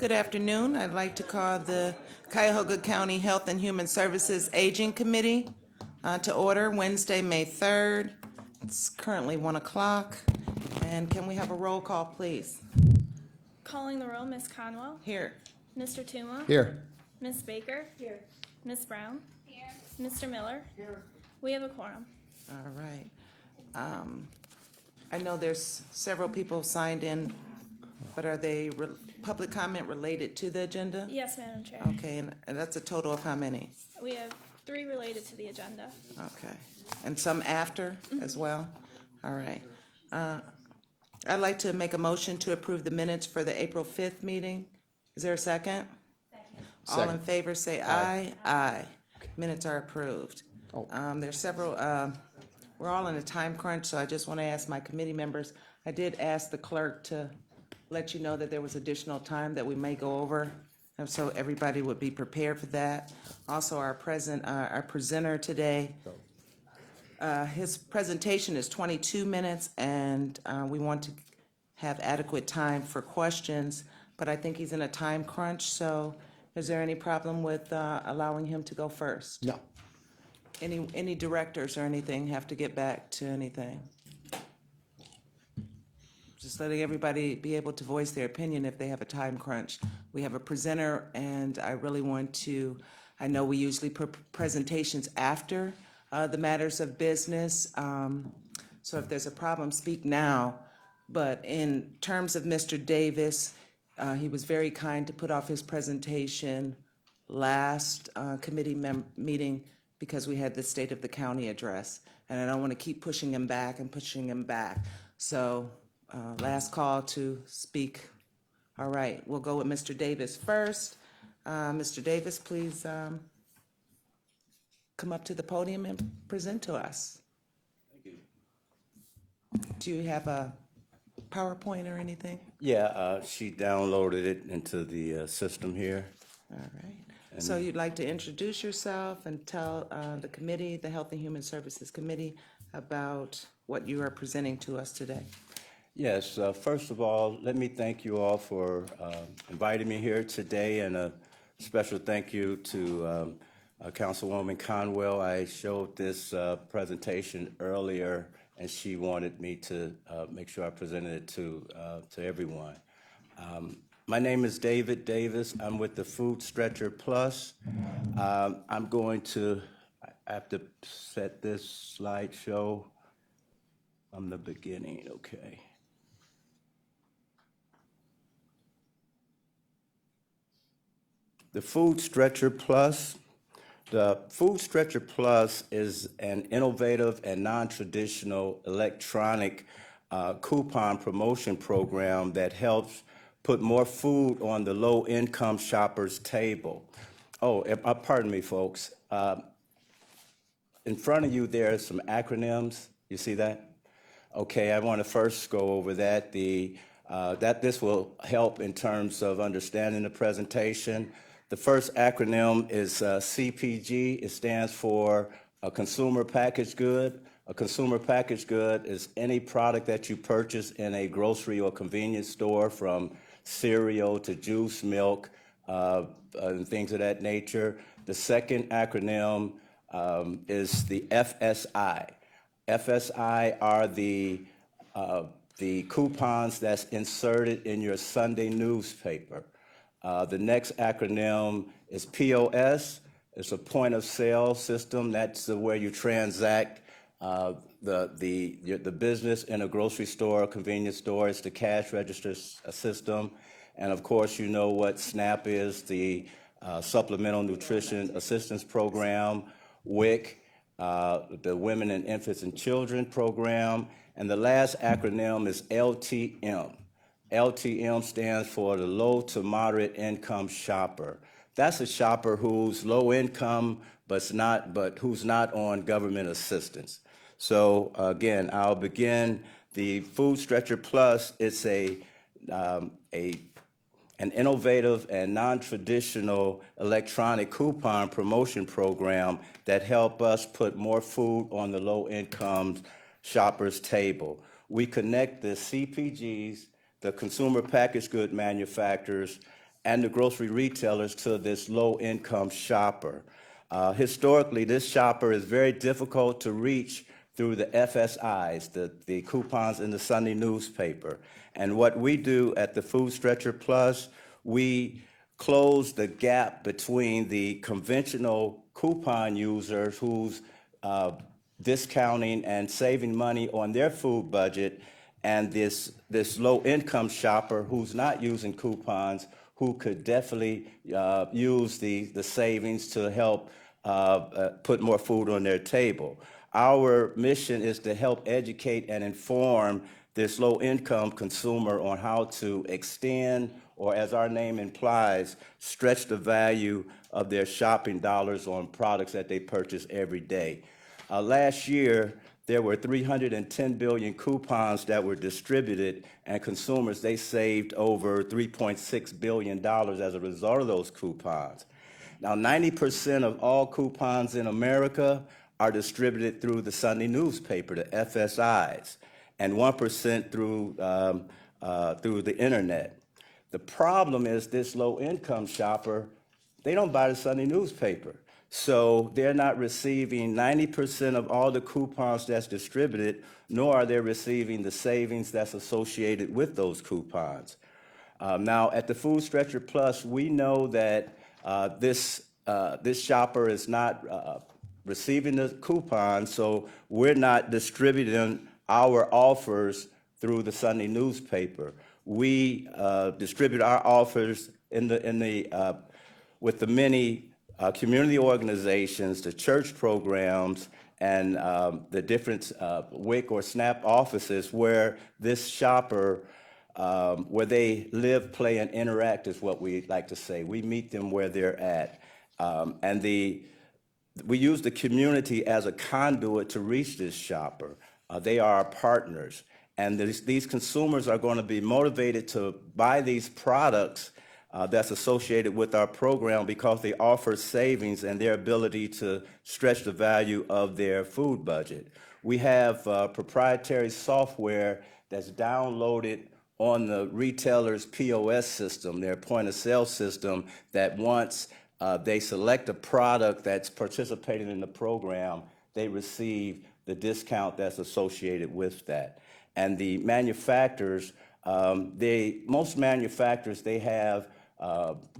Good afternoon. I'd like to call the Cuyahoga County Health and Human Services Aging Committee to order Wednesday, May 3rd. It's currently 1 o'clock. And can we have a roll call, please? Calling the roll, Ms. Conwell. Here. Mr. Tuma. Here. Ms. Baker. Here. Ms. Brown. Here. Mr. Miller. Here. We have a quorum. All right. I know there's several people signed in, but are they public comment related to the agenda? Yes, Madam Chair. Okay, and that's a total of how many? We have 3 related to the agenda. Okay, and some after as well? All right. I'd like to make a motion to approve the minutes for the April 5th meeting. Is there a second? All in Second. favor, say aye. Aye. Minutes are approved. Oh. There's several, we're all in a time crunch, so I just want to ask my committee members, I did ask the clerk to let you know that there was additional time that we may go over, and so everybody would be prepared for that. Also, our presenter today, his presentation is 22 minutes, and we want to have adequate time for questions, but I think he's in a time crunch, so is there any problem with allowing him to go first? No. Any directors or anything have to get back to anything? Just letting everybody be able to voice their opinion if they have a time crunch. We have a presenter, and I really want to, I know we usually put presentations after the matters of business. So if there's a problem, speak now. But in terms of Mr. Davis, he was very kind to put off his presentation last committee meeting because we had the State of the County address. And I don't want to keep pushing him back and pushing him back. So last call to speak. All right, we'll go with Mr. Davis first. Mr. Davis, please come up to the podium and present to us. Thank you. Do you have a PowerPoint or anything? Yeah, she downloaded it into the system here. All right. So you'd like to introduce yourself and tell the committee, the Health and Human Services Committee, about what you are presenting to us today. Yes, first of all, let me thank you all for inviting me here today, and a special thank you to Councilwoman Conwell. I showed this presentation earlier, and she wanted me to make sure I presented it to everyone. My name is David Davis. I'm with the Food Stretcher Plus. I'm going to, I have to set this slideshow from the beginning, okay. The Food Stretcher Plus. The Food Stretcher Plus is an innovative and non-traditional electronic coupon promotion program that helps put more food on the low-income shopper's table. Oh, pardon me, folks. In front of you, there are some acronyms. You see that? Okay, I want to first go over that. This will help in terms of understanding the presentation. The first acronym is CPG. It stands for a consumer packaged good. A consumer packaged good is any product that you purchase in a grocery or convenience store, from cereal to juice, milk, and things of that nature. The second acronym is the FSI. FSI are the coupons that's inserted in your Sunday newspaper. The next acronym is POS. It's a point of sale system. That's where you transact the business in a grocery store, a convenience store. It's the cash register system. And of course, you know what SNAP is, the Supplemental Nutrition Assistance Program, WIC, the Women and Infants and Children Program. And the last acronym is LTM. LTM stands for the low to moderate income shopper. That's a shopper who's low income, but who's not on government assistance. So again, I'll begin. The Food Stretcher Plus is an innovative and non-traditional electronic coupon promotion program that help us put more food on the low-income shopper's table. We connect the CPGs, the consumer packaged good manufacturers, and the grocery retailers to this low-income shopper. Historically, this shopper is very difficult to reach through the FSIs, the coupons in the Sunday newspaper. And what we do at the Food Stretcher Plus, we close the gap between the conventional coupon users who's discounting and saving money on their food budget and this low-income shopper who's not using coupons, who could definitely use the savings to help put more food on their table. Our mission is to help educate and inform this low-income consumer on how to extend, or as our name implies, stretch the value of their shopping dollars on products that they purchase every day. Last year, there were 310 billion coupons that were distributed, and consumers, they saved over $3.6 billion as a result of those coupons. Now, 90% of all coupons in America are distributed through the Sunday newspaper, the FSIs, and 1% through the internet. The problem is this low-income shopper, they don't buy the Sunday newspaper. So they're not receiving 90% of all the coupons that's distributed, nor are they receiving the savings that's associated with those coupons. Now, at the Food Stretcher Plus, we know that this shopper is not receiving the coupons, so we're not distributing our offers through the Sunday newspaper. We distribute our offers with the many community organizations, the church programs, and the different WIC or SNAP offices where this shopper, where they live, play, and interact is what we like to say. We meet them where they're at. And we use the community as a conduit to reach this shopper. They are our partners. And these consumers are going to be motivated to buy these products that's associated with our program because they offer savings and their ability to stretch the value of their food budget. We have proprietary software that's downloaded on the retailer's POS system, their point of sale system, that once they select a product that's participating in the program, they receive the discount that's associated with that. And the manufacturers, most manufacturers, they have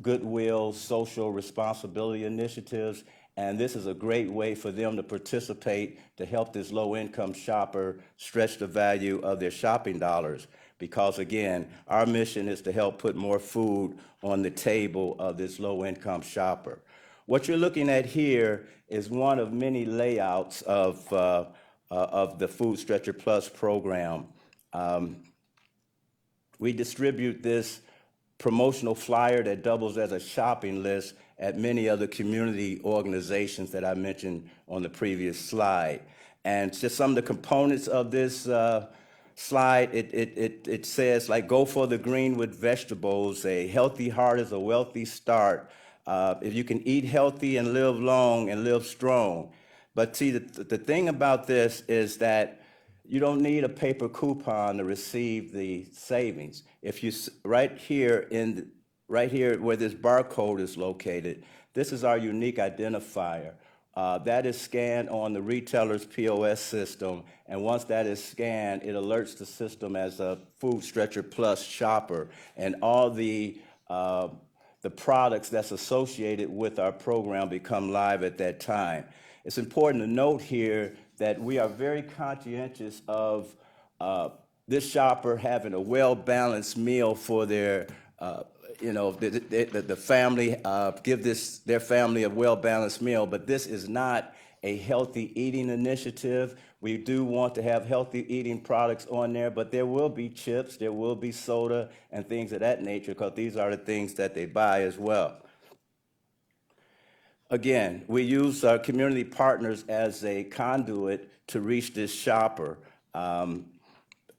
goodwill, social responsibility initiatives, and this is a great way for them to participate to help this low-income shopper stretch the value of their shopping dollars. Because again, our mission is to help put more food on the table of this low-income shopper. What you're looking at here is one of many layouts of the Food Stretcher Plus program. We distribute this promotional flyer that doubles as a shopping list at many other community organizations that I mentioned on the previous slide. And just some of the components of this slide, it says, like, go for the green with vegetables, a healthy heart is a wealthy start. If you can eat healthy and live long and live strong. But see, the thing about this is that you don't need a paper coupon to receive the savings. If you right here where this barcode is located, this is our unique identifier. That is scanned on the retailer's POS system, and once that is scanned, it alerts the system as a Food Stretcher Plus shopper, and all the products that's associated with our program become live at that time. It's important to note here that we are very conscientious of this shopper having a well-balanced meal for their, the family, give their family a well-balanced meal, but this is not a healthy eating initiative. We do want to have healthy eating products on there, but there will be chips, there will be soda, and things of that nature, because these are the things that they buy as well. Again, we use our community partners as a conduit to reach this shopper. And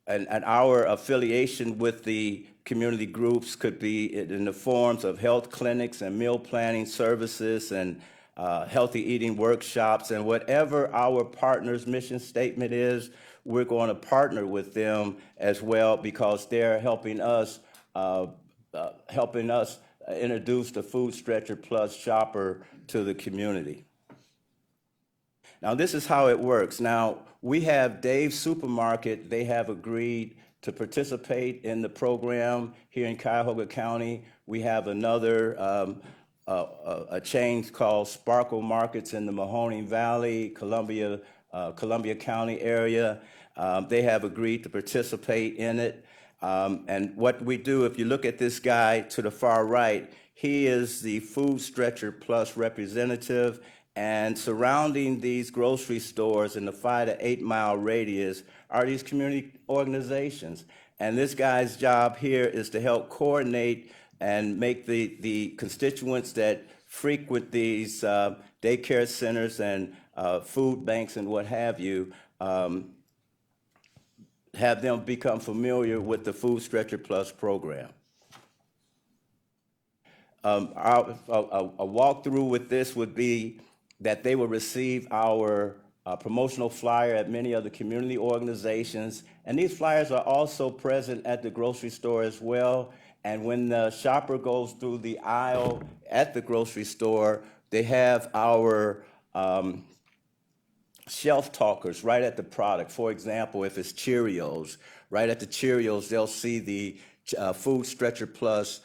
our affiliation with the community groups could be in the forms of health clinics and meal planning services and healthy eating workshops, and whatever our partners' mission statement is, we're going to partner with them as well, because they're helping us introduce the Food Stretcher Plus shopper to the community. Now, this is how it works. Now, we have Dave's Supermarket. They have agreed to participate in the program here in Cuyahoga County. We have another a chain called Sparkle Markets in the Mahoning Valley, Columbia County area. They have agreed to participate in it. And what we do, if you look at this guy to the far right, he is the Food Stretcher Plus representative. And surrounding these grocery stores in the 5 to 8 mile radius are these community organizations. And this guy's job here is to help coordinate and make the constituents that frequent these daycare centers and food banks and what have you, have them become familiar with the Food Stretcher Plus program. A walkthrough with this would be that they will receive our promotional flyer at many other community organizations. And these flyers are also present at the grocery store as well. And when the shopper goes through the aisle at the grocery store, they have our shelf talkers right at the product. For example, if it's Cheerios, right at the Cheerios, they'll see the Food Stretcher Plus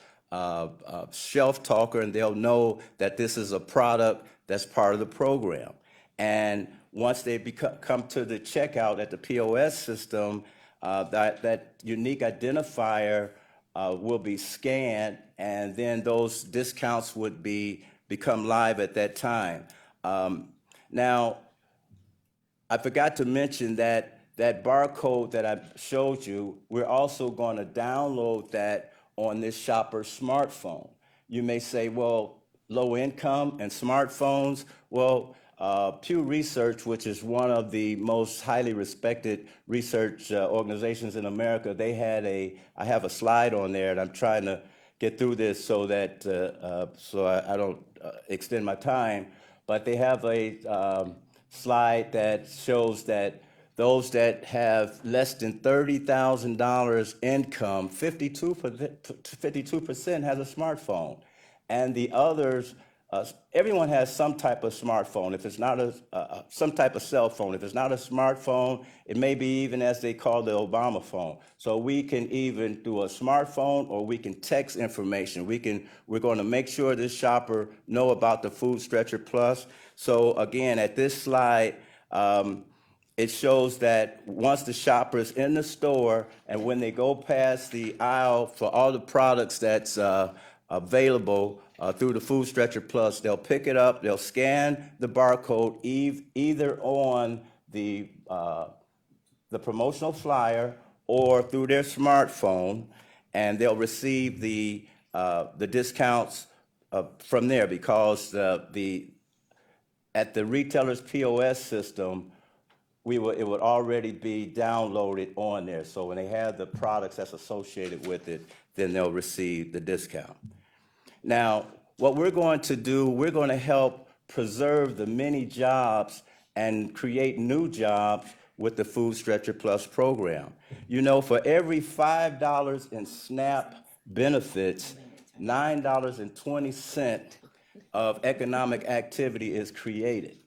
shelf talker, and they'll know that this is a product that's part of the program. And once they come to the checkout at the POS system, that unique identifier will be scanned, and then those discounts would become live at that time. Now, I forgot to mention that barcode that I showed you, we're also going to download that on this shopper's smartphone. You may say, well, low income and smartphones. Well, Pew Research, which is one of the most highly respected research organizations in America, they had I have a slide on there, and I'm trying to get through this so that I don't extend my time, but they have a slide that shows that those that have less than $30,000 income, 52% has a smartphone. And the others, everyone has some type of smartphone. If it's not some type of cell phone, if it's not a smartphone, it may be even as they call the Obama phone. So we can even do a smartphone, or we can text information. We're going to make sure this shopper know about the Food Stretcher Plus. So again, at this slide, it shows that once the shopper is in the store, and when they go past the aisle for all the products that's available through the Food Stretcher Plus, they'll pick it up, they'll scan the barcode either on the promotional flyer or through their smartphone, and they'll receive the discounts from there, because at the retailer's POS system, it would already be downloaded on there. So when they have the products that's associated with it, then they'll receive the discount. Now, what we're going to do, we're going to help preserve the many jobs and create new jobs with the Food Stretcher Plus program. You know, for every $5 in SNAP benefits, $9.20 of economic activity is created.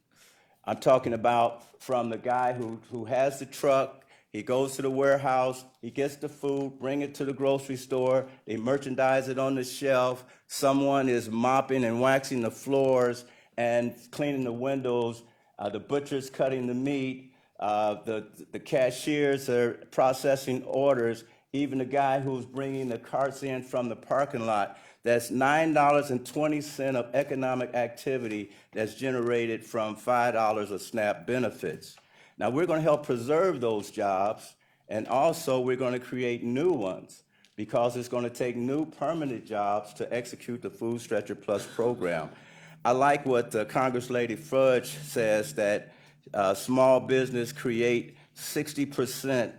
I'm talking about from the guy who has the truck, he goes to the warehouse, he gets the food, bring it to the grocery store, they merchandise it on the shelf, someone is mopping and waxing the floors and cleaning the windows, the butcher's cutting the meat, the cashiers are processing orders, even the guy who's bringing the carts in from the parking lot. That's $9.20 of economic activity that's generated from $5 of SNAP benefits. Now, we're going to help preserve those jobs, and also we're going to create new ones, because it's going to take new permanent jobs to execute the Food Stretcher Plus program. I like what Congress Lady Fudge says, that small business create 60%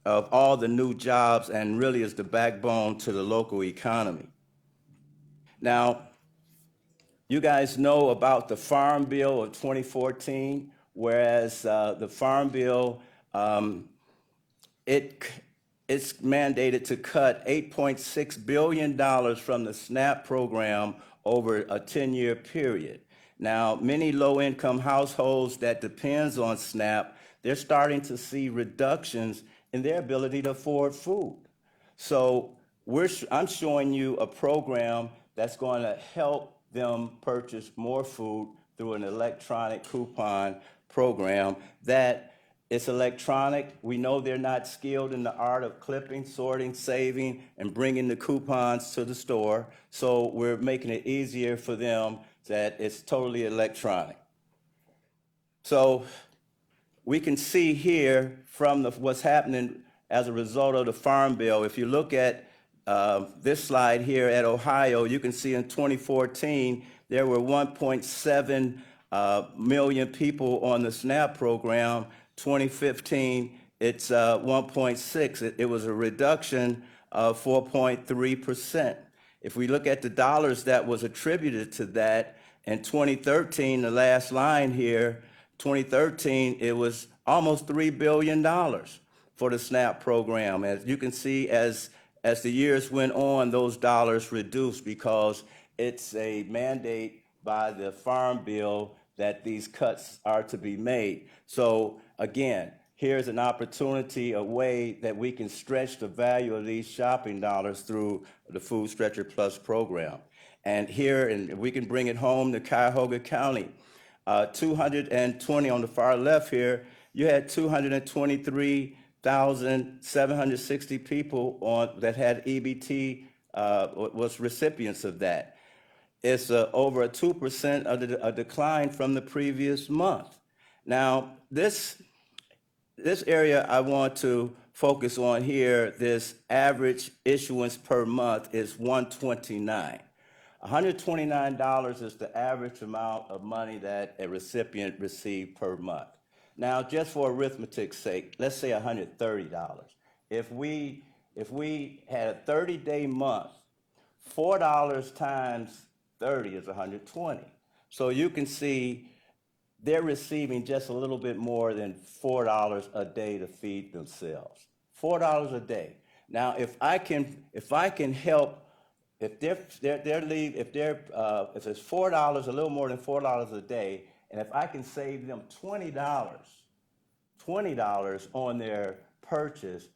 of all the new jobs and really is the backbone to the local economy. Now, you guys know about the Farm Bill of 2014, whereas the Farm Bill, it it's mandated to cut $8.6 billion from the SNAP program over a 10-year period. Now, many low-income households that depends on SNAP, they're starting to see reductions in their ability to afford food. So I'm showing you a program that's going to help them purchase more food through an electronic coupon program that it's electronic. We know they're not skilled in the art of clipping, sorting, saving, and bringing the coupons to the store. So we're making it easier for them that it's totally electronic. So we can see here from what's happening as a result of the Farm Bill. If you look at this slide here at Ohio, you can see in 2014, there were 1.7 million people on the SNAP program. 2015, it's 1.6. It was a reduction of 4.3%. If we look at the dollars that was attributed to that, in 2013, the last line here, 2013, it was almost $3 billion for the SNAP program. As you can see, as the years went on, those dollars reduced because it's a mandate by the Farm Bill that these cuts are to be made. So again, here's an opportunity, a way that we can stretch the value of these shopping dollars through the Food Stretcher Plus program. And here, and we can bring it home to Cuyahoga County, 220 on the far left here, you had 223,760 people that had EBT, was recipients of that. It's over a 2% of a decline from the previous month. Now, this area I want to focus on here, this average issuance per month is $129. $129 is the average amount of money that a recipient received per month. Now, just for arithmetic's sake, let's say $130. If we had a 30-day month, $4 times 30 is 120. So you can see they're receiving just a little bit more than $4 a day to feed themselves. $4 a day. Now, if it's $4, a little more than $4 a day, and if I can save them $20 on their purchase,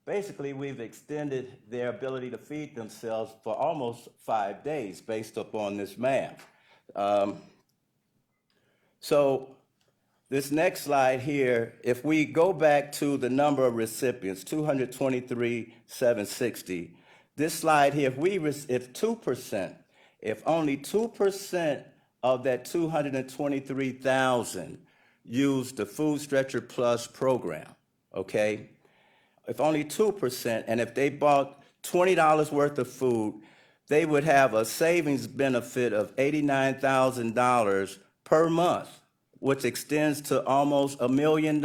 basically we've extended their ability to feed themselves for almost 5 days based upon this math. So this next slide here, if we go back to the number of recipients, 223,760, this slide here, if only 2% of that 223,000 used the Food Stretcher Plus program, okay? If only 2%, and if they bought $20 worth of food, they would have a savings benefit of $89,000 per month, which extends to almost $1 million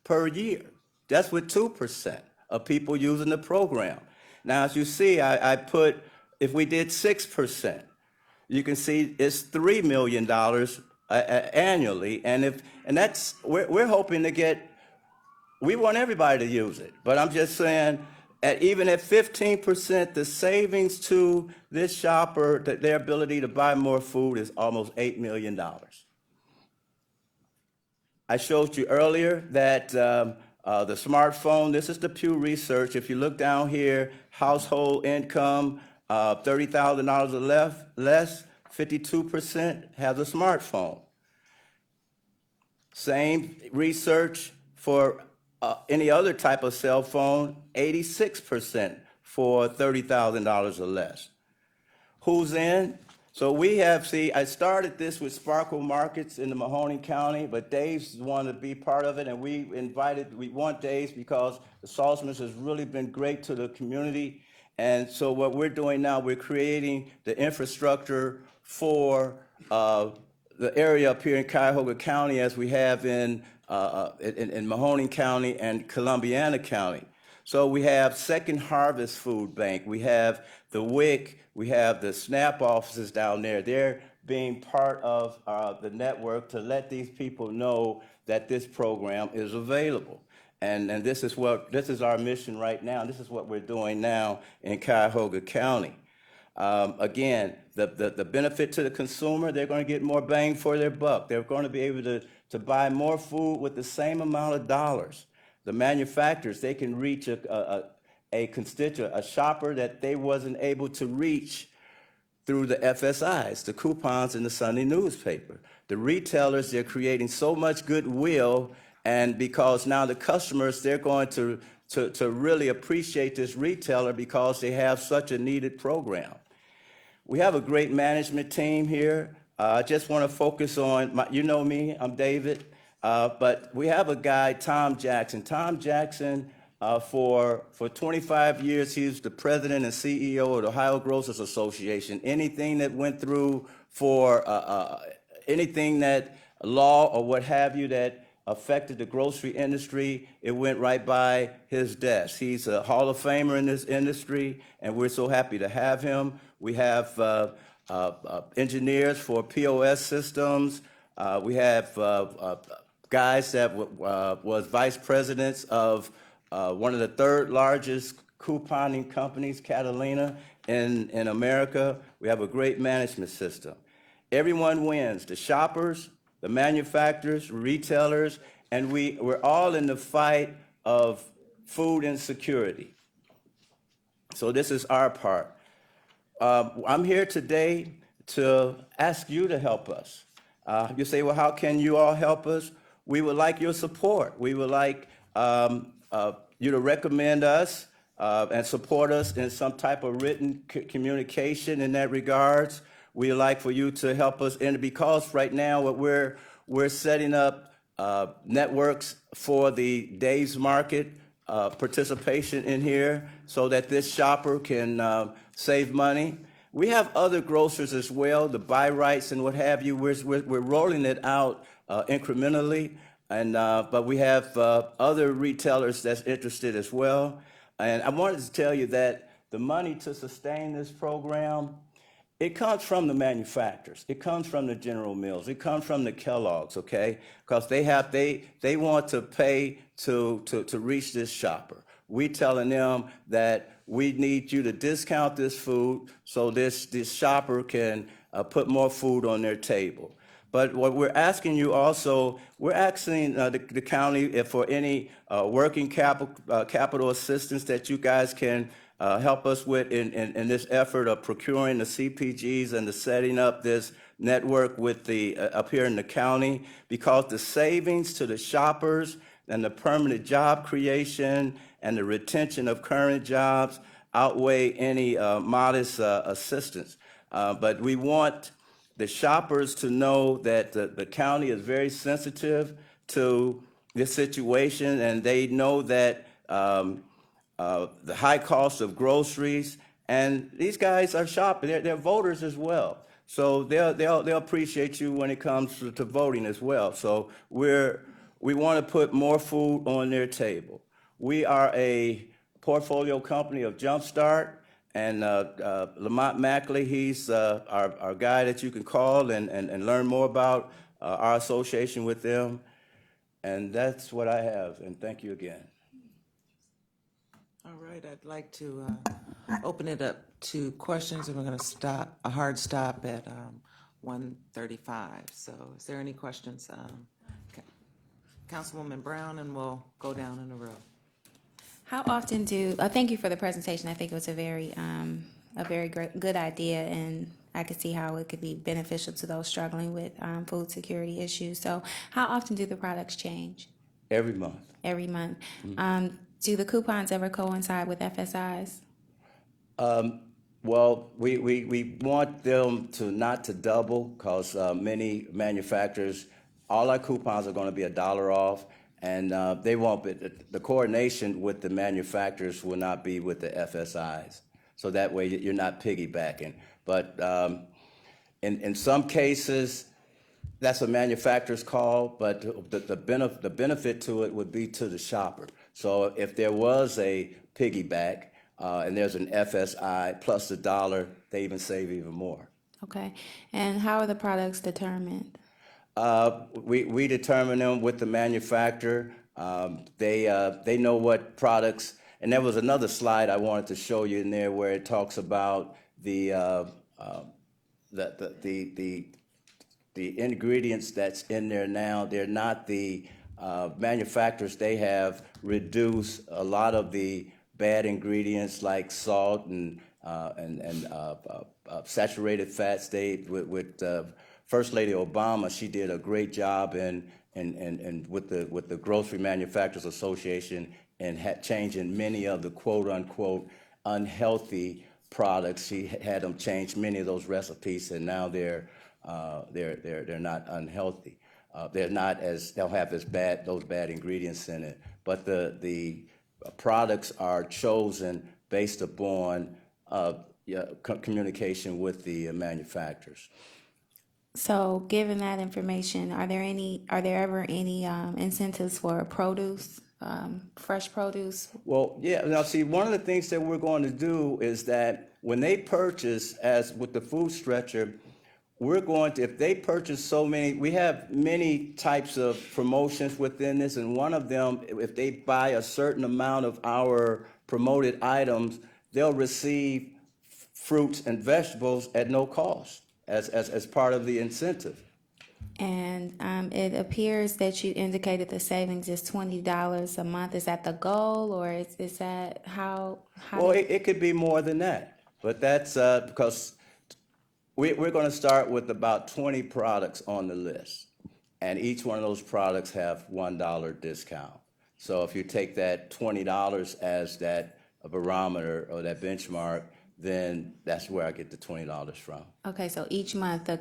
per year. That's with 2% of people using the program. Now, as you see, I put, if we did 6%, you can see it's $3 million annually, and that's we're hoping to get. We want everybody to use it, but I'm just saying, even at 15%, the savings to this shopper, their ability to buy more food is almost $8 million. I showed you earlier that the smartphone, this is the Pew Research. If you look down here, household income, $30,000 or less, 52% has a smartphone. Same research for any other type of cell phone, 86% for $30,000 or less. Who's in? So we have, I started this with Sparkle Markets in the Mahoning County, but Dave's wanted to be part of it, and we want Dave's because the Salzmans has really been great to the community. And so what we're doing now, we're creating the infrastructure for the area up here in Cuyahoga County as we have in Mahoning County and Columbiana County. So we have Second Harvest Food Bank, we have the WIC, we have the SNAP offices down there. They're being part of the network to let these people know that this program is available. And this is our mission right now. This is what we're doing now in Cuyahoga County. Again, the benefit to the consumer, they're going to get more bang for their buck. They're going to be able to buy more food with the same amount of dollars. The manufacturers, they can reach a constituent, a shopper that they wasn't able to reach through the FSIs, the coupons in the Sunday newspaper. The retailers, they're creating so much goodwill, and because now the customers, they're going to really appreciate this retailer because they have such a needed program. We have a great management team here. I just want to focus on, you know me, I'm David, but we have a guy, Tom Jackson. Tom Jackson, for 25 years, he was the president and CEO of the Ohio Grocers Association. Anything that went through for anything that law or what have you that affected the grocery industry, it went right by his desk. He's a Hall of Famer in this industry, and we're so happy to have him. We have engineers for POS systems. We have guys that was vice presidents of one of the third largest couponing companies, Catalina, in America. We have a great management system. Everyone wins, the shoppers, the manufacturers, retailers, and we're all in the fight of food insecurity. So this is our part. I'm here today to ask you to help us. You say, well, how can you all help us? We would like your support. We would like you to recommend us and support us in some type of written communication in that regards. We'd like for you to help us, and because right now what we're setting up networks for the Dave's Market participation in here so that this shopper can save money. We have other grocers as well, the buy rights and what have you. We're rolling it out incrementally, and but we have other retailers that's interested as well. And I wanted to tell you that the money to sustain this program, it comes from the manufacturers. It comes from the General Mills. It comes from the Kellogg's, okay? Because they want to pay to reach this shopper. We telling them that we need you to discount this food so this shopper can put more food on their table. But what we're asking you also, we're asking the county for any working capital assistance that you guys can help us with in this effort of procuring the CPGs and the setting up this network with the up here in the county, because the savings to the shoppers and the permanent job creation and the retention of current jobs outweigh any modest assistance. But we want the shoppers to know that the county is very sensitive to this situation, and they know that the high cost of groceries, and these guys are shopping. They're voters as well, so they'll appreciate you when it comes to voting as well. So we want to put more food on their table. We are a portfolio company of Jumpstart, and Lamont Mackley, he's our guy that you can call and learn more about our association with them. And that's what I have, and thank you again. All right, I'd like to open it up to questions, and we're going to a hard stop at 1:35. So is there any questions? Councilwoman Brown, and we'll go down in a row. How often thank you for the presentation. I think it was a very good idea, and I could see how it could be beneficial to those struggling with food security issues. So how often do the products change? Every month. Every month. Mm-hmm. Do the coupons ever coincide with FSIs? Well, we want them not to double, because many manufacturers, all our coupons are going to be $1 off, and they won't be. The coordination with the manufacturers will not be with the FSIs, so that way you're not piggybacking. But in some cases, that's a manufacturer's call, but the benefit to it would be to the shopper. So if there was a piggyback and there's an FSI plus $1, they even save even more. Okay. And how are the products determined? We determine them with the manufacturer. They know what products, and there was another slide I wanted to show you in there where it talks about the ingredients that's in there now. They're not the manufacturers. They have reduced a lot of the bad ingredients like salt and saturated fats. With First Lady Obama, she did a great job with the Grocery Manufacturers Association and changing many of the quote unquote unhealthy products. She had them change many of those recipes, and now they're not unhealthy. They'll have those bad ingredients in it. But the products are chosen based upon communication with the manufacturers. So, given that information, are there ever any incentives for produce, fresh produce? Well, yeah. Now, see, one of the things that we're going to do is that when they purchase, as with the food stretcher, if they purchase so many, we have many types of promotions within this, and one of them, if they buy a certain amount of our promoted items, they'll receive fruits and vegetables at no cost as part of the incentive. And it appears that you indicated the savings is $20 a month. Is that the goal, or is that how? Well, it could be more than that, but that's because we're going to start with about 20 products on the list, and each one of those products have $1 discount. So if you take that $20 as that barometer or that benchmark, then that's where I get the $20 from. Okay, so each month the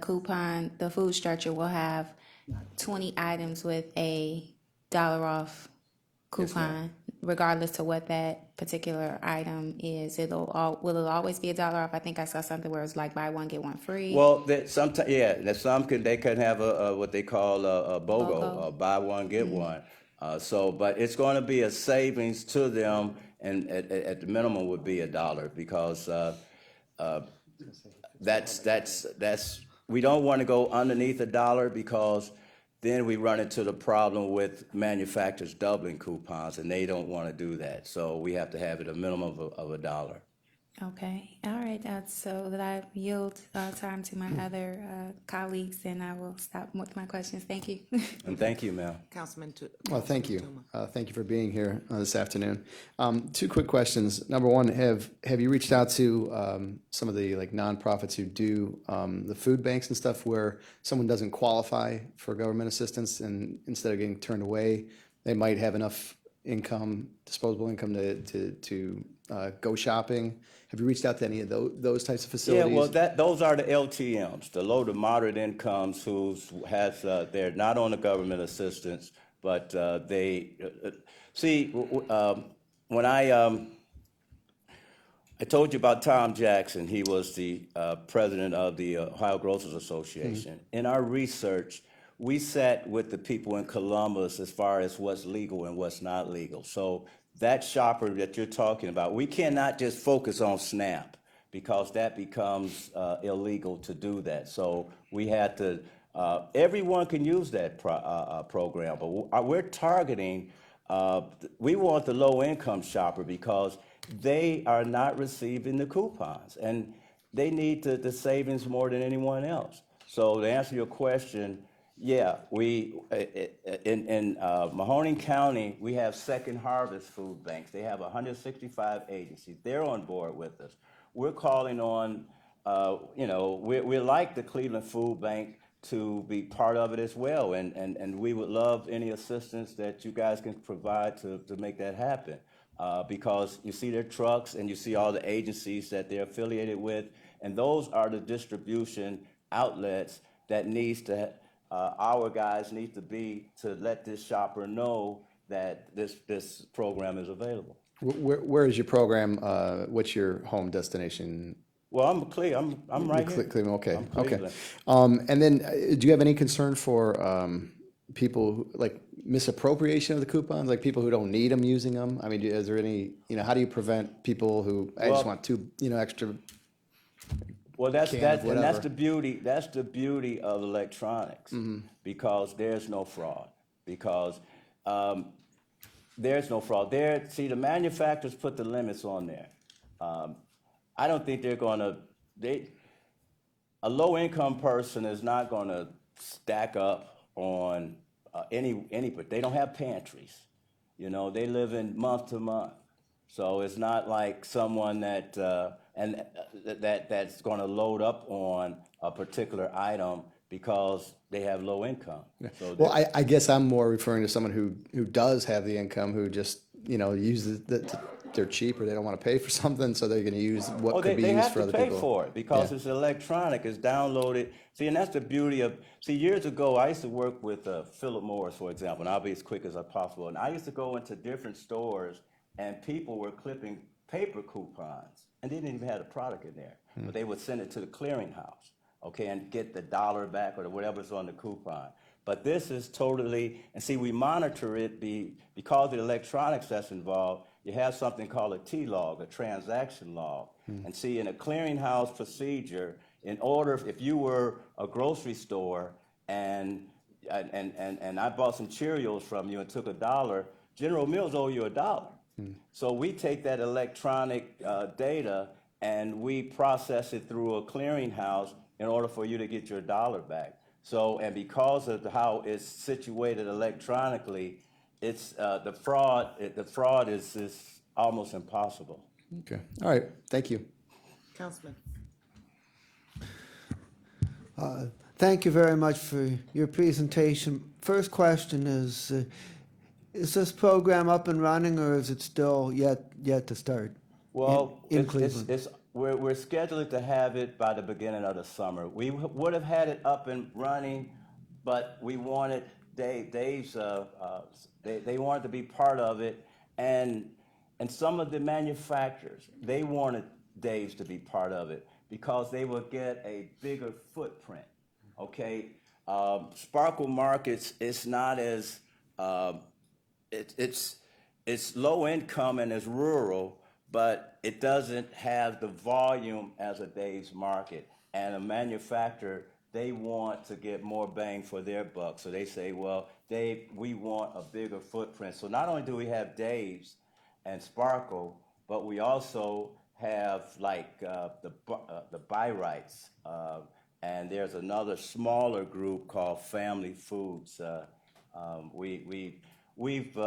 food structure will have 20 items with a $1 off coupon, regardless to what that particular item is. Will it always be $1 off? I think I saw something where it's like buy one get one free. Well, sometimes, yeah, they could have what they call a BOGO, buy one get one. But it's going to be a savings to them, and at the minimum would be $1 because that's we don't want to go underneath $1 because then we run into the problem with manufacturers doubling coupons, and they don't want to do that. So we have to have it a minimum of $1. Okay, all right. So that I yield time to my other colleagues, and I will stop with my questions. Thank you. And thank you, ma'am. Councilman. Well, thank you. Thank you for being here this afternoon. Two quick questions. Number one, have you reached out to some of the nonprofits who do the food banks and stuff where someone doesn't qualify for government assistance, and instead of getting turned away, they might have enough disposable income to go shopping? Have you reached out to any of those types of facilities? Yeah, well, those are the LTMs, the low to moderate incomes, they're not on the government assistance, but they see when I told you about Tom Jackson. He was the president of the Ohio Grocers Association. Mm-hmm. In our research, we sat with the people in Columbus as far as what's legal and what's not legal. So that shopper that you're talking about, we cannot just focus on SNAP because that becomes illegal to do that. So we had to, everyone can use that program, but we're targeting, we want the low income shopper because they are not receiving the coupons and they need the savings more than anyone else. So to answer your question, yeah, we in Mahoning County, we have Second Harvest food banks. They have 165 agencies. They're on board with us. We're calling on, we're like the Cleveland Food Bank to be part of it as well, and we would love any assistance that you guys can provide to make that happen. Because you see their trucks and you see all the agencies that they're affiliated with, and those are the distribution outlets that needs to. Our guys need to be to let this shopper know that this program is available. Where is your program? What's your home destination? Well, I'm right here. Cleveland, okay, I'm okay. Cleveland. And then, do you have any concern for people misappropriation of the coupons, like people who don't need them using them? I mean, is there any? How do you prevent people who just want two, extra? Well, that's the beauty. That's the beauty of electronics, mm-hmm. because there's no fraud. Because There's no fraud. See, the manufacturers put the limits on there. I don't think they're gonna, a low-income person is not gonna stack up on but they don't have pantries. You know, they live in month to month. So it's not like someone that's gonna load up on a particular item because they have low income. So Well, I guess I'm more referring to someone who does have the income, who just, uses they're cheap or they don't want to pay for something, so they're going to use what could be they used have for to other pay people. for it because Yeah. it's electronic, it's downloaded. See, and that's the beauty of, years ago, I used to work with Philip Morris, for example, and I'll be as quick as possible. And I used to go into different stores and people were clipping paper coupons and they didn't even have the product in there, but they would send it to the clearinghouse, okay, and get the dollar back or whatever's on the coupon. But this is totally, and see, we monitor it because of the electronics that's involved. You have something called a T-log, a transaction log. And see, in a clearinghouse procedure, if you were a grocery store and I bought some Cheerios from you and took $1, General Mills owe you $1. So we take that electronic data and we process it through a clearinghouse in order for you to get your dollar back. So, and because of how it's situated electronically, it's the fraud is almost impossible. Okay. All right. Thank you. Councilman. Thank you very much for your presentation. First question is this program up and running, or is it still yet to start? Well, in Cleveland. we're scheduled to have it by the beginning of the summer. We would have had it up and running, but we wanted they wanted to be part of it, and some of the manufacturers, they wanted Dave's to be part of it because they would get a bigger footprint. Okay, Sparkle Markets is not as it's low income and it's rural, but it doesn't have the volume as a Dave's Market. And a manufacturer, they want to get more bang for their buck. So they say, well, Dave, we want a bigger footprint. So not only do we have Dave's and Sparkle, but we also have like the buy rights. And there's another smaller group called Family Foods. We've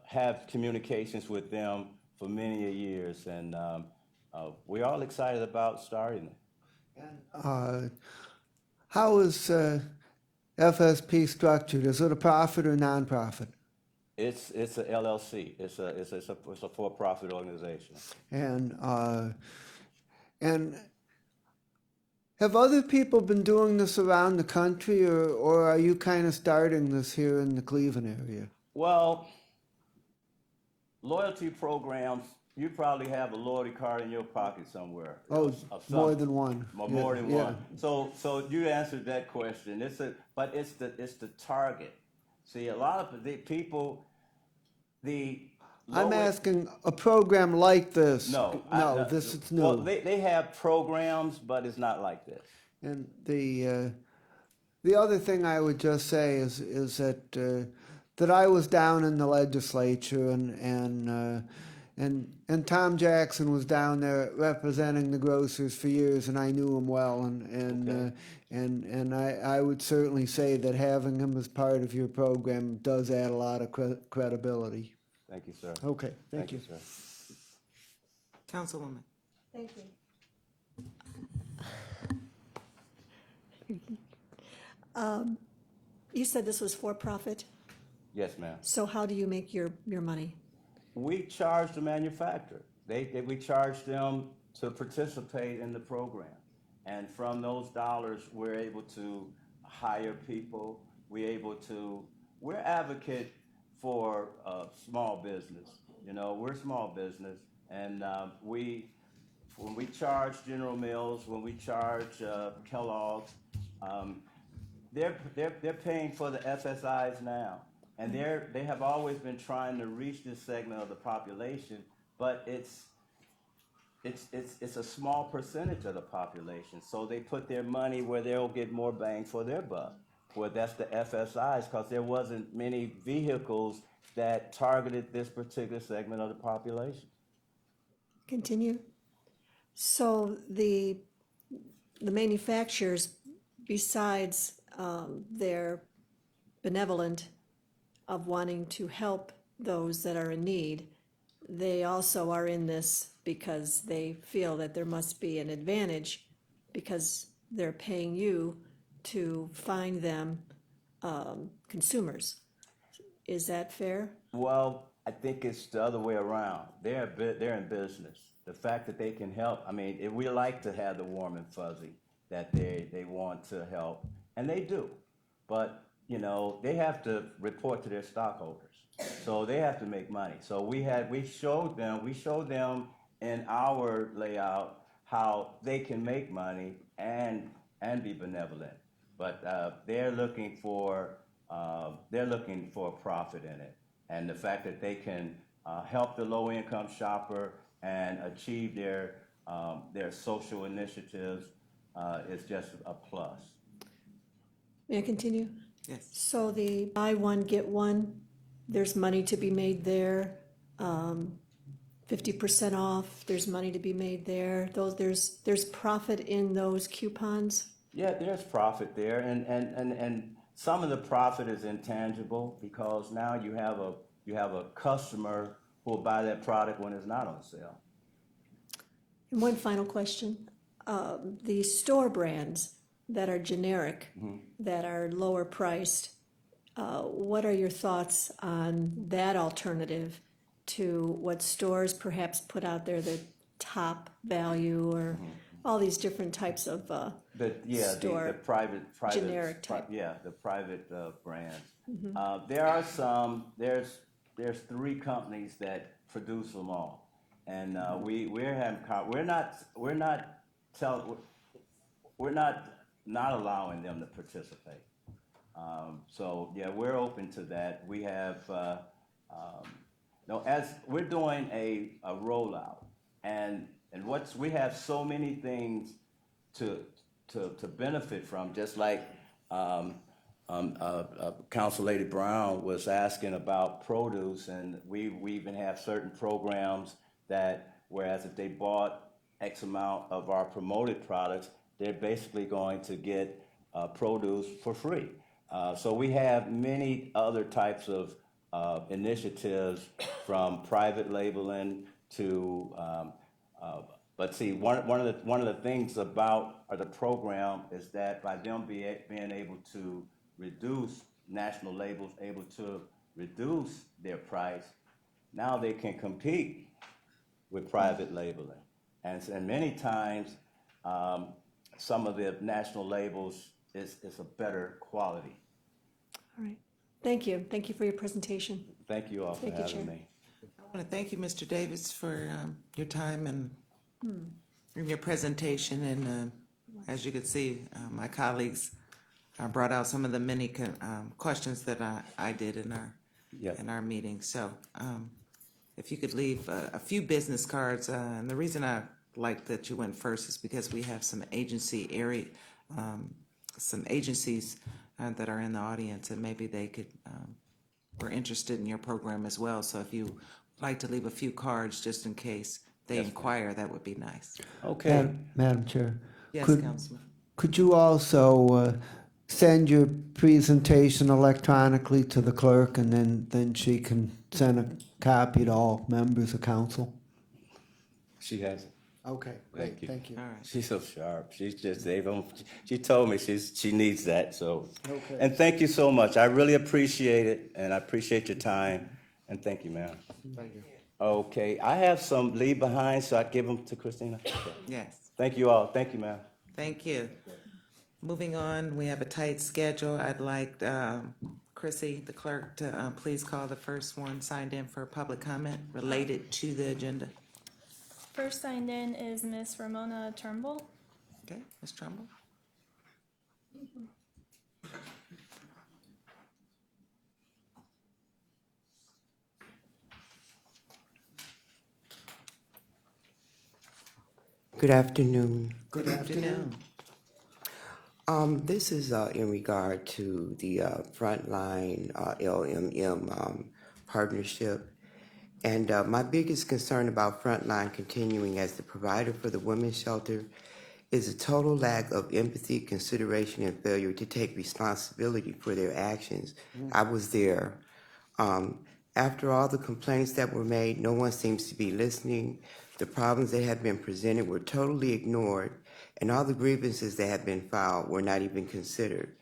had communications with them for many years, and we're all excited about starting it. How is FSP structured? Is it a profit or nonprofit? It's a LLC. It's a for-profit organization. And have other people been doing this around the country, or are you kind of starting this here in the Cleveland area? Well, loyalty programs, you probably have a loyalty card in your pocket somewhere. Oh, more than one. More than Yeah. one. So you answered that question. But it's the target. See, a lot of the people, I'm asking a program like this. No, this is new. Well, they have programs, but it's not like this. And the other thing I would just say is that I was down in the legislature and Tom Jackson was down there representing the grocers for years, and I knew him well, and I would certainly say that having him as part of your program does add a lot of credibility. Thank you, sir. Okay, thank you. Sir. Councilwoman. Thank you. You said this was for profit, Yes, ma'am. so how do you make your money? We charge the manufacturer. We charge them to participate in the program. And from those dollars, we're able to hire people. We're advocate for small business. You know, we're small business. And when we charge General Mills, when we charge Kellogg's, they're paying for the SSIs now. And they have always been trying to reach this segment of the population, but it's a small percentage of the population. So they put their money where they'll get more bang for their buck. Well, that's the FSIs, because there wasn't many vehicles that targeted this particular segment of the population. Continue. So the manufacturers, besides their benevolent of wanting to help those that are in need, they also are in this because they feel that there must be an advantage because they're paying you to find them consumers. Is that fair? Well, I think it's the other way around. They're in business. The fact that they can help, I mean, we like to have the warm and fuzzy that they want to help, and they do. But, you know, they have to report to their stockholders. So they have to make money. So we showed them in our layout how they can make money and be benevolent. But they're looking for profit in it. And the fact that they can help the low-income shopper and achieve their social initiatives is just a plus. May I continue? Yes. So the buy one, get one, there's money to be made there. 50% off, there's money to be made there. There's profit in those coupons. Yeah, there's profit there, and some of the profit is intangible because now you have a customer who will buy that product when it's not on sale. And one final question. The store brands that are generic, that are lower priced, what are your thoughts on that alternative to what stores perhaps put out there, the top value or all these different types of store The private generic type. the private brands. There are there's 3 companies that produce them all, and we're not allowing them to participate. So yeah, we're open to that. We have as we're doing a rollout, and we have so many things to benefit from, just like Council Lady Brown was asking about produce, and we even have certain programs that, whereas if they bought X amount of our promoted products, they're basically going to get produce for free. So we have many other types of initiatives, from private labeling to but see, one of the things about the program is that by them being able to reduce national labels, able to reduce their price, now they can compete with private labeling, and many times some of the national labels is a better quality. All right. Thank you. Thank you for your presentation. Thank you all for Thank you, having Chair. me. I want to thank you, Mr. Davis, for your time and your presentation. And as you can see, my colleagues brought out some of the many questions that I did in our meeting. So if you could leave a few business cards, and the reason I like that you went first is because we have some agencies that are in the audience, and maybe they could were interested in your program as well. So if you like to leave a few cards just in case they inquire, that would be nice. Okay. Madam Chair. Yes, Could- Councilman. Could you also send your presentation electronically to the clerk, and then she can send a copy to all members of council? She has it. Okay, Thank you. Thank you. All right. She's so sharp. She's just she told me she needs that. So, Okay. and thank you so much. I really appreciate it, and I appreciate your time. And thank you, ma'am. Thank you. Okay, I have some leave behind, so I give them to Christina. Yes. Thank you all. Thank you, ma'am. Thank you. Moving on, we have a tight schedule. I'd like Chrissy, the clerk, to please call the first one signed in for public comment related to the agenda. First signed in is Miss Ramona Turnbull. Okay, Ms. Trumbull? Good afternoon. Good afternoon. This is in regard to the Frontline LMM partnership. And my biggest concern about Frontline continuing as the provider for the women's shelter is a total lack of empathy, consideration, and failure to take responsibility for their actions. I was there. After all the complaints that were made, no one seems to be listening. The problems that have been presented were totally ignored, and all the grievances that have been filed were not even considered.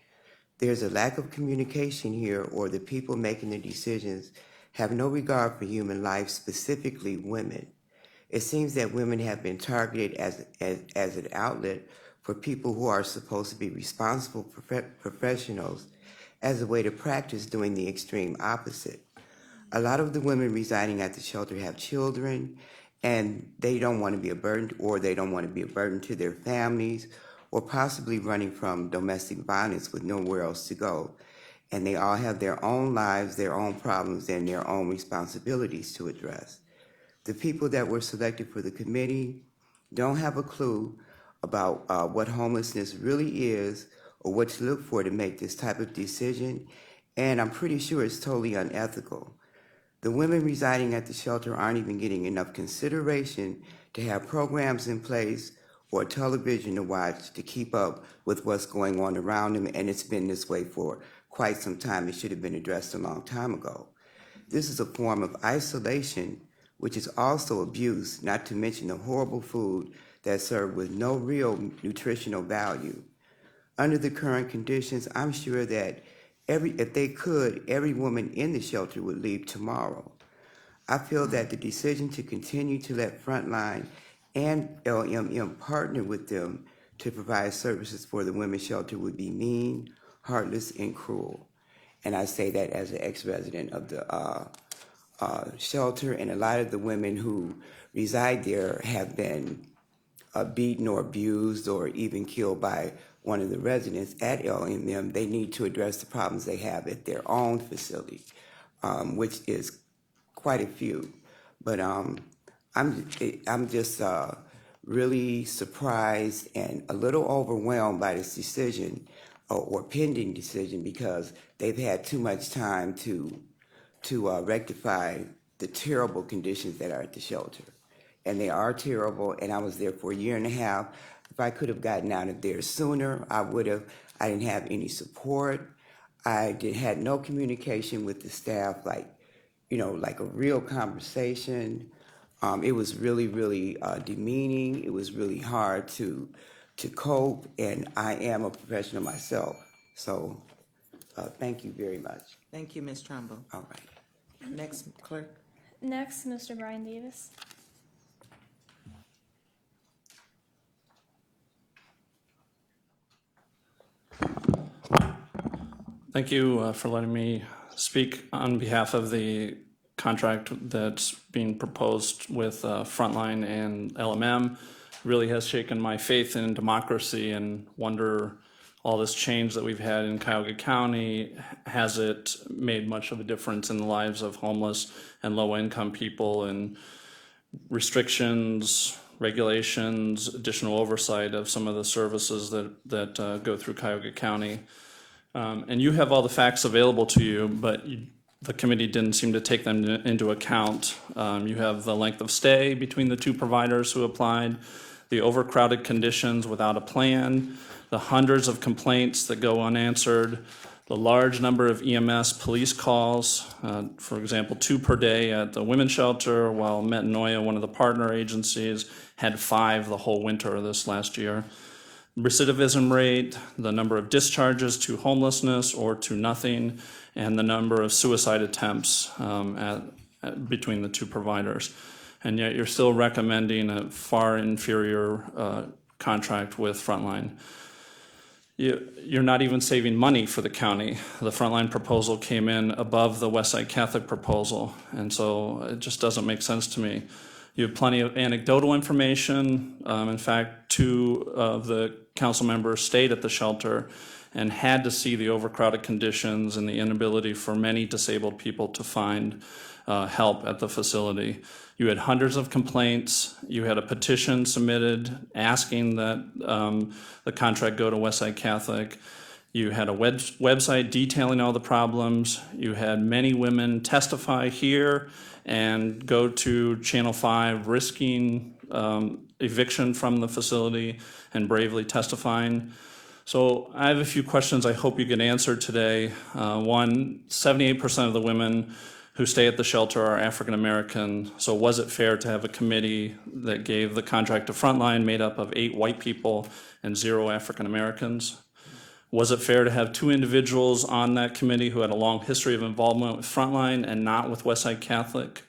There's a lack of communication here, or the people making the decisions have no regard for human life, specifically women. It seems that women have been targeted as an outlet for people who are supposed to be responsible professionals as a way to practice doing the extreme opposite. A lot of the women residing at the shelter have children, and they don't want to be a burden, or they don't want to be a burden to their families, or possibly running from domestic violence with nowhere else to go. And they all have their own lives, their own problems, and their own responsibilities to address. The people that were selected for the committee don't have a clue about what homelessness really is or what to look for to make this type of decision, and I'm pretty sure it's totally unethical. The women residing at the shelter aren't even getting enough consideration to have programs in place or television to watch to keep up with what's going on around them, and it's been this way for quite some time. It should have been addressed a long time ago. This is a form of isolation, which is also abuse, not to mention the horrible food that's served with no real nutritional value. Under the current conditions, I'm sure that if they could, every woman in the shelter would leave tomorrow. I feel that the decision to continue to let Frontline and LMM partner with them to provide services for the women's shelter would be mean, heartless, and cruel. And I say that as an ex-resident of the shelter, and a lot of the women who reside there have been beaten or abused or even killed by one of the residents at LMM. They need to address the problems they have at their own facility, which is quite a few. But I'm just really surprised and a little overwhelmed by this decision or pending decision, because they've had too much time to rectify the terrible conditions that are at the shelter. And they are terrible, and I was there for a year and a half. If I could have gotten out of there sooner, I would have. I didn't have any support. Had no communication with the staff, like a real conversation. It was really, really demeaning. It was really hard to cope, and I am a professional myself. So thank you very much. Thank you, Ms. Trumbull. All right. Next, clerk. Next, Mr. Brian Davis. Thank you for letting me speak on behalf of the contract that's being proposed with Frontline and LMM. It really has shaken my faith in democracy, and wonder all this change that we've had in Cuyahoga County, has it made much of a difference in the lives of homeless and low-income people, and restrictions, regulations, additional oversight of some of the services that go through Cuyahoga County. And you have all the facts available to you, but the committee didn't seem to take them into account. You have the length of stay between the two providers who applied, the overcrowded conditions without a plan, the hundreds of complaints that go unanswered, the large number of EMS police calls, for example, 2 per day at the women's shelter, while Metanoia, one of the partner agencies, had 5 the whole winter this last year. Recidivism rate, the number of discharges to homelessness or to nothing, and the number of suicide attempts between the two providers. And yet you're still recommending a far inferior contract with Frontline. You're not even saving money for the county. The Frontline proposal came in above the Westside Catholic proposal, and so it just doesn't make sense to me. You have plenty of anecdotal information. In fact, 2 of the council members stayed at the shelter and had to see the overcrowded conditions and the inability for many disabled people to find help at the facility. You had hundreds of complaints. You had a petition submitted asking that the contract go to Westside Catholic. You had a website detailing all the problems. You had many women testify here and go to Channel 5 risking eviction from the facility and bravely testifying. So I have a few questions I hope you can answer today. One, 78% of the women who stay at the shelter are African American. So was it fair to have a committee that gave the contract to Frontline made up of 8 white people and 0 African Americans? Was it fair to have 2 individuals on that committee who had a long history of involvement with Frontline and not with Westside Catholic?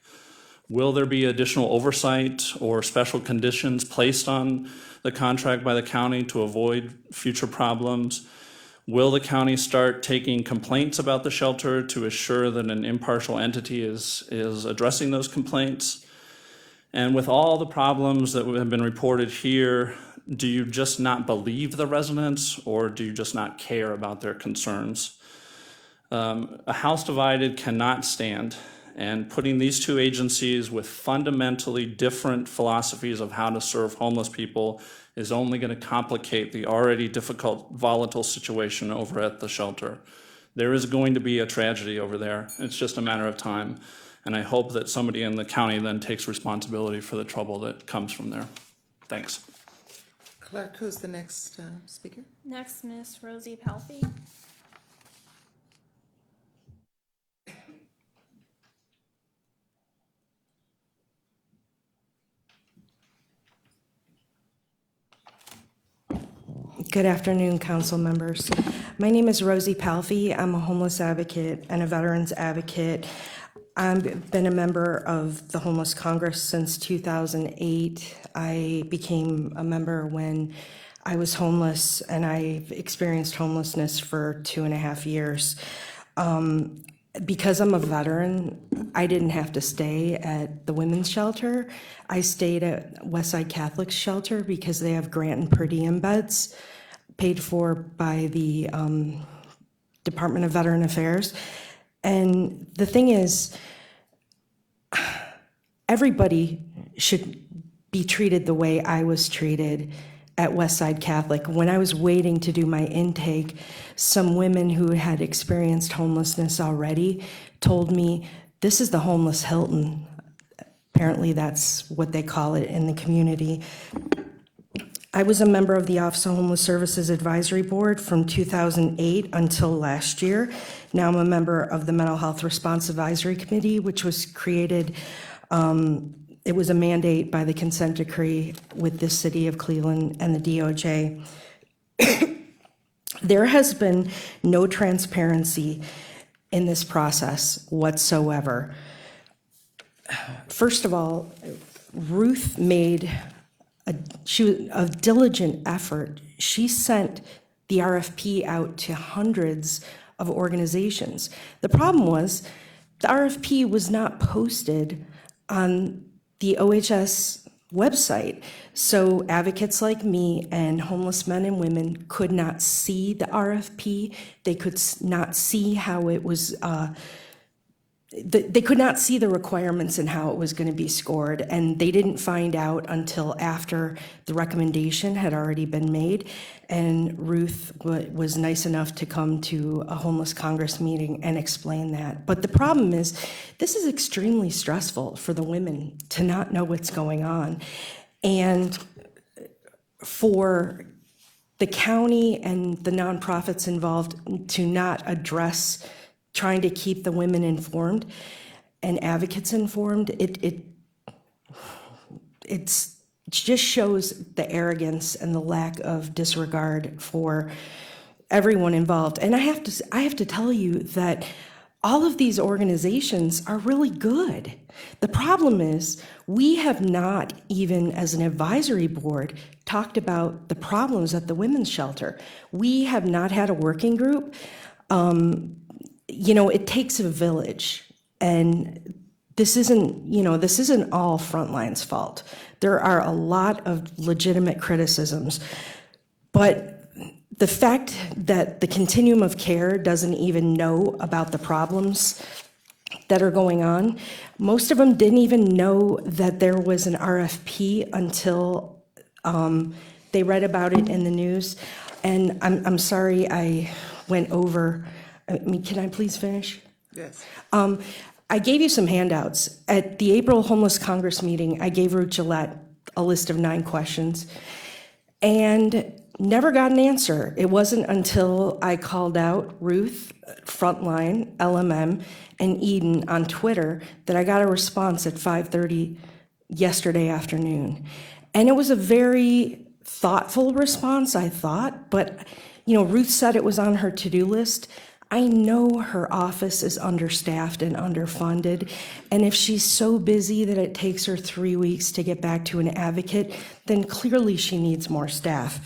Will there be additional oversight or special conditions placed on the contract by the county to avoid future problems? Will the county start taking complaints about the shelter to assure that an impartial entity is addressing those complaints? And with all the problems that have been reported here, do you just not believe the residents, or do you just not care about their concerns? A house divided cannot stand, and putting these 2 agencies with fundamentally different philosophies of how to serve homeless people is only going to complicate the already difficult, volatile situation over at the shelter. There is going to be a tragedy over there. It's just a matter of time. And I hope that somebody in the county then takes responsibility for the trouble that comes from there. Thanks. Clerk, who's the next speaker? Next, Miss Rosie Palfy. Good afternoon, council members. My name is Rosie Palfy. I'm a homeless advocate and a veterans advocate. I've been a member of the Homeless Congress since 2008. I became a member when I was homeless, and I've experienced homelessness for 2.5 years. Because I'm a veteran, I didn't have to stay at the women's shelter. I stayed at Westside Catholic Shelter because they have grant and per diem beds paid for by the Department of Veteran Affairs. And the thing is, everybody should be treated the way I was treated at Westside Catholic. When I was waiting to do my intake, some women who had experienced homelessness already told me, "This is the homeless Hilton." Apparently that's what they call it in the community. I was a member of the Office of Homeless Services Advisory Board from 2008 until last year. Now I'm a member of the Mental Health Response Advisory Committee, which was created, it was a mandate by the consent decree with the city of Cleveland and the DOJ. There has been no transparency in this process whatsoever. First of all, Ruth made a diligent effort. She sent the RFP out to hundreds of organizations. The problem was the RFP was not posted on the OHS website. So advocates like me and homeless men and women could not see the RFP. They could not see how it was, they could not see the requirements and how it was going to be scored. And they didn't find out until after the recommendation had already been made. And Ruth was nice enough to come to a Homeless Congress meeting and explain that. But the problem is, this is extremely stressful for the women to not know what's going on. And for the county and the nonprofits involved to not address trying to keep the women informed and advocates informed, it just shows the arrogance and the lack of disregard for everyone involved. And I have to tell you that all of these organizations are really good. The problem is we have not, even as an advisory board, talked about the problems at the women's shelter. We have not had a working group. You know, it takes a village, and this isn't all Frontline's fault. There are a lot of legitimate criticisms, but the fact that the continuum of care doesn't even know about the problems that are going on. Most of them didn't even know that there was an RFP until they read about it in the news. And I'm sorry I went over. I mean, can I please finish? Yes. I gave you some handouts. At the April Homeless Congress meeting, I gave Ruth Gillette a list of 9 questions and never got an answer. It wasn't until I called out Ruth, Frontline, LMM, and Eden on Twitter that I got a response at 5:30 yesterday afternoon. And it was a very thoughtful response, I thought, but Ruth said it was on her to-do list. I know her office is understaffed and underfunded, and if she's so busy that it takes her 3 weeks to get back to an advocate, then clearly she needs more staff.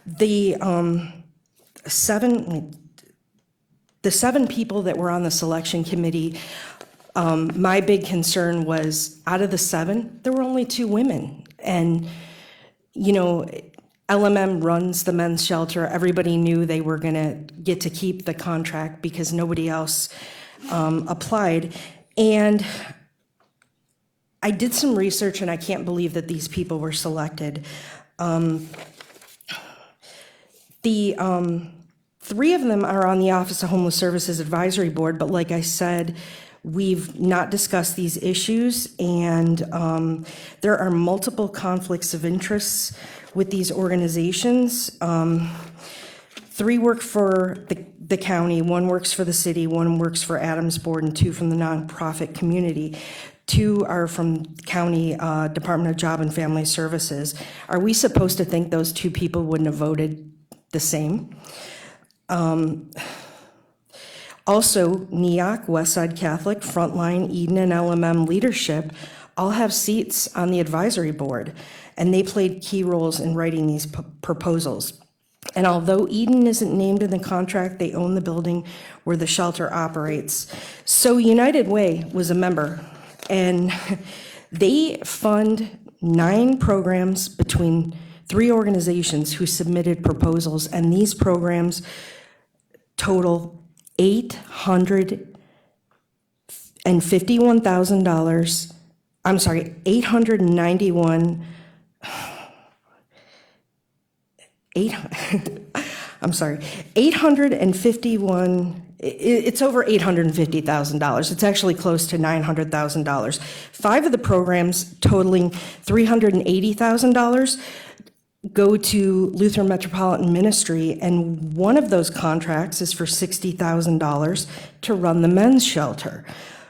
The 7 people that were on the selection committee, my big concern was out of the 7, there were only 2 women. And, LMM runs the men's shelter. Everybody knew they were going to get to keep the contract because nobody else applied. And I did some research, and I can't believe that these people were selected. The 3 of them are on the Office of Homeless Services Advisory Board, but like I said, we've not discussed these issues, and there are multiple conflicts of interests with these organizations. 3 work for the county, 1 works for the city, 1 works for Adams Board, and 2 from the nonprofit community. 2 are from county Department of Job and Family Services. Are we supposed to think those 2 people wouldn't have voted the same? Also, NEOC, Westside Catholic, Frontline, Eden, and LMM leadership all have seats on the advisory board, and they played key roles in writing these proposals. And although Eden isn't named in the contract, they own the building where the shelter operates. So United Way was a member, and they fund 9 programs between 3 organizations who submitted proposals, and these programs total $851,000. I'm sorry, 891. I'm sorry, 851. It's over $850,000. It's actually close to $900,000. 5 of the programs totaling $380,000 go to Lutheran Metropolitan Ministry, and one of those contracts is for $60,000 to run the men's shelter.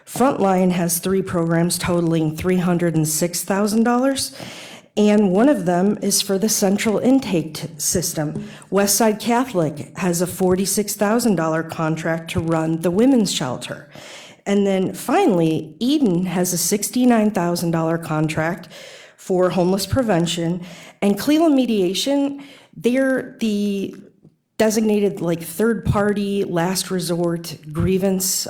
Frontline has 3 programs totaling $306,000, and one of them is for the central intake system. Westside Catholic has a $46,000 contract to run the women's shelter. And then finally, Eden has a $69,000 contract for homeless prevention, and Cleveland Mediation, they're the designated third-party last resort grievance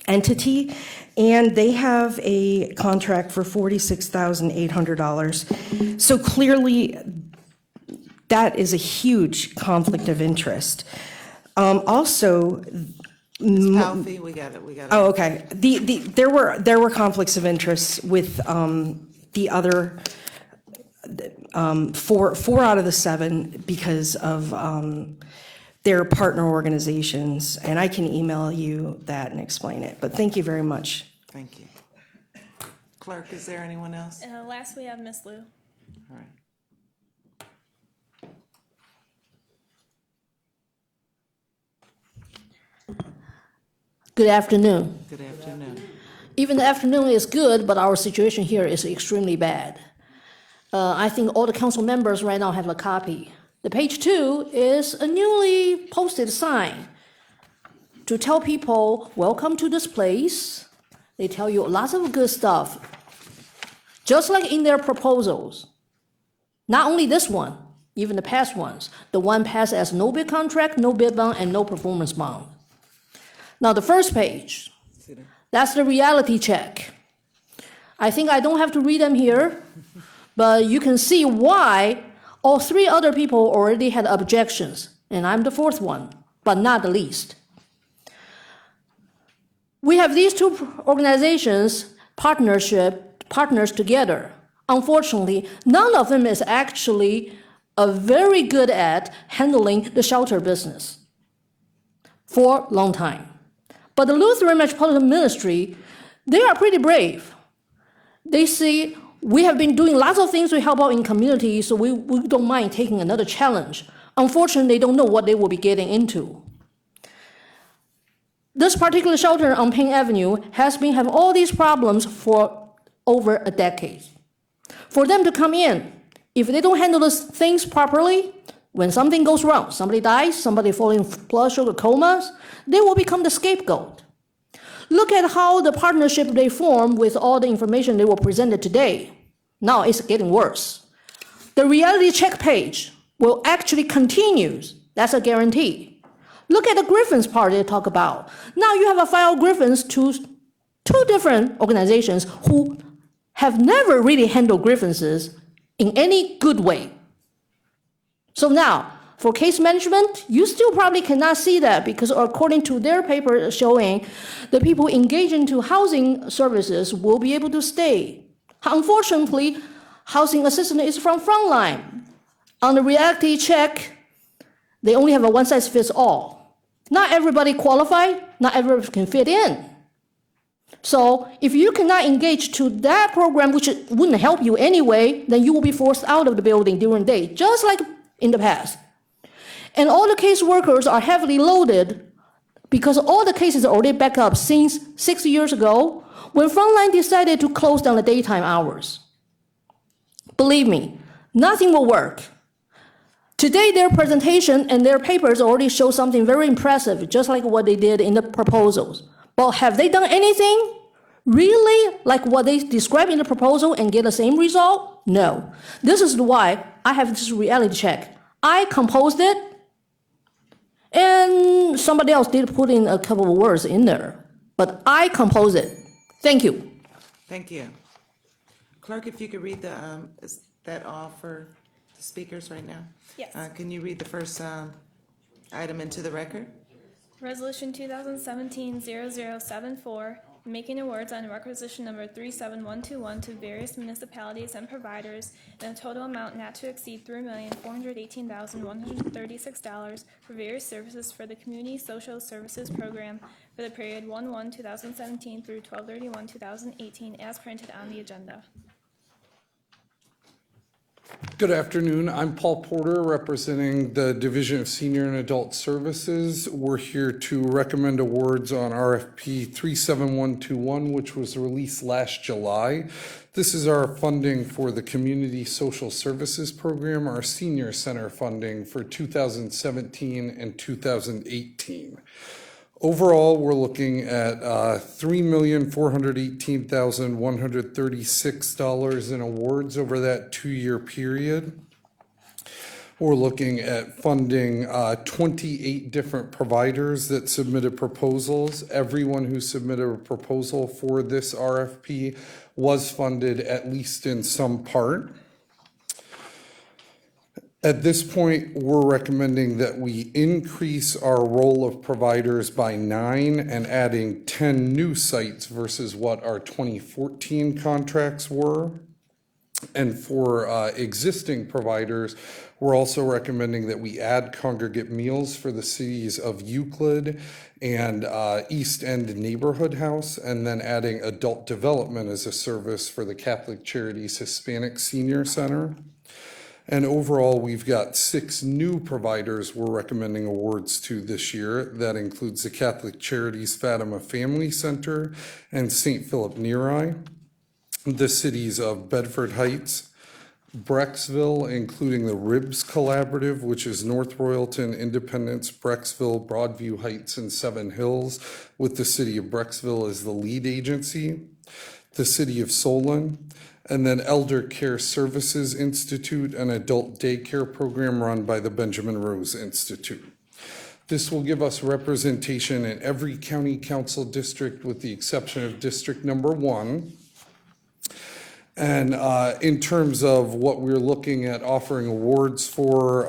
entity, and they have a contract for $46,800. So clearly, that is a huge conflict of interest. Also, Palfy, we got it. oh, okay. There were conflicts of interest with the other 4 out of the 7 because of their partner organizations, and I can email you that and explain it. But thank you very much. Thank you. Clerk, is there anyone else? Last we have Miss Lou. All right. Good afternoon. Good afternoon. Even the afternoon is good, but our situation here is extremely bad. I think all the council members right now have a copy. The page 2 is a newly posted sign to tell people, welcome to this place. They tell you lots of good stuff, just like in their proposals. Not only this one, even the past ones. The one passed as no bid contract, no bid bond, and no performance bond. Now the first page, that's the reality check. I think I don't have to read them here, but you can see why all 3 other people already had objections, and I'm the 4th one, but not the least. we have these two organizations, partners together. Unfortunately, none of them is actually very good at handling the shelter business for a long time. But the Lutheran Metropolitan Ministry, they are pretty brave. They say, we have been doing lots of things to help out in communities, so we don't mind taking another challenge. Unfortunately, they don't know what they will be getting into. This particular shelter on Payne Avenue has been having all these problems for over a decade. For them to come in, if they don't handle those things properly, when something goes wrong, somebody dies, somebody falls in blood sugar comas, they will become the scapegoat. Look at how the partnership they form with all the information they were presented today. Now it's getting worse. The reality check page will actually continue. That's a guarantee. Look at the grievance part they talk about. Now you have a file grievance to two different organizations who have never really handled grievances in any good way. So now, for case management, you still probably cannot see that because according to their paper showing, the people engaged into housing services will be able to stay. Unfortunately, housing assistant is from Frontline. On the reality check, they only have a one-size-fits-all. Not everybody qualify, not everybody can fit in. So if you cannot engage to that program, which wouldn't help you anyway, then you will be forced out of the building during the day, just like in the past. And all the case workers are heavily loaded because all the cases are already back up since 6 years ago when Frontline decided to close down the daytime hours. Believe me, nothing will work. Today, their presentation and their papers already show something very impressive, just like what they did in the proposals. But have they done anything really like what they described in the proposal and get the same result? No. This is why I have this reality check. I composed it, and somebody else did put in a couple of words in there. But I composed it. Thank you. Thank you. Clerk, if you could read is that all for the speakers right now? Yes. Can you read the first item into the record? Resolution 2017-0074, making awards on requisition number 37121 to various municipalities and providers in a total amount not to exceed $3,418,136 for various services for the Community Social Services Program for the period 1/1/2017 through 12/31/2018 as printed on the agenda. Good afternoon. I'm Paul Porter, representing the Division of Senior and Adult Services. We're here to recommend awards on RFP 37121, which was released last July. This is our funding for the Community Social Services Program, our Senior Center funding for 2017 and 2018. Overall, we're looking at $3,418,136 in awards over that 2-year period. We're looking at funding 28 different providers that submitted proposals. Everyone who submitted a proposal for this RFP was funded at least in some part. At this point, we're recommending that we increase our roll of providers by 9 and adding 10 new sites versus what our 2014 contracts were. And for existing providers, we're also recommending that we add congregate meals for the cities of Euclid and East End Neighborhood House, and then adding adult development as a service for the Catholic Charities Hispanic Senior Center. And overall, we've got 6 new providers we're recommending awards to this year. That includes the Catholic Charities Fatima Family Center and St. Philip Neri, the cities of Bedford Heights, Brecksville, including the RIBS Collaborative, which is North Royalton, Independence, Brecksville, Broadview Heights, and Seven Hills, with the city of Brecksville as the lead agency, the city of Solon, and then Elder Care Services Institute, an adult daycare program run by the Benjamin Rose Institute. This will give us representation in every county council district with the exception of District Number 1. And in terms of what we're looking at offering awards for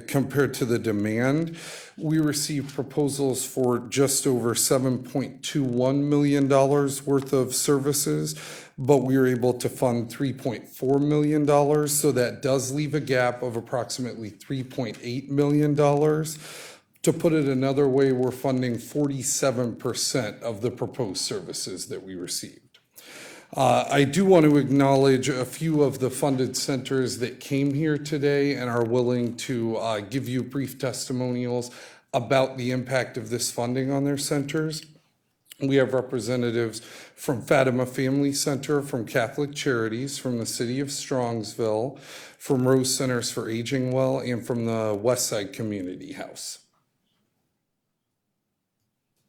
compared to the demand, we received proposals for just over $7.21 million worth of services, but we were able to fund $3.4 million. So that does leave a gap of approximately $3.8 million. To put it another way, we're funding 47% of the proposed services that we received. I do want to acknowledge a few of the funded centers that came here today and are willing to give you brief testimonials about the impact of this funding on their centers. We have representatives from Fatima Family Center, from Catholic Charities, from the city of Strongsville, from Rose Centers for Aging Well, and from the Westside Community House.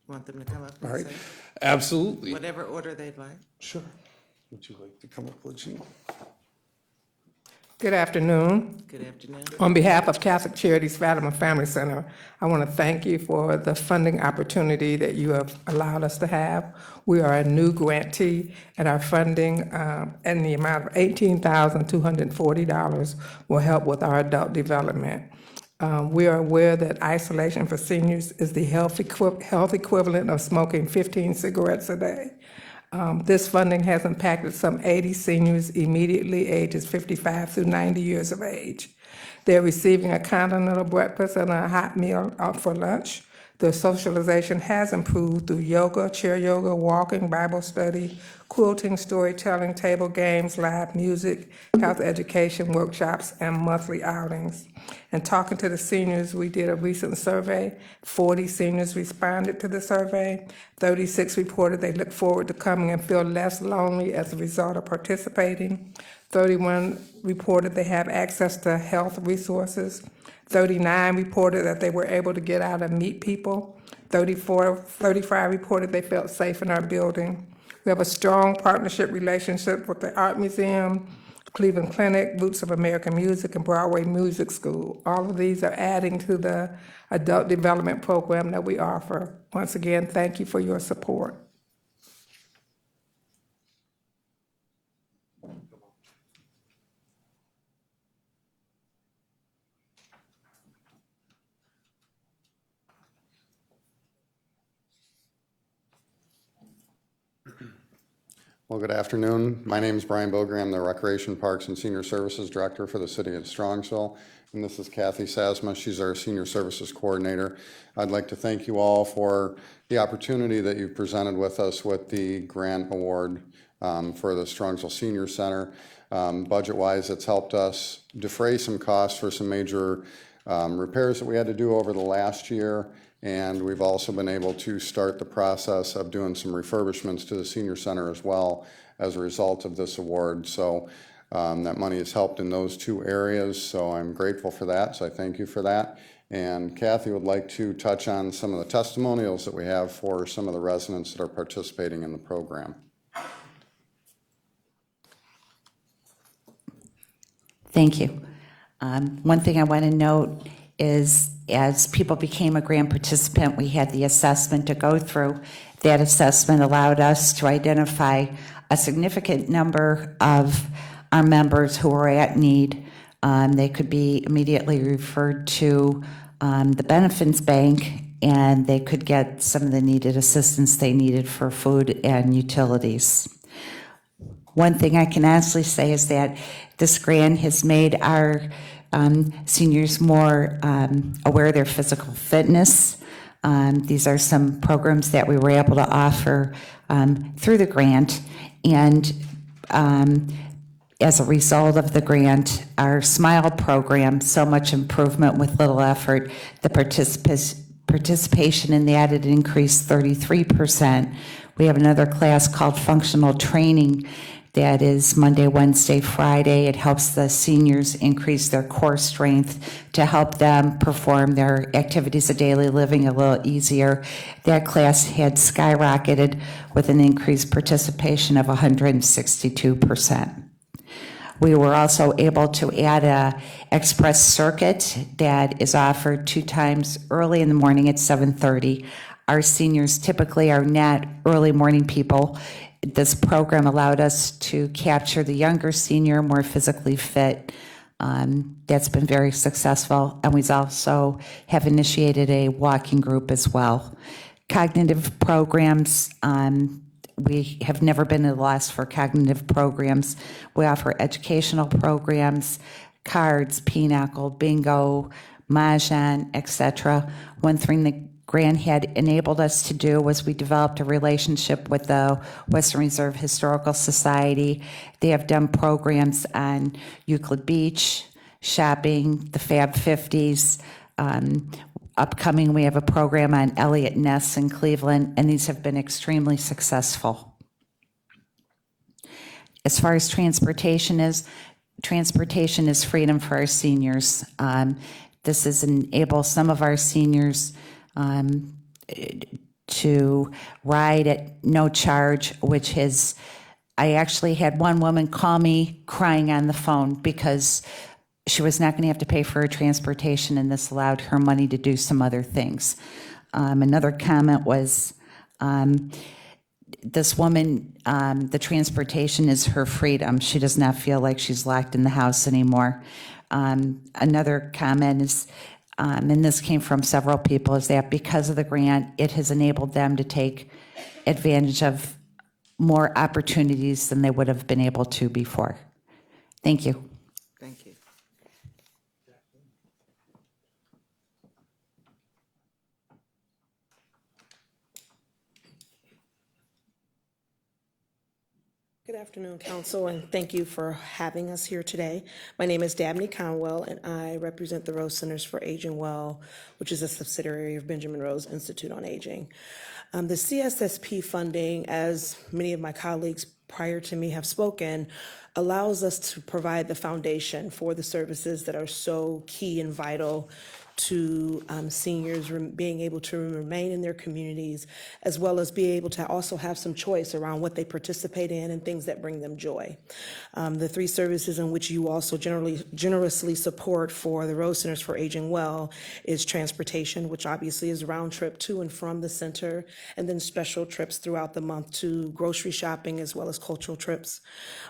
Want them to come up All and right, say absolutely. whatever order they'd like? Sure. Would you like to come up, Legina? Good afternoon. Good afternoon. On behalf of Catholic Charities Fatima Family Center, I want to thank you for the funding opportunity that you have allowed us to have. We are a new grantee, and our funding in the amount of $18,240 will help with our adult development. We are aware that isolation for seniors is the health equivalent of smoking 15 cigarettes a day. This funding has impacted some 80 seniors immediately ages 55 through 90 years of age. They're receiving a continental breakfast and a hot meal for lunch. Their socialization has improved through yoga, chair yoga, walking, Bible study, quilting, storytelling, table games, live music, health education workshops, and monthly outings. And talking to the seniors, we did a recent survey. 40 seniors responded to the survey. 36 reported they look forward to coming and feel less lonely as a result of participating. 31 reported they have access to health resources. 39 reported that they were able to get out and meet people. 35 reported they felt safe in our building. We have a strong partnership relationship with the Art Museum, Cleveland Clinic, Roots of American Music, and Broadway Music School. All of these are adding to the adult development program that we offer. Once again, thank you for your support. Well, good afternoon. My name is Brian Boger. I'm the Recreation, Parks, and Senior Services Director for the City of Strongsville. And this is Kathy Sasma. She's our Senior Services Coordinator. I'd like to thank you all for the opportunity that you've presented with us with the grant award for the Strongsville Senior Center. Budget-wise, it's helped us defray some costs for some major repairs that we had to do over the last year. And we've also been able to start the process of doing some refurbishments to the senior center as well as a result of this award. So that money has helped in those two areas, so I'm grateful for that, so I thank you for that. And Kathy would like to touch on some of the testimonials that we have for some of the residents that are participating in the program. Thank you. One thing I want to note is as people became a grant participant, we had the assessment to go through. That assessment allowed us to identify a significant number of our members who were at need. They could be immediately referred to the benefits bank, and they could get some of the needed assistance they needed for food and utilities. One thing I can honestly say is that this grant has made our seniors more aware of their physical fitness. These are some programs that we were able to offer through the grant, and as a result of the grant, our SMILE program, so much improvement with little effort. The participation in that had increased 33%. We have another class called functional training that is Monday, Wednesday, Friday. It helps the seniors increase their core strength to help them perform their activities of daily living a little easier. That class had skyrocketed with an increased participation of 162%. We were also able to add a express circuit that is offered 2 times early in the morning at 7:30. Our seniors typically are not early morning people, This program allowed us to capture the younger senior, more physically fit. That's been very successful, and we also have initiated a walking group as well. Cognitive programs, we have never been at a loss for cognitive programs. We offer educational programs, cards, pinochle, bingo, mahjong, etc. One thing the grant had enabled us to do was we developed a relationship with the Western Reserve Historical Society. They have done programs on Euclid Beach, shopping, the Fab 50s. Upcoming, we have a program on Elliott Ness in Cleveland, and these have been extremely successful. As far as transportation is freedom for our seniors. This has enabled some of our seniors to ride at no charge, which has, I actually had one woman call me crying on the phone because she was not going to have to pay for her transportation, and this allowed her money to do some other things. Another comment was, this woman, the transportation is her freedom. She does not feel like she's locked in the house anymore. Another comment is, and this came from several people, is that because of the grant, it has enabled them to take advantage of more opportunities than they would have been able to before. Thank you. Thank you. Good afternoon, Council, and thank you for having us here today. My name is Dabney Conwell, and I represent the Rose Centers for Aging Well, which is a subsidiary of Benjamin Rose Institute on Aging. The CSSP funding, as many of my colleagues prior to me have spoken, allows us to provide the foundation for the services that are so key and vital to seniors being able to remain in their communities, as well as be able to also have some choice around what they participate in and things that bring them joy. The three services in which you also generously support for the Rose Centers for Aging Well is transportation, which obviously is round trip to and from the center, and then special trips throughout the month to grocery shopping as well as cultural trips.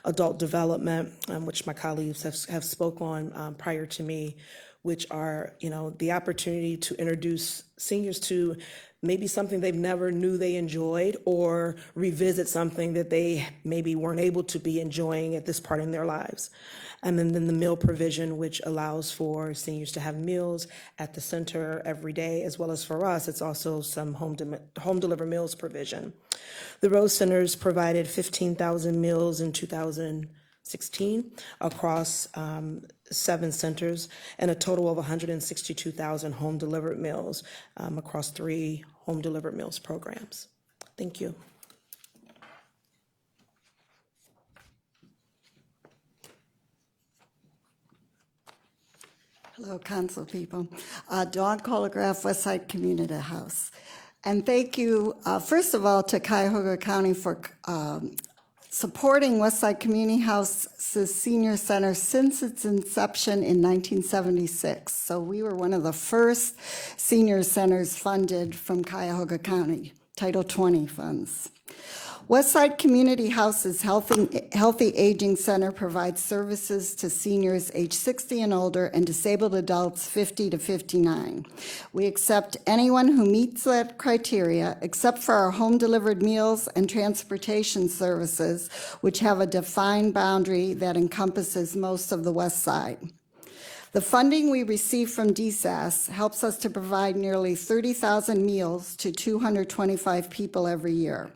Adult development, which my colleagues have spoke on prior to me, which are, the opportunity to introduce seniors to maybe something they've never knew they enjoyed, or revisit something that they maybe weren't able to be enjoying at this part in their lives. And then the meal provision, which allows for seniors to have meals at the center every day, as well as for us, it's also some home delivered meals provision. The Rose Centers provided 15,000 meals in 2016 across 7 centers, and a total of 162,000 home delivered meals across 3 home delivered meals programs. Thank you. Hello, council people. Dawn Colagraph, Westside Community House. And thank you, first of all, to Cuyahoga County for supporting Westside Community House's senior center since its inception in 1976. So we were one of the first senior centers funded from Cuyahoga County, Title 20 funds. Westside Community House's Healthy Aging Center provides services to seniors age 60 and older and disabled adults 50 to 59. We accept anyone who meets that criteria, except for our home-delivered meals and transportation services, which have a defined boundary that encompasses most of the West Side. The funding we receive from DSAS helps us to provide nearly 30,000 meals to 225 people every year.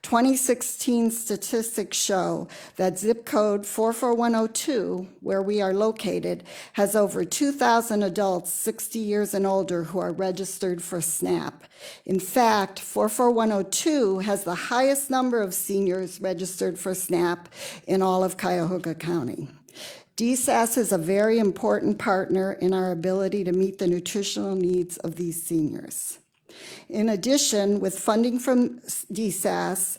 2016 statistics show that zip code 44102, where we are located, has over 2,000 adults 60 years and older who are registered for SNAP. In fact, 44102 has the highest number of seniors registered for SNAP in all of Cuyahoga County. DSAS is a very important partner in our ability to meet the nutritional needs of these seniors. In addition, with funding from DSAS,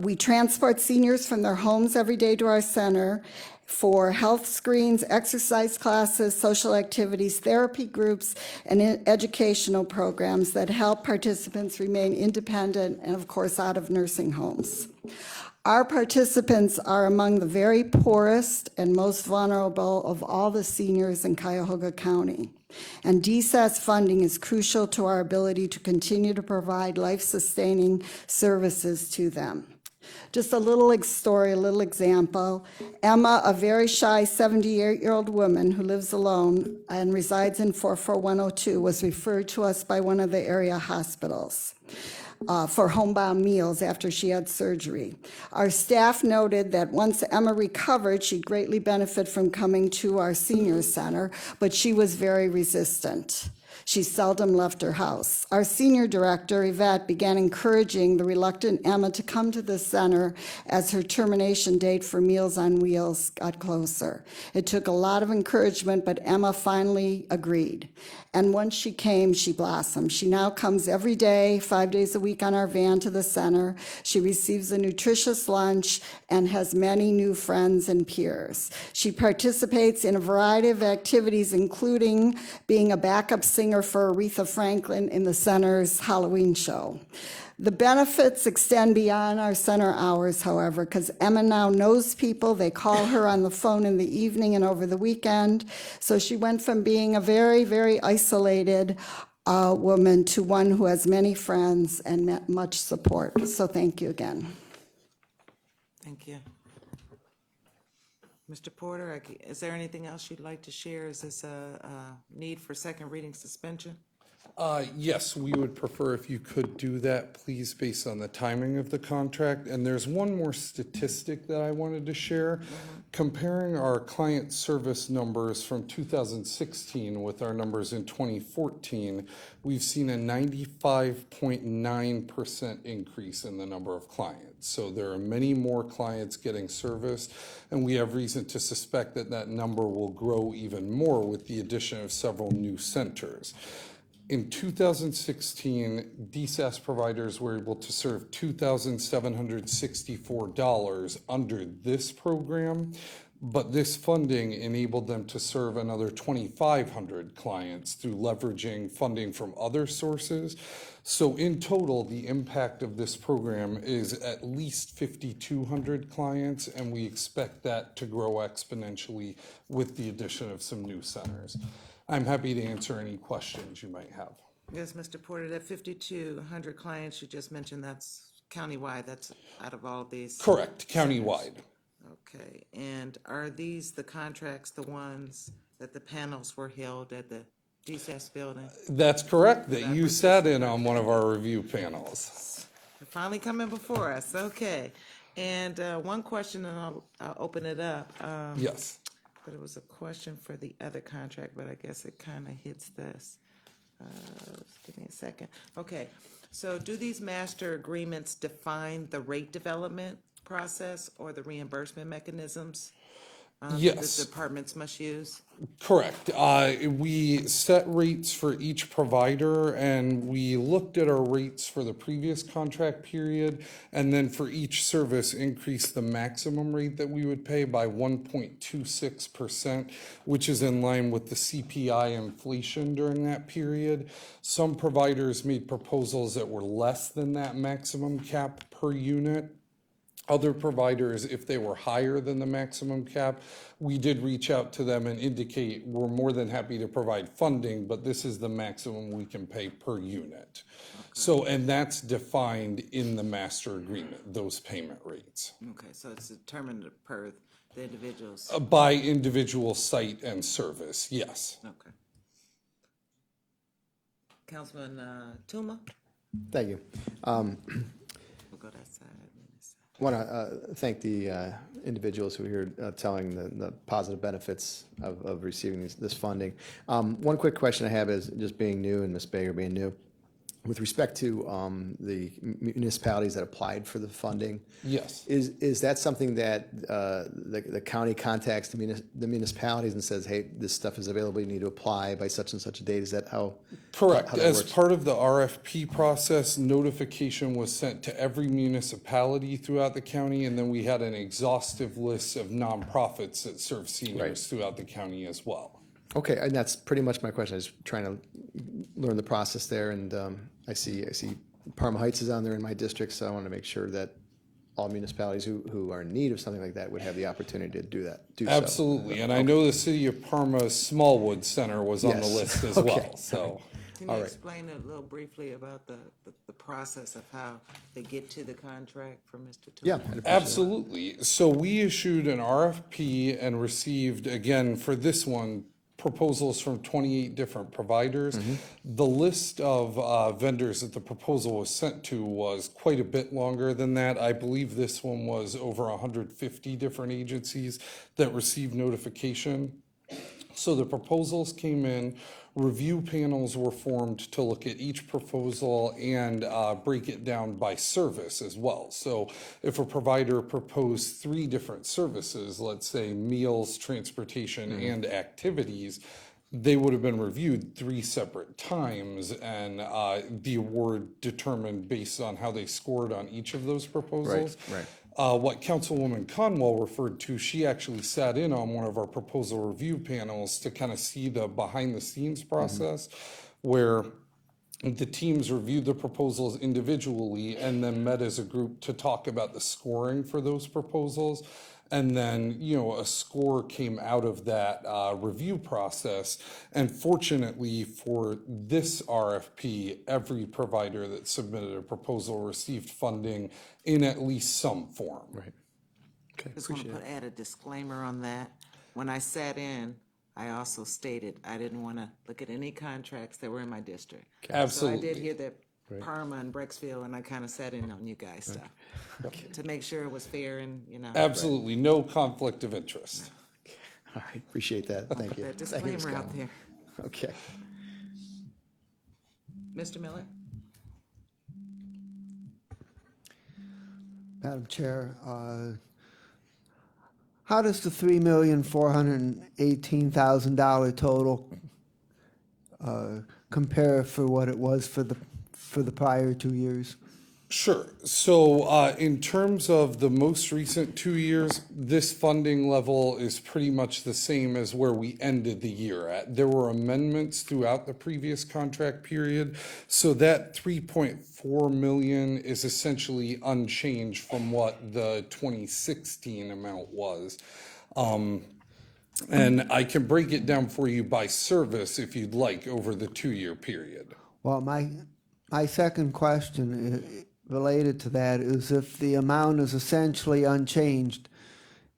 we transport seniors from their homes every day to our center, for health screens, exercise classes, social activities, therapy groups, and educational programs that help participants remain independent and, of course, out of nursing homes. Our participants are among the very poorest and most vulnerable of all the seniors in Cuyahoga County, and DSAS funding is crucial to our ability to continue to provide life-sustaining services to them. Just a little story, a little example. Emma, a very shy 78-year-old woman who lives alone and resides in 44102, was referred to us by one of the area hospitals for homebound meals after she had surgery. Our staff noted that once Emma recovered, she'd greatly benefit from coming to our senior center, but she was very resistant. She seldom left her house. Our senior director, Yvette, began encouraging the reluctant Emma to come to the center as her termination date for Meals on Wheels got closer. It took a lot of encouragement, but Emma finally agreed. And once she came, she blossomed. She now comes every day, 5 days a week on our van to the center. She receives a nutritious lunch and has many new friends and peers. She participates in a variety of activities, including being a backup singer for Aretha Franklin in the center's Halloween show. The benefits extend beyond our center hours, however, because Emma now knows people. They call her on the phone in the evening and over the weekend. So she went from being a very, very isolated woman to one who has many friends and much support. So thank you again. Thank you. Mr. Porter, is there anything else you'd like to share? Is this a need for second reading suspension? Yes, we would prefer if you could do that, please, based on the timing of the contract. And there's one more statistic that I wanted to share. Comparing our client service numbers from 2016 with our numbers in 2014, we've seen a 95.9% increase in the number of clients. So there are many more clients getting service, and we have reason to suspect that that number will grow even more with the addition of several new centers. In 2016, DSAS providers were able to serve $2,764 under this program, but this funding enabled them to serve another 2,500 clients through leveraging funding from other sources. So in total, the impact of this program is at least 5,200 clients, and we expect that to grow exponentially with the addition of some new centers. I'm happy to answer any questions you might have. Yes, Mr. Porter, that 5,200 clients you just mentioned, that's countywide, that's out of all of these? Correct, countywide. Okay, and are these the contracts, the ones that the panels were held at the DSAS building? That's correct, that you sat in on one of our review panels. They're finally coming before us, okay. And one question, and I'll open it up. Yes. But it was a question for the other contract, but I guess it kind of hits this. Give me a second. Okay, so do these master agreements define the rate development process or the reimbursement mechanisms Yes. that the departments must use? Correct. We set rates for each provider, and we looked at our rates for the previous contract period, and then for each service increased the maximum rate that we would pay by 1.26%, which is in line with the CPI inflation during that period. Some providers made proposals that were less than that maximum cap per unit. Other providers, if they were higher than the maximum cap, we did reach out to them and indicate we're more than happy to provide funding, but this is the maximum we can pay per unit. So, and that's defined in the master agreement, those payment rates. Okay, so it's determined per the individuals? By individual site and service, yes. Okay. Councilman Tuma? Thank you. We'll go that side. I want to thank the individuals who are here telling the positive benefits of receiving this funding. One quick question I have is, just being new and Ms. Baker being new, with respect to the municipalities that applied for the funding, Yes. is that something that the county contacts the municipalities and says, hey, this stuff is available, you need to apply by such and such a date? Is that how? Correct. How that As works? part of the RFP process, notification was sent to every municipality throughout the county, and then we had an exhaustive list of nonprofits that serve seniors throughout the county as well. Okay, and that's pretty much my question. I was trying to learn the process there, and I see Parma Heights is on there in my district, so I want to make sure that all municipalities who are in need of something like that would have the opportunity to do that. Absolutely, and I know the city of Parma's Smallwood Center was on the Yes. list as Okay. well, so. Can you explain a little briefly about the process of how they get to the contract for Mr. Toole? Yeah, I'd appreciate that. Absolutely. So we issued an RFP and received, again, for this one, proposals from 28 different providers. The list of vendors that the proposal was sent to was quite a bit longer than that. I believe this one was over 150 different agencies that received notification. So the proposals came in, review panels were formed to look at each proposal and break it down by service as well. So if a provider proposed 3 different services, let's say meals, transportation, and activities, they would have been reviewed 3 separate times, and the award determined based on how they scored on each of those proposals. Right. What Councilwoman Conwell referred to, she actually sat in on one of our proposal review panels to kind of see the behind the scenes process where the teams reviewed the proposals individually and then met as a group to talk about the scoring for those proposals. And then, a score came out of that review process. And fortunately for this RFP, every provider that submitted a proposal received funding in at least some form. Right. Okay, Just want appreciate to it. add a disclaimer on that. When I sat in, I also stated I didn't want to look at any contracts that were in my district. Absolutely. So I did hear that Parma and Brecksville, and I kind of sat in on you guys' stuff to make sure it was fair and, Absolutely, no conflict of interest. All right, appreciate that. Thank you. that Thank you, Ms. disclaimer out Conwell. there. Okay. Mr. Miller? Madam Chair, how does the $3,418,000 total compare for what it was for the prior 2 years? Sure. So in terms of the most recent 2 years, this funding level is pretty much the same as where we ended the year at. There were amendments throughout the previous contract period, so that 3.4 million is essentially unchanged from what the 2016 amount was. And I can break it down for you by service if you'd like over the 2-year period. Well, my second question related to that is if the amount is essentially unchanged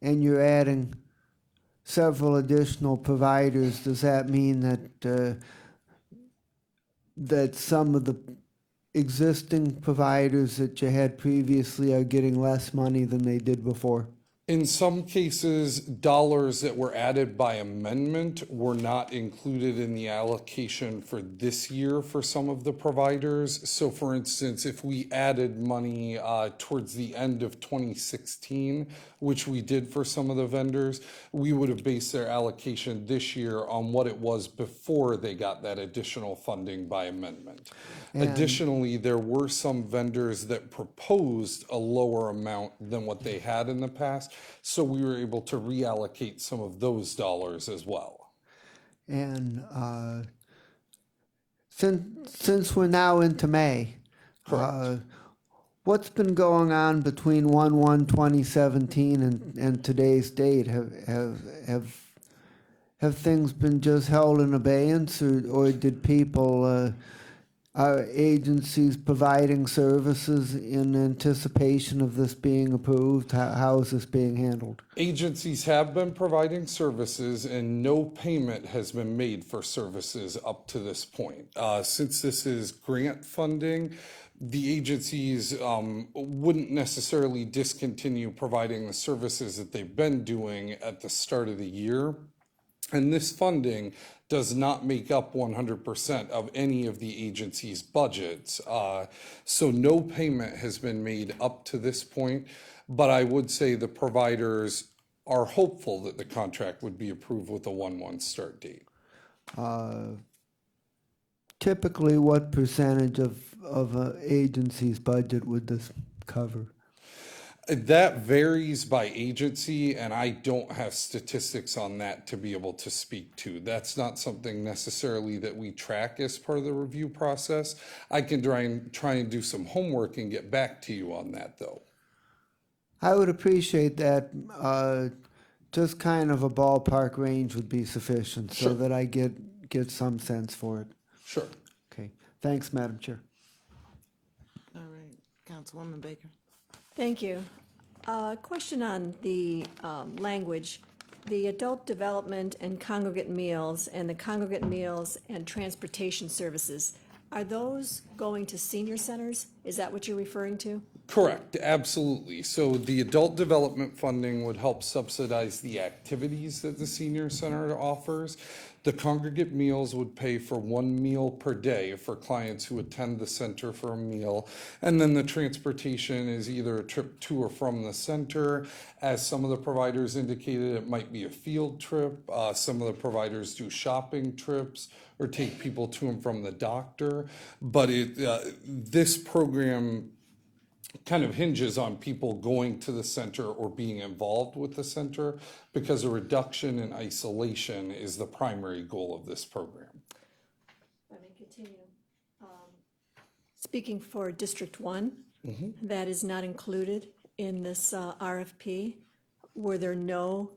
and you're adding several additional providers, does that mean that that some of the existing providers that you had previously are getting less money than they did before? In some cases, dollars that were added by amendment were not included in the allocation for this year for some of the providers. So for instance, if we added money towards the end of 2016, which we did for some of the vendors, we would have based their allocation this year on what it was before they got that additional funding by amendment. Additionally, there were some vendors that proposed a lower amount than what they had in the past, so we were able to reallocate some of those dollars as well. And since we're now into May, what's been going on between 1/1/2017 and today's date? Have things been just held in abeyance, or did people? Are agencies providing services in anticipation of this being approved? How is this being handled? Agencies have been providing services and no payment has been made for services up to this point. Since this is grant funding, the agencies wouldn't necessarily discontinue providing the services that they've been doing at the start of the year. And this funding does not make up 100% of any of the agency's budgets. So no payment has been made up to this point, but I would say the providers are hopeful that the contract would be approved with a 1/1 start date. Typically, what percentage of an agency's budget would this cover? That varies by agency, and I don't have statistics on that to be able to speak to. That's not something necessarily that we track as part of the review process. I can try and do some homework and get back to you on that, though. I would appreciate that. Just kind of a ballpark range would be sufficient so that I get some sense for it. Sure. Okay. Thanks, Madam Chair. All right, Councilwoman Baker. Thank you. Question on the language. The adult development and congregate meals and the congregate meals and transportation services, are those going to senior centers? Is that what you're referring to? Correct, absolutely. So the adult development funding would help subsidize the activities that the senior center offers. The congregate meals would pay for 1 meal per day for clients who attend the center for a meal. And then the transportation is either a trip to or from the center. As some of the providers indicated, it might be a field trip. Some of the providers do shopping trips or take people to and from the doctor. But this program kind of hinges on people going to the center or being involved with the center, because a reduction in isolation is the primary goal of this program. Let me continue. Speaking for District 1, that is not included in this RFP. Were there no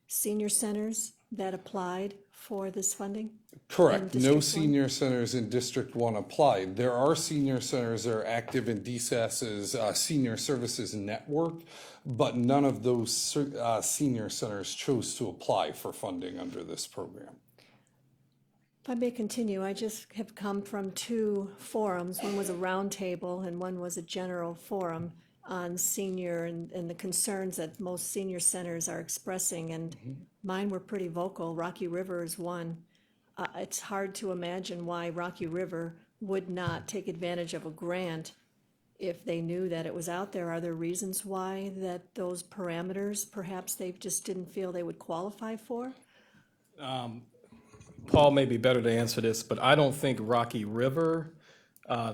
senior centers that applied for this funding? Correct. In No District 1? senior centers in District 1 applied. There are senior centers that are active in DSAS's Senior Services Network, but none of those senior centers chose to apply for funding under this program. If I may continue, I just have come from 2 forums. One was a roundtable and one was a general forum on senior and the concerns that most senior centers are expressing, and mine were pretty vocal. Rocky River is one. It's hard to imagine why Rocky River would not take advantage of a grant if they knew that it was out there. Are there reasons why that those parameters, perhaps they just didn't feel they would qualify for? Paul may be better to answer this, but I don't think Rocky River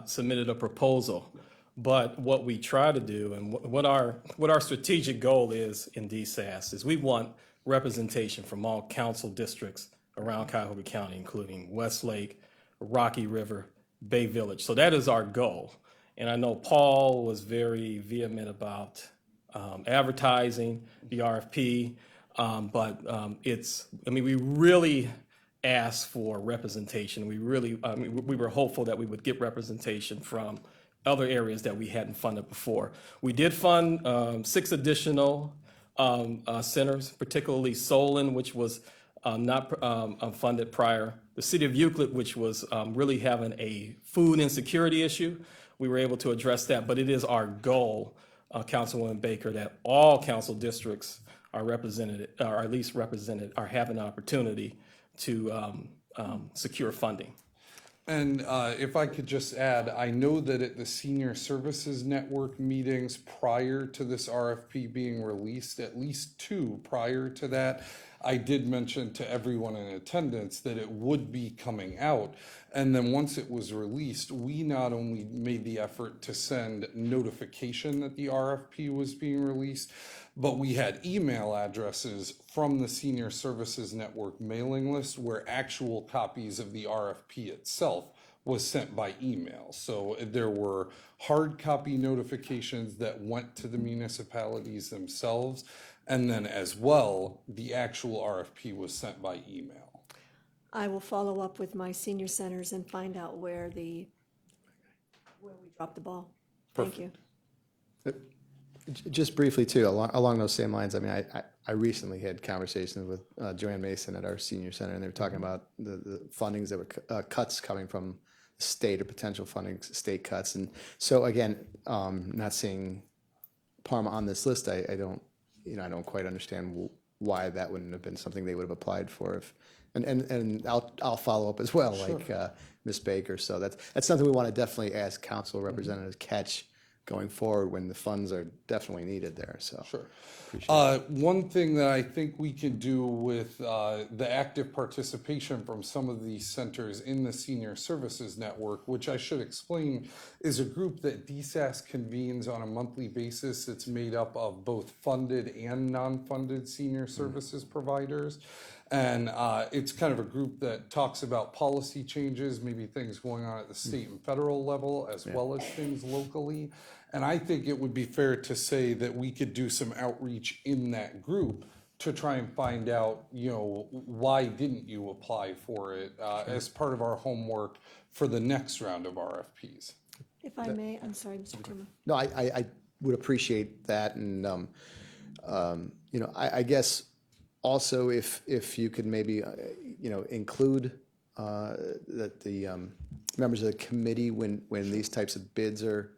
submitted a proposal. But what we try to do and what our strategic goal is in DSAS is we want representation from all council districts around Cuyahoga County, including Westlake, Rocky River, Bay Village. So that is our goal. And I know Paul was very vehement about advertising the RFP, but we really asked for representation. We were hopeful that we would get representation from other areas that we hadn't funded before. We did fund 6 additional centers, particularly Solon, which was not funded prior. The city of Euclid, which was really having a food insecurity issue, we were able to address that. But it is our goal, Councilwoman Baker, that all council districts are represented, or at least represented, are having an opportunity to secure funding. And if I could just add, I know that at the Senior Services Network meetings prior to this RFP being released, at least 2 prior to that, I did mention to everyone in attendance that it would be coming out. And then once it was released, we not only made the effort to send notification that the RFP was being released, but we had email addresses from the Senior Services Network mailing list where actual copies of the RFP itself was sent by email. So there were hard copy notifications that went to the municipalities themselves. And then as well, the actual RFP was sent by email. I will follow up with my senior centers and find out where we dropped the ball. Thank you. Just briefly too, along those same lines, I mean, I recently had conversations with Joanne Mason at our senior center, and they were talking about the fundings that were cuts coming from the state or potential funding state cuts. And so again, not seeing Parma on this list, I don't quite understand why that wouldn't have been something they would have applied for if, and I'll follow up as well, like Ms. Baker. So that's something we want to definitely ask council representatives catch going forward when the funds are definitely needed there. So Sure. appreciate One thing that I think we can do with the active participation from some of these centers in the Senior Services Network, which I should explain, is a group that DSAS convenes on a monthly basis. It's made up of both funded and non-funded senior services providers. And it's kind of a group that talks about policy changes, maybe things going on at the state and federal level, as well as things locally. And I think it would be fair to say that we could do some outreach in that group to try and find out, why didn't you apply for it as part of our homework for the next round of RFPs. If I may, I'm sorry, Mr. Tuma. No, I would appreciate that, and I guess also if you could maybe include that the members of the committee when these types of bids are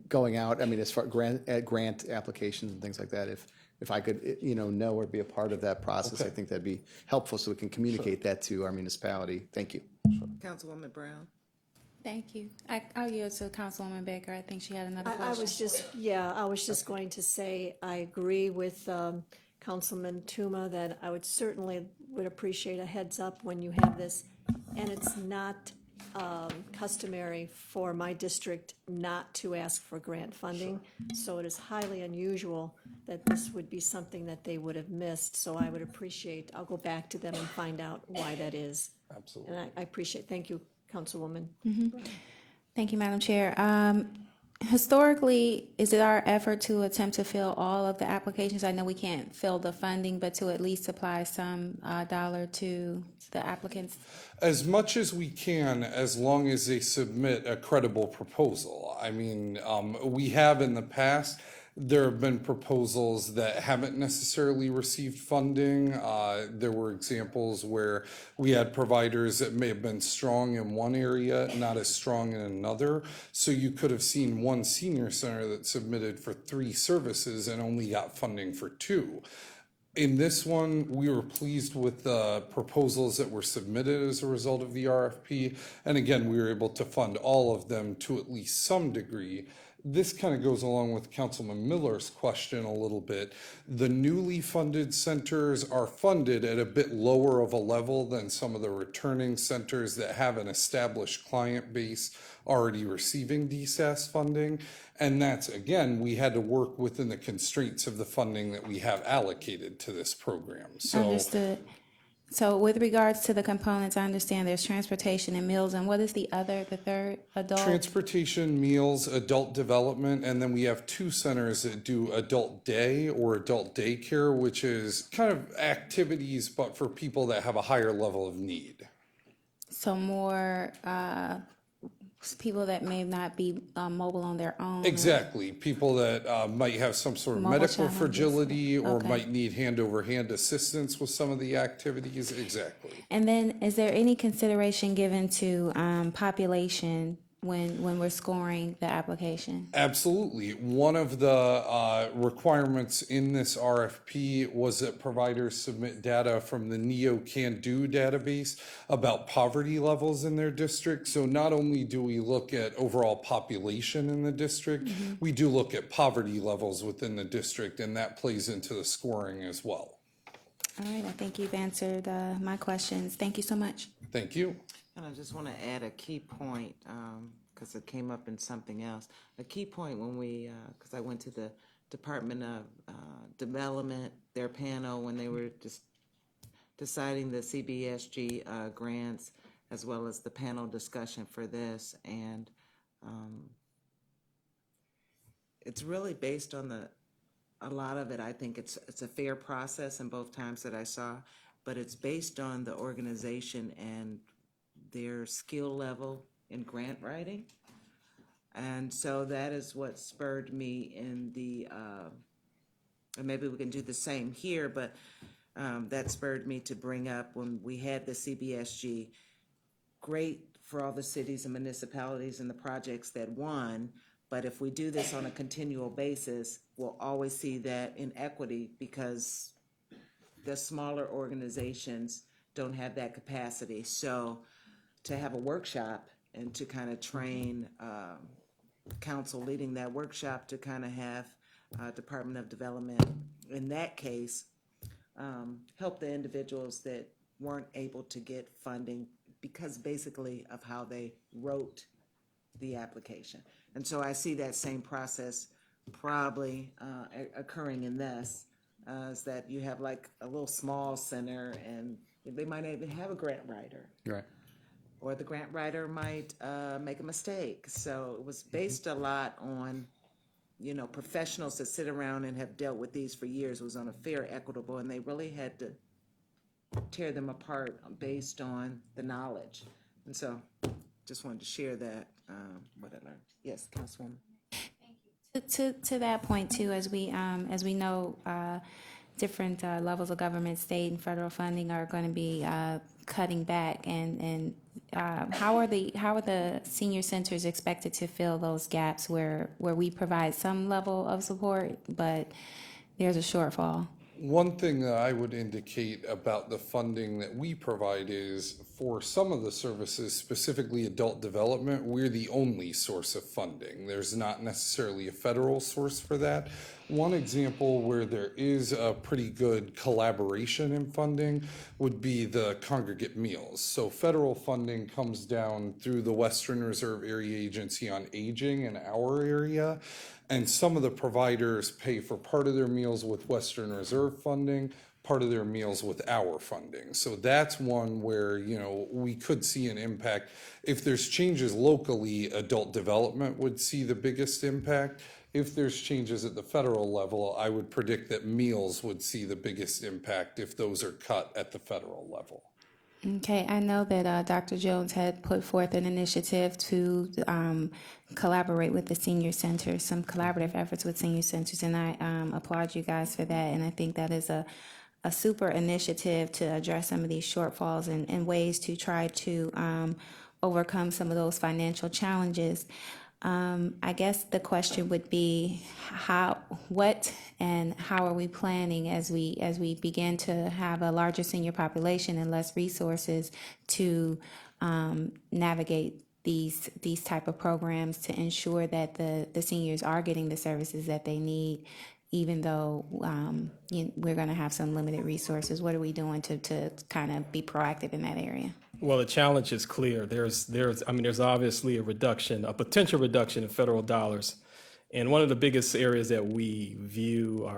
going out. I mean, as far grant applications and things like that. If I could know or be a part of that process, I think that'd be helpful so we can communicate that to our municipality. Thank you. Councilwoman Brown. Thank you. I'll yield to Councilwoman Baker. I think she had another I question. was just going to say, I agree with Councilman Tuma that I would appreciate a heads up when you have this. And it's not customary for my district not to ask for grant funding. So it is highly unusual that this would be something that they would have missed. So I would appreciate, I'll go back to them and find out why that is. Absolutely. And I appreciate, thank you, Councilwoman. Thank you, Madam Chair. Historically, is it our effort to attempt to fill all of the applications? I know we can't fill the funding, but to at least supply some dollar to the applicants? As much as we can, as long as they submit a credible proposal. I mean, we have in the past, there have been proposals that haven't necessarily received funding. There were examples where we had providers that may have been strong in one area, not as strong in another. So you could have seen one senior center that submitted for 3 services and only got funding for 2. In this one, we were pleased with the proposals that were submitted as a result of the RFP. And again, we were able to fund all of them to at least some degree. This kind of goes along with Councilman Miller's question a little bit. The newly funded centers are funded at a bit lower of a level than some of the returning centers that have an established client base already receiving DSAS funding. And that's, again, we had to work within the constraints of the funding that we have allocated to this program. So, Understood. So with regards to the components, I understand there's transportation and meals, and what is the third, adult? transportation, meals, adult development, and then we have 2 centers that do adult day or adult daycare, which is kind of activities, but for people that have a higher level of need. So more people that may not be mobile on their own. Exactly. People that might have some sort of Mobile medical challenges. fragility or Okay. might need hand-over-hand assistance with some of the activities. Exactly. And then, is there any consideration given to population when we're scoring the application? Absolutely. One of the requirements in this RFP was that providers submit data from the NEO Can Do database about poverty levels in their district. So not only do we look at overall population in the district, we do look at poverty levels within the district, and that plays into the scoring as well. All right, I think you've answered my questions. Thank you so much. Thank you. And I just want to add a key point, because it came up in something else. A key point when because I went to the Department of Development, their panel, when they were just deciding the CBSG grants, as well as the panel discussion for this. And it's really based on a lot of it, I think it's a fair process in both times that I saw, but it's based on the organization and their skill level in grant writing. And so that is what spurred me in and maybe we can do the same here, but that spurred me to bring up when we had the CBSG, great for all the cities and municipalities and the projects that won, but if we do this on a continual basis, we'll always see that inequity because the smaller organizations don't have that capacity. So to have a workshop and to kind of train council leading that workshop to kind of have Department of Development, in that case, help the individuals that weren't able to get funding because basically of how they wrote the application. And so I see that same process probably occurring in this, is that you have like a little small center and they might not even have a grant writer. Right. Or the grant writer might make a mistake. So it was based a lot on, you know, professionals that sit around and have dealt with these for years. It was on a fair, equitable, and they really had to tear them apart based on the knowledge. And so just wanted to share that, what I learned. Yes, Councilwoman. To that point too, as we know, different levels of government, state and federal funding are going to be cutting back, and how are the senior centers expected to fill those gaps where we provide some level of support, but there's a shortfall? One thing that I would indicate about the funding that we provide is for some of the services, specifically adult development, we're the only source of funding. There's not necessarily a federal source for that. One example where there is a pretty good collaboration in funding would be the congregate meals. So federal funding comes down through the Western Reserve Area Agency on Aging in our area. And some of the providers pay for part of their meals with Western Reserve funding, part of their meals with our funding. So that's one where, you know, we could see an impact. If there's changes locally, adult development would see the biggest impact. If there's changes at the federal level, I would predict that meals would see the biggest impact if those are cut at the federal level. Okay, I know that Dr. Jones had put forth an initiative to collaborate with the senior centers, some collaborative efforts with senior centers, and I applaud you guys for that. And I think that is a super initiative to address some of these shortfalls and ways to try to overcome some of those financial challenges. I guess the question would be what and how are we planning as we begin to have a larger senior population and less resources to navigate these type of programs to ensure that the seniors are getting the services that they need, even though we're going to have some limited resources. What are we doing to kind of be proactive in that area? Well, the challenge is clear. There's obviously a potential reduction in federal dollars. And one of the biggest areas that we view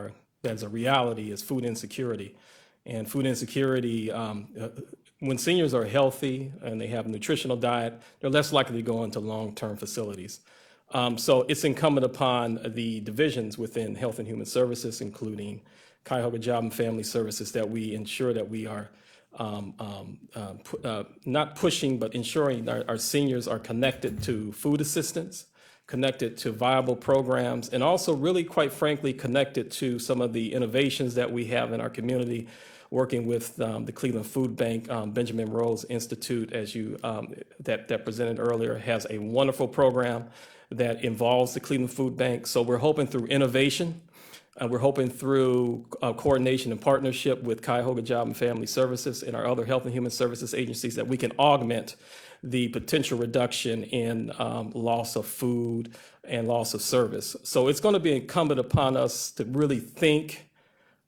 as a reality is food insecurity. And food insecurity, when seniors are healthy and they have a nutritional diet, they're less likely to go into long-term facilities. So it's incumbent upon the divisions within Health and Human Services, including Cuyahoga Job and Family Services, that we ensure that we are not pushing, but ensuring our seniors are connected to food assistance, connected to viable programs, and also really, quite frankly, connected to some of the innovations that we have in our community, working with the Cleveland Food Bank. Benjamin Rose Institute, as you that presented earlier, has a wonderful program that involves the Cleveland Food Bank. So we're hoping through innovation, we're hoping through coordination and partnership with Cuyahoga Job and Family Services and our other health and human services agencies, that we can augment the potential reduction in loss of food and loss of service. So it's going to be incumbent upon us to really think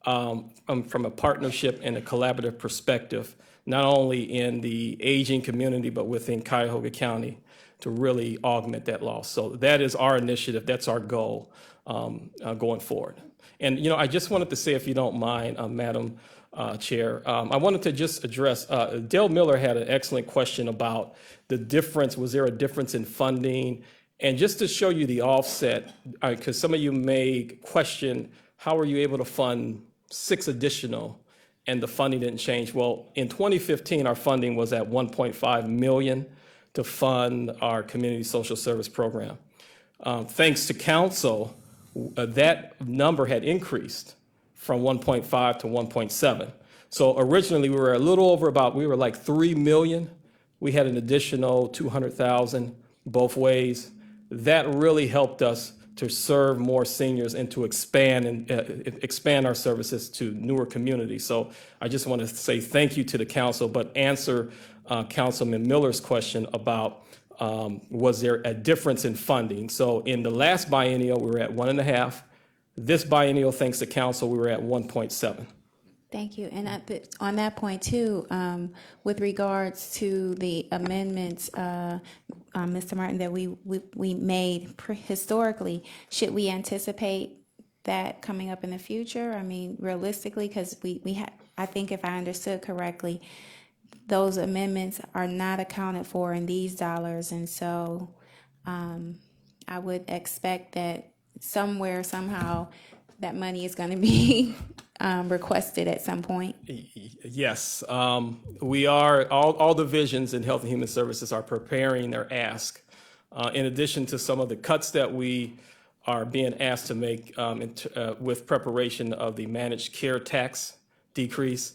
from a partnership and a collaborative perspective, not only in the aging community, but within Cuyahoga County, to really augment that loss. So that is our initiative. That's our goal going forward. And, you know, I just wanted to say, if you don't mind, Madam Chair, I wanted to just address, Dale Miller had an excellent question about the difference. Was there a difference in funding? And just to show you the offset, because some of you may question, how are you able to fund 6 additional and the funding didn't change? Well, in 2015, our funding was at $1.5 million to fund our community social service program. Thanks to council, that number had increased from 1.5 to 1.7. So originally we were a little over we were like 3 million. We had an additional 200,000 both ways. That really helped us to serve more seniors and to expand our services to newer communities. So I just want to say thank you to the council, but answer Councilman Miller's question about was there a difference in funding? So in the last biennial, we were at 1.5. This biennial, thanks to council, we were at 1.7. Thank you. And on that point too, with regards to the amendments, Mr. Martin, that we made historically, should we anticipate that coming up in the future? I mean, realistically, because I think if I understood correctly, those amendments are not accounted for in these dollars, and so I would expect that somewhere, somehow, that money is going to be requested at some point. Yes, we are, all divisions in Health and Human Services are preparing their ask. In addition to some of the cuts that we are being asked to make with preparation of the managed care tax decrease.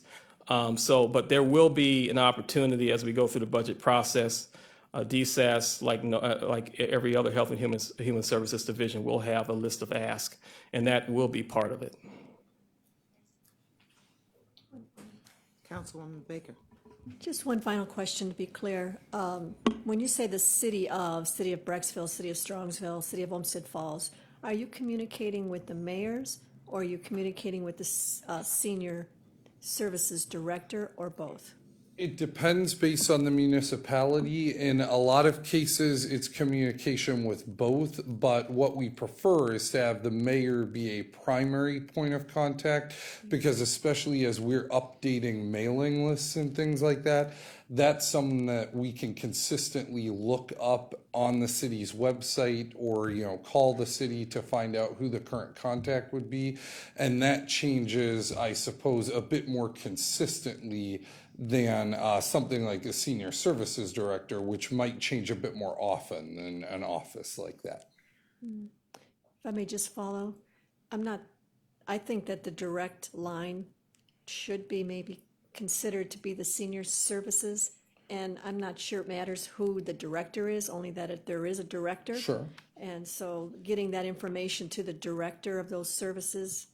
But there will be an opportunity as we go through the budget process. DSAS, like every other Health and Human Services division, will have a list of asks, and that will be part of it. Councilwoman Baker. Just one final question to be clear. When you say the city of Brecksville, city of Strongsville, city of Olmsted Falls, are you communicating with the mayors, or are you communicating with the senior services director, or both? It depends based on the municipality. In a lot of cases, it's communication with both, but what we prefer is to have the mayor be a primary point of contact, because especially as we're updating mailing lists and things like that, that's something that we can consistently look up on the city's website, or call the city to find out who the current contact would be. And that changes, I suppose, a bit more consistently than something like a senior services director, which might change a bit more often than an office like that. If I may just follow, I think that the direct line should be maybe considered to be the senior services, and I'm not sure it matters who the director is, only that there is a director. Sure. And so getting that information to the director of those services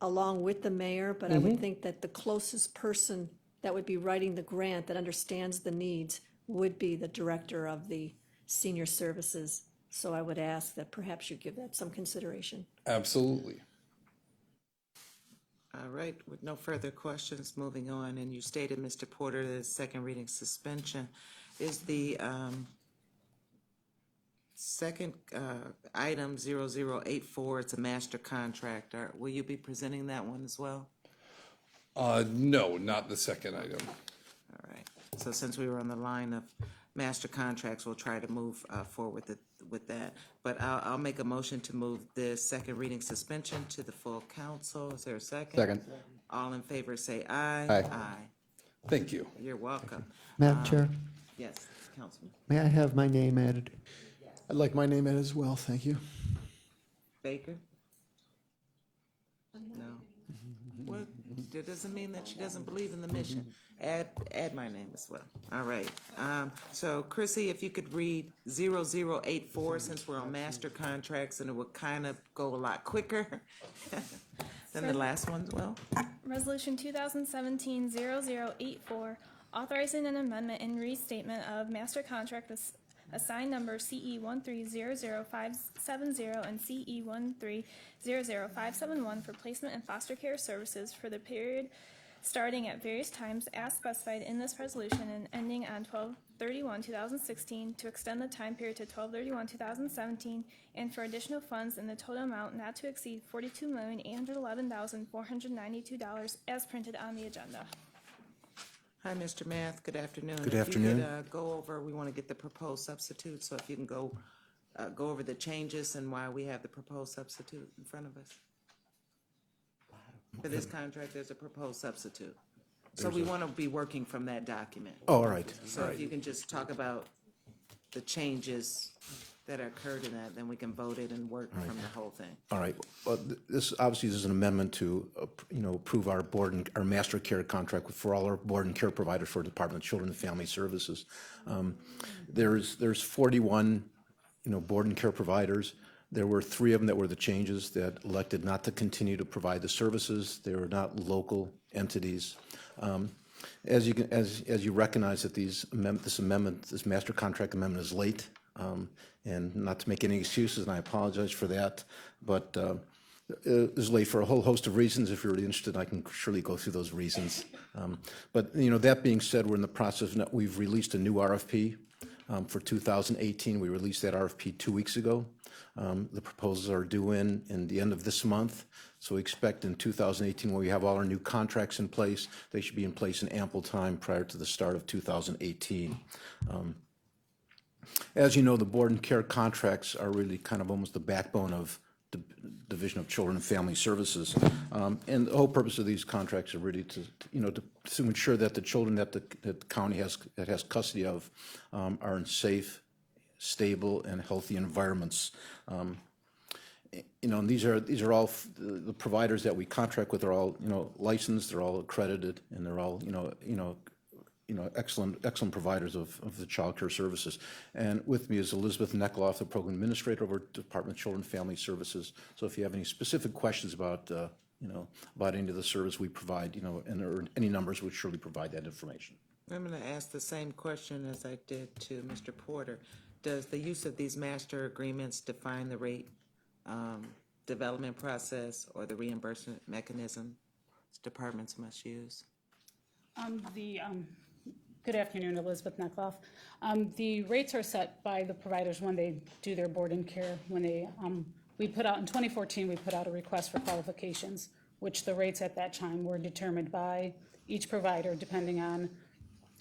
along with the mayor, but I would think that the closest person that would be writing the grant that understands the needs would be the director of the senior services. So I would ask that perhaps you give that some consideration. Absolutely. All right, with no further questions, moving on, and you stated, Mr. Porter, the second reading suspension is the second item 0084. It's a master contract. Will you be presenting that one as well? No, not the second item. All right, so since we were on the line of master contracts, we'll try to move forward with that. But I'll make a motion to move the second reading suspension to the full council. Is there a second? Second. All in favor say aye. Aye. Thank you. You're welcome. Madam Chair, Yes, Councilman may I have my name added? I'd like my name added as well, thank you. Baker? No. What? That doesn't mean that she doesn't believe in the mission. Add my name as well. All right. So Chrissy, if you could read 0084, since we're on master contracts, and it would kind of go a lot quicker than the last one as well. Resolution 2017-0084, authorizing an amendment and restatement of master contract assigned number CE 1300570 and CE 1300571 for placement and foster care services for the period starting at various times as specified in this resolution and ending on 12/31/2016 to extend the time period to 12/31/2017 and for additional funds in the total amount not to exceed $42,811,492 as printed on the agenda. Hi, Mr. Math. Good afternoon. Good afternoon. If you could go over, we want to get the proposed substitute, so if you can go over the changes and why we have the proposed substitute in front of us. For this contract, there's a proposed substitute. So we want to be working from that document. Oh, all right, So if you can just talk about the changes that occurred in that, then we can vote it and work from the whole thing. All right. Well, this is an amendment to, approve our our master care contract for all our board and care providers for the Department of Children and Family Services. There's 41, board and care providers. There were 3 of them that were the changes that elected not to continue to provide the services. They were not local entities. As you recognize that this master contract amendment is late, and not to make any excuses, and I apologize for that, but it was late for a whole host of reasons. If you're really interested, I can surely go through those reasons. But that being said, we're in the process. We've released a new RFP for 2018. We released that RFP 2 weeks ago. The proposals are due in the end of this month. So we expect in 2018, when we have all our new contracts in place, they should be in place in ample time prior to the start of 2018. As you know, the board and care contracts are really kind of almost the backbone of the Division of Children and Family Services. And the whole purpose of these contracts are really to ensure that the children that the county has custody of are in safe, stable, and healthy environments. And these are all the providers that we contract with are all licensed, they're all accredited, and they're all excellent providers of the child care services. And with me is Elizabeth Neckloff, the program administrator over Department of Children and Family Services. So if you have any specific questions about about any of the service we provide, or any numbers, we'll surely provide that information. I'm going to ask the same question as I did to Mr. Porter. Does the use of these master agreements define the rate development process or the reimbursement mechanism departments must use? Good afternoon, Elizabeth Neckloff. The rates are set by the providers when they do their board and care. When they, we put out in 2014, we put out a request for qualifications, which the rates at that time were determined by each provider depending on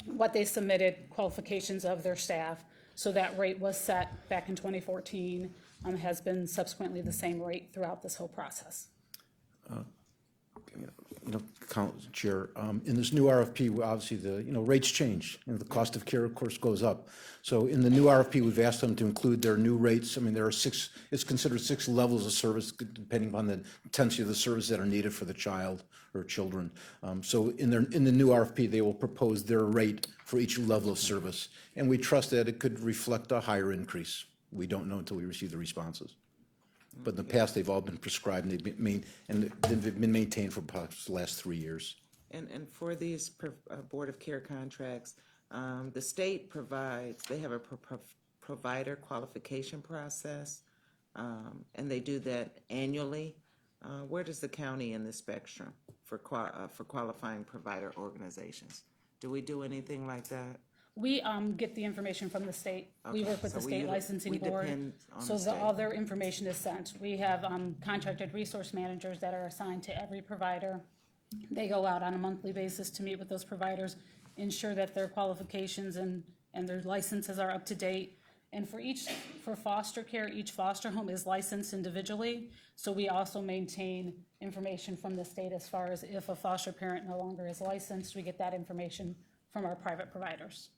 what they submitted, qualifications of their staff. So that rate was set back in 2014, has been subsequently the same rate throughout this whole process. Chair, in this new RFP, obviously the rates change, and the cost of care, of course, goes up. So in the new RFP, we've asked them to include their new rates. I mean, there are it's considered 6 levels of service depending upon the intensity of the service that are needed for the child or children. So in the new RFP, they will propose their rate for each level of service, and we trust that it could reflect a higher increase. We don't know until we receive the responses. But in the past, they've all been prescribed, and they've been maintained for the last 3 years. And for these Board of Care contracts, the state provides, they have a provider qualification process, and they do that annually. Where does the county in the spectrum for qualifying provider organizations? Do we do anything like that? We get the information from the state. We work with the state licensing board. Depend on So the state. all their information is sent. We have contracted resource managers that are assigned to every provider. They go out on a monthly basis to meet with those providers, ensure that their qualifications and their licenses are up to date. And for foster care, each foster home is licensed individually. So we also maintain information from the state as far as if a foster parent no longer is licensed, we get that information from our private providers.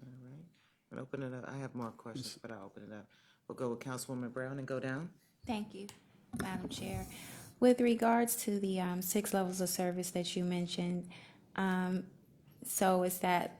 All right. I'll open it up. I have more questions, but I'll open it up. We'll go with Councilwoman Brown and go down. Thank you, Madam Chair. With regards to the 6 levels of service that you mentioned, so is that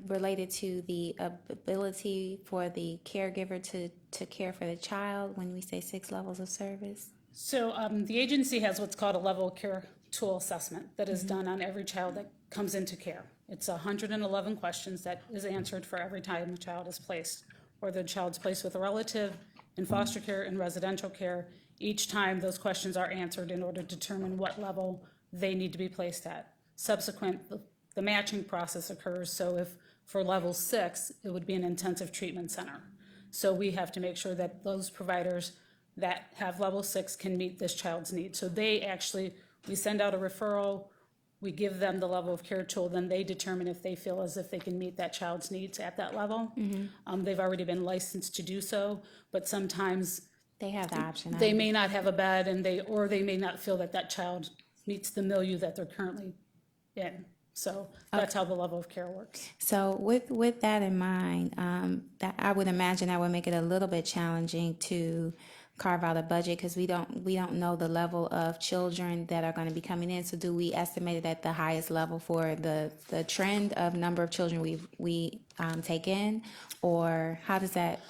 related to the ability for the caregiver to care for the child when we say 6 levels of service? So the agency has what's called a level of care tool assessment that is done on every child that comes into care. It's 111 questions that is answered for every time the child is placed, or the child's placed with a relative, in foster care, in residential care. Each time those questions are answered in order to determine what level they need to be placed at. Subsequent, the matching process occurs, so if for level 6, it would be an intensive treatment center. So we have to make sure that those providers that have level 6 can meet this child's needs. So we send out a referral, we give them the level of care tool, then they determine if they feel as if they can meet that child's needs at that level. They've already been licensed to do so, but sometimes they have the option. They may not have a bed, or they may not feel that child meets the milieu that they're currently in. So that's how the level of care works. So with that in mind, that I would imagine that would make it a little bit challenging to carve out a budget because we don't know the level of children that are going to be coming in. So do we estimate it at the highest level for the trend of number of children we take in, or how does that?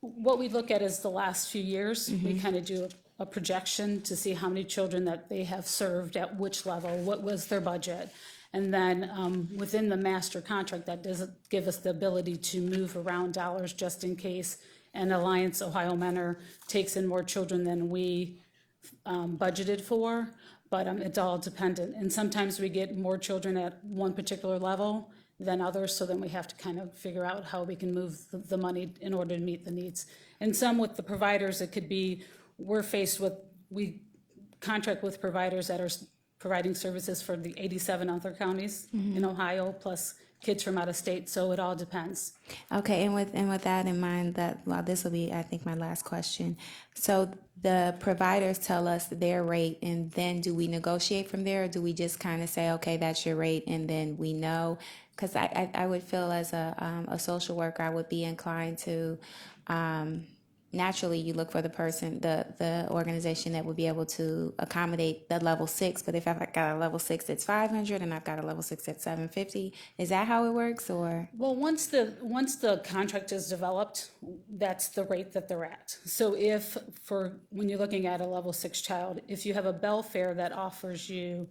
what we look at is the last few years. We kind of do a projection to see how many children that they have served at which level, what was their budget. And then within the master contract, that doesn't give us the ability to move around dollars just in case an Alliance Ohio Mentor takes in more children than we budgeted for, but it's all dependent. And sometimes we get more children at one particular level than others, so then we have to kind of figure out how we can move the money in order to meet the needs. And some with the providers, it could be, we contract with providers that are providing services for the 87 other counties in Ohio, plus kids from out of state, so it all depends. Okay, and with that in mind, this will be, I think, my last question. So the providers tell us their rate, and then do we negotiate from there, or do we just kind of say, okay, that's your rate, and then we know? Because I would feel as a social worker, I would be inclined to, naturally you look for the person, the organization that would be able to accommodate the level 6, but if I've got a level 6 that's 500 and I've got a level 6 that's 750, is that how it works, or? Well, once the contract is developed, that's the rate that they're at. So when you're looking at a level 6 child, if you have a Bell fare that offers you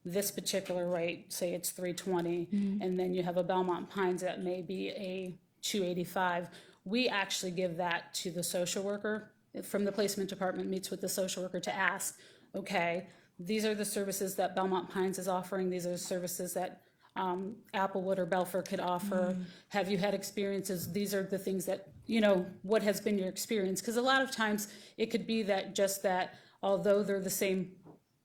this particular rate, say it's $320, and then you have a Belmont Pines that may be a $285, we actually give that to the social worker from the placement department, meets with the social worker to ask, okay, these are the services that Belmont Pines is offering, these are the services that Applewood or Belfair could offer. Have you had experiences? These are the things that, what has been your experience? Because a lot of times it could be that although they're the same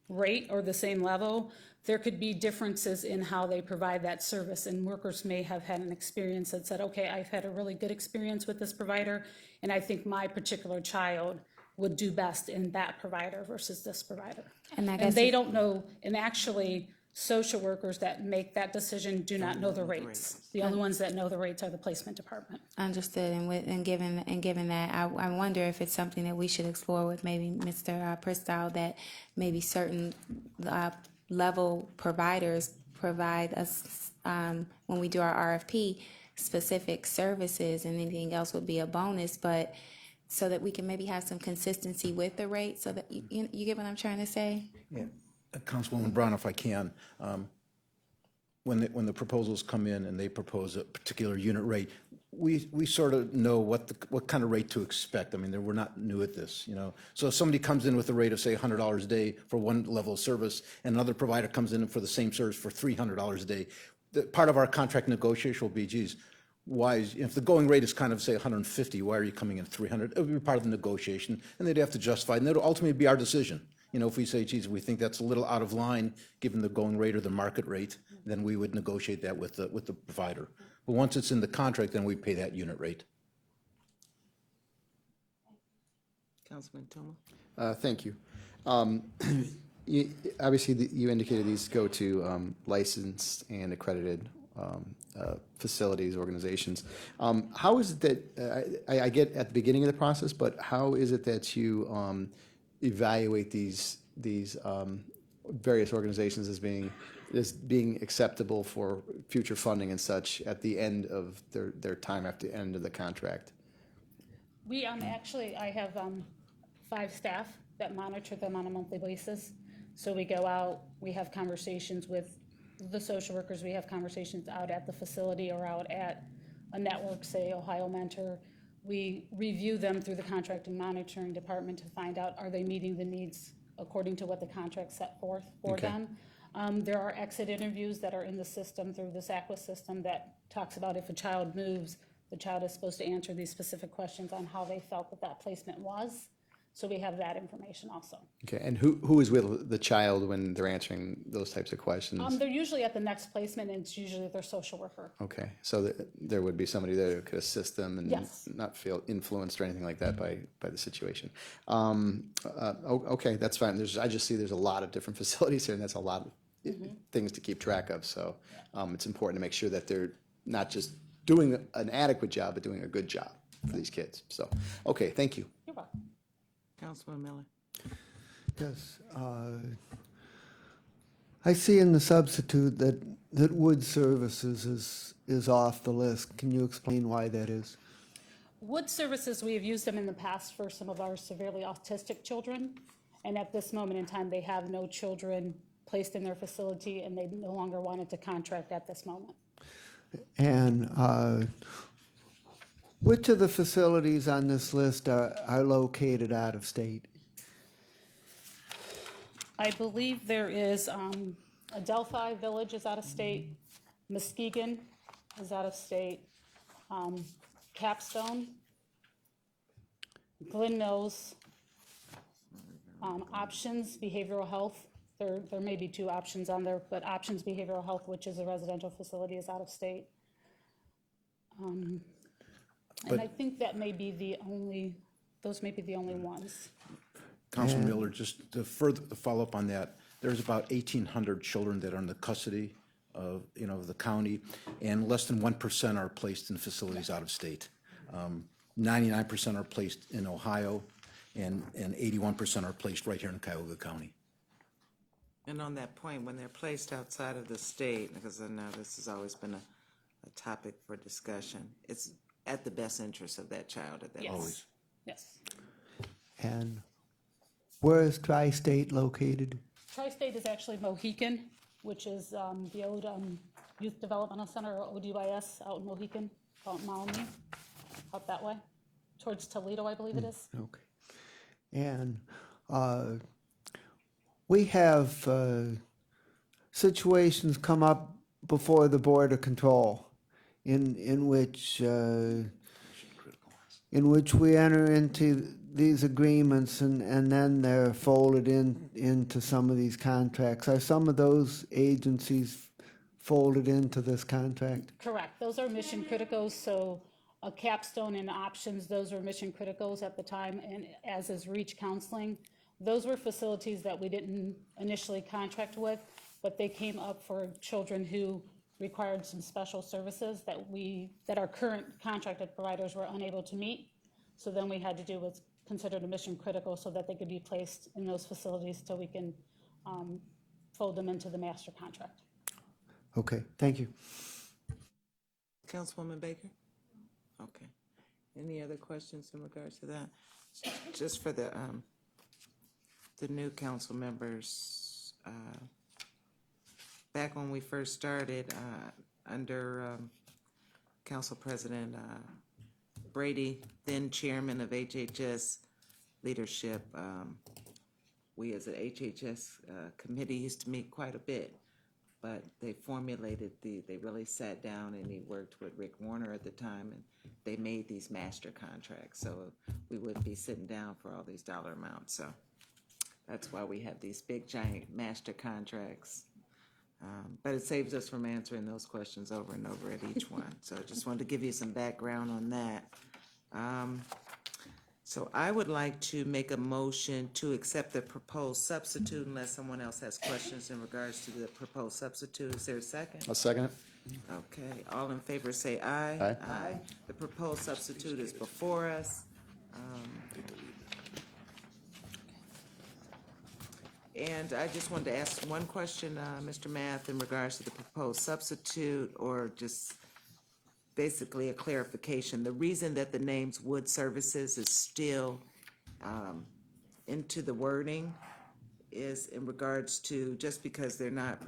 rate or the same level, there could be differences in how they provide that service, and workers may have had an experience that said, okay, I've had a really good experience with this provider, and I think my particular child would do best in that provider versus this provider. And they don't know, and actually social workers that make that decision do not know the rates. The only ones that know the rates are the placement department. Understood, and given that, I wonder if it's something that we should explore with maybe Mr. Pristow, that maybe certain level providers provide us, when we do our RFP, specific services, and anything else would be a bonus, but so that we can maybe have some consistency with the rate, so that you get what I'm trying to say? Yeah. Councilwoman Brown, if I can, when the proposals come in and they propose a particular unit rate, we sort of know what kind of rate to expect. I mean, we're not new at this, So if somebody comes in with a rate of, say, $100 a day for one level of service, and another provider comes in for the same service for $300 a day, part of our contract negotiation will be, geez, if the going rate is kind of, say, 150, why are you coming in at 300? It would be part of the negotiation, and they'd have to justify it, and it would ultimately be our decision. If we say, geez, we think that's a little out of line, given the going rate or the market rate, then we would negotiate that with the provider. But once it's in the contract, then we pay that unit rate. Councilman Toma. Thank you. Obviously, you indicated these go to licensed and accredited facilities, organizations. How is it that, I get at the beginning of the process, but how is it that you evaluate these various organizations as being acceptable for future funding and such at the end of their time, at the end of the contract? We I have 5 staff that monitor them on a monthly basis. So we go out, we have conversations with the social workers, we have conversations out at the facility or out at a network, say Ohio Mentor. We review them through the contracting monitoring department to find out, are they meeting the needs according to what the contract set forth for them? There are exit interviews that are in the system through this ACWA system that talks about if a child moves, the child is supposed to answer these specific questions on how they felt that placement was. So we have that information also. Okay, and who is with the child when they're answering those types of questions? They're usually at the next placement, and it's usually their social worker. Okay, so there would be somebody there who could assist them and not feel influenced or anything like that by the situation. Okay, that's fine. I just see there's a lot of different facilities here, and that's a lot of things to keep track of. So it's important to make sure that they're not just doing an adequate job, but doing a good job for these kids. So, okay, thank you. You're welcome. Councilman Miller. Yes. I see in the substitute that Wood Services is off the list. Can you explain why that is? Wood Services, we have used them in the past for some of our severely autistic children. And at this moment in time, they have no children placed in their facility, and they no longer wanted to contract at this moment. And which of the facilities on this list are located out of state? I believe there is Adelphi Village is out of state, Muskegon is out of state, Capstone, Glen Mills, Options Behavioral Health. There may be two options on there, but Options Behavioral Health, which is a residential facility, is out of state. And I think that may be the only, those may be the only ones. Councilman Miller, just to further follow up on that, there's about 1,800 children that are in the custody of, the county, and less than 1% are placed in facilities out of state. 99% are placed in Ohio, and 81% are placed right here in Cuyahoga County. And on that point, when they're placed outside of the state, because I know this has always been a topic for discussion, it's at the best interest of that child at that point. Yes. Yes. And where is Tri-State located? Tri-State is actually Mohican, which is the old Youth Developmental Center, or ODYS, out in Mohican, out Maumee, out that way, towards Toledo, I believe it is. Okay. And we have situations come up before the Board of Control in which we enter into these agreements and then they're folded into some of these contracts. Are some of those agencies folded into this contract? Correct. Those are mission criticals, so a Capstone and Options, those were mission criticals at the time, and as is Reach Counseling. Those were facilities that we didn't initially contract with, but they came up for children who required some special services that our current contracted providers were unable to meet. So then we had to do what's considered a mission critical so that they could be placed in those facilities so we can fold them into the master contract. Okay, thank you. Councilwoman Baker? Okay. Any other questions in regards to that? Just for the new council members, back when we first started, under Council President Brady, then chairman of HHS leadership, we as an HHS committee used to meet quite a bit, but they they really sat down and he worked with Rick Warner at the time, and they made these master contracts, so we wouldn't be sitting down for all these dollar amounts. So that's why we have these big giant master contracts. But it saves us from answering those questions over and over at each one. So I just wanted to give you some background on that. So I would like to make a motion to accept the proposed substitute unless someone else has questions in regards to the proposed substitute. Is there a second? I'll second it. Okay, all in favor say aye. Aye. Aye. The proposed substitute is before us. And I just wanted to ask one question, Mr. Math, in regards to the proposed substitute, or just basically a clarification. The reason that the names Wood Services is still into the wording is in regards to, just because they're not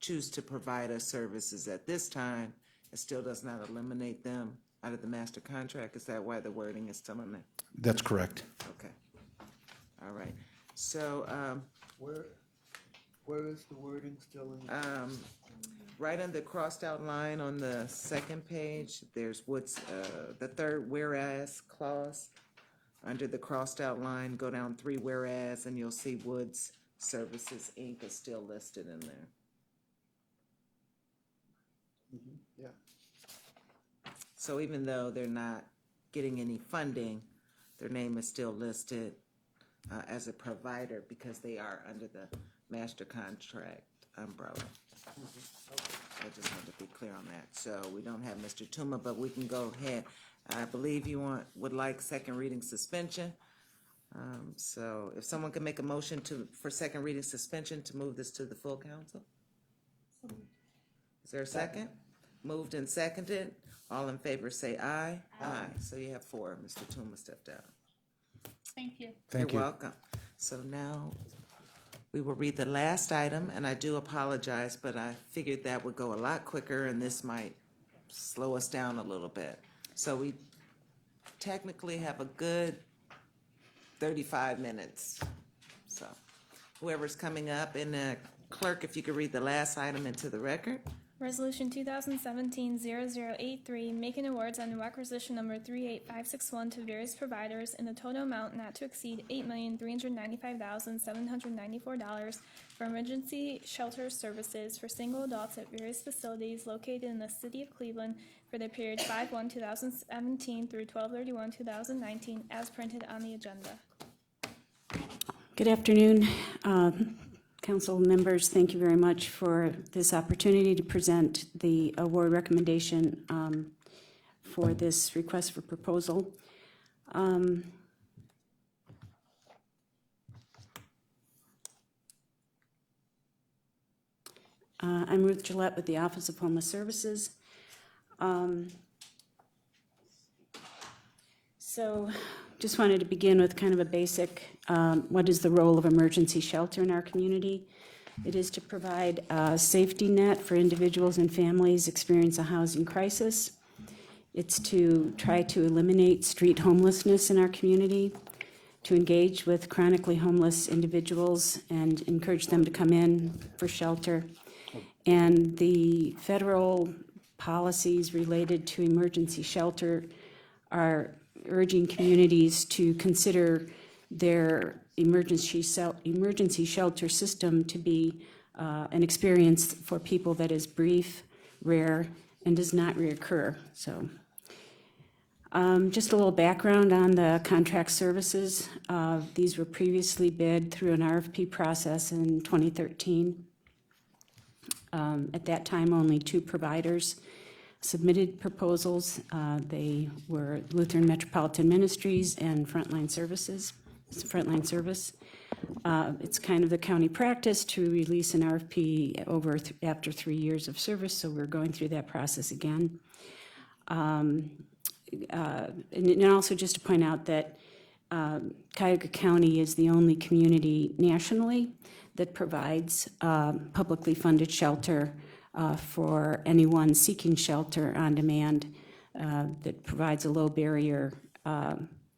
choose to provide us services at this time, it still does not eliminate them out of the master contract. Is that why the wording is still in there? That's correct. Okay. All right. So, Where is the wording still in? right on the crossed out line on the second page, there's the third whereas clause. Under the crossed out line, go down 3 whereas, and you'll see Woods Services, Inc. is still listed in there. Yeah. So even though they're not getting any funding, their name is still listed as a provider because they are under the master contract umbrella. I just wanted to be clear on that. So we don't have Mr. Tuma, but we can go ahead. I believe you would like second reading suspension. So if someone can make a motion for second reading suspension to move this to the full council? Is there a second? Moved and seconded. All in favor say aye. Aye. So you have 4. Mr. Toomer stepped down. Thank you. Thank You're you. welcome. So now we will read the last item, and I do apologize, but I figured that would go a lot quicker, and this might slow us down a little bit. So we technically have a good 35 minutes. So whoever's coming up, and clerk, if you could read the last item into the record. Resolution 2017-0083, making awards on requisition number 38561 to various providers in the total amount not to exceed $8,395,794 for emergency shelter services for single adults at various facilities located in the city of Cleveland for the period 5/1/2017 through 12/31/2019, as printed on the agenda. Good afternoon, council members. Thank you very much for this opportunity to present the award recommendation for this request for proposal. I'm Ruth Gillette with the Office of Homeless Services. So just wanted to begin with kind of a basic, what is the role of emergency shelter in our community? It is to provide a safety net for individuals and families experiencing a housing crisis. It's to try to eliminate street homelessness in our community, to engage with chronically homeless individuals and encourage them to come in for shelter. And the federal policies related to emergency shelter are urging communities to consider their emergency shelter system to be an experience for people that is brief, rare, and does not reoccur. So just a little background on the contract services. These were previously bid through an RFP process in 2013. At that time, only 2 providers submitted proposals. They were Lutheran Metropolitan Ministries and Frontline Service. It's kind of the county practice to release an RFP after 3 years of service, so we're going through that process again. And also just to point out that Cuyahoga County is the only community nationally that provides publicly funded shelter for anyone seeking shelter on demand, that provides a low barrier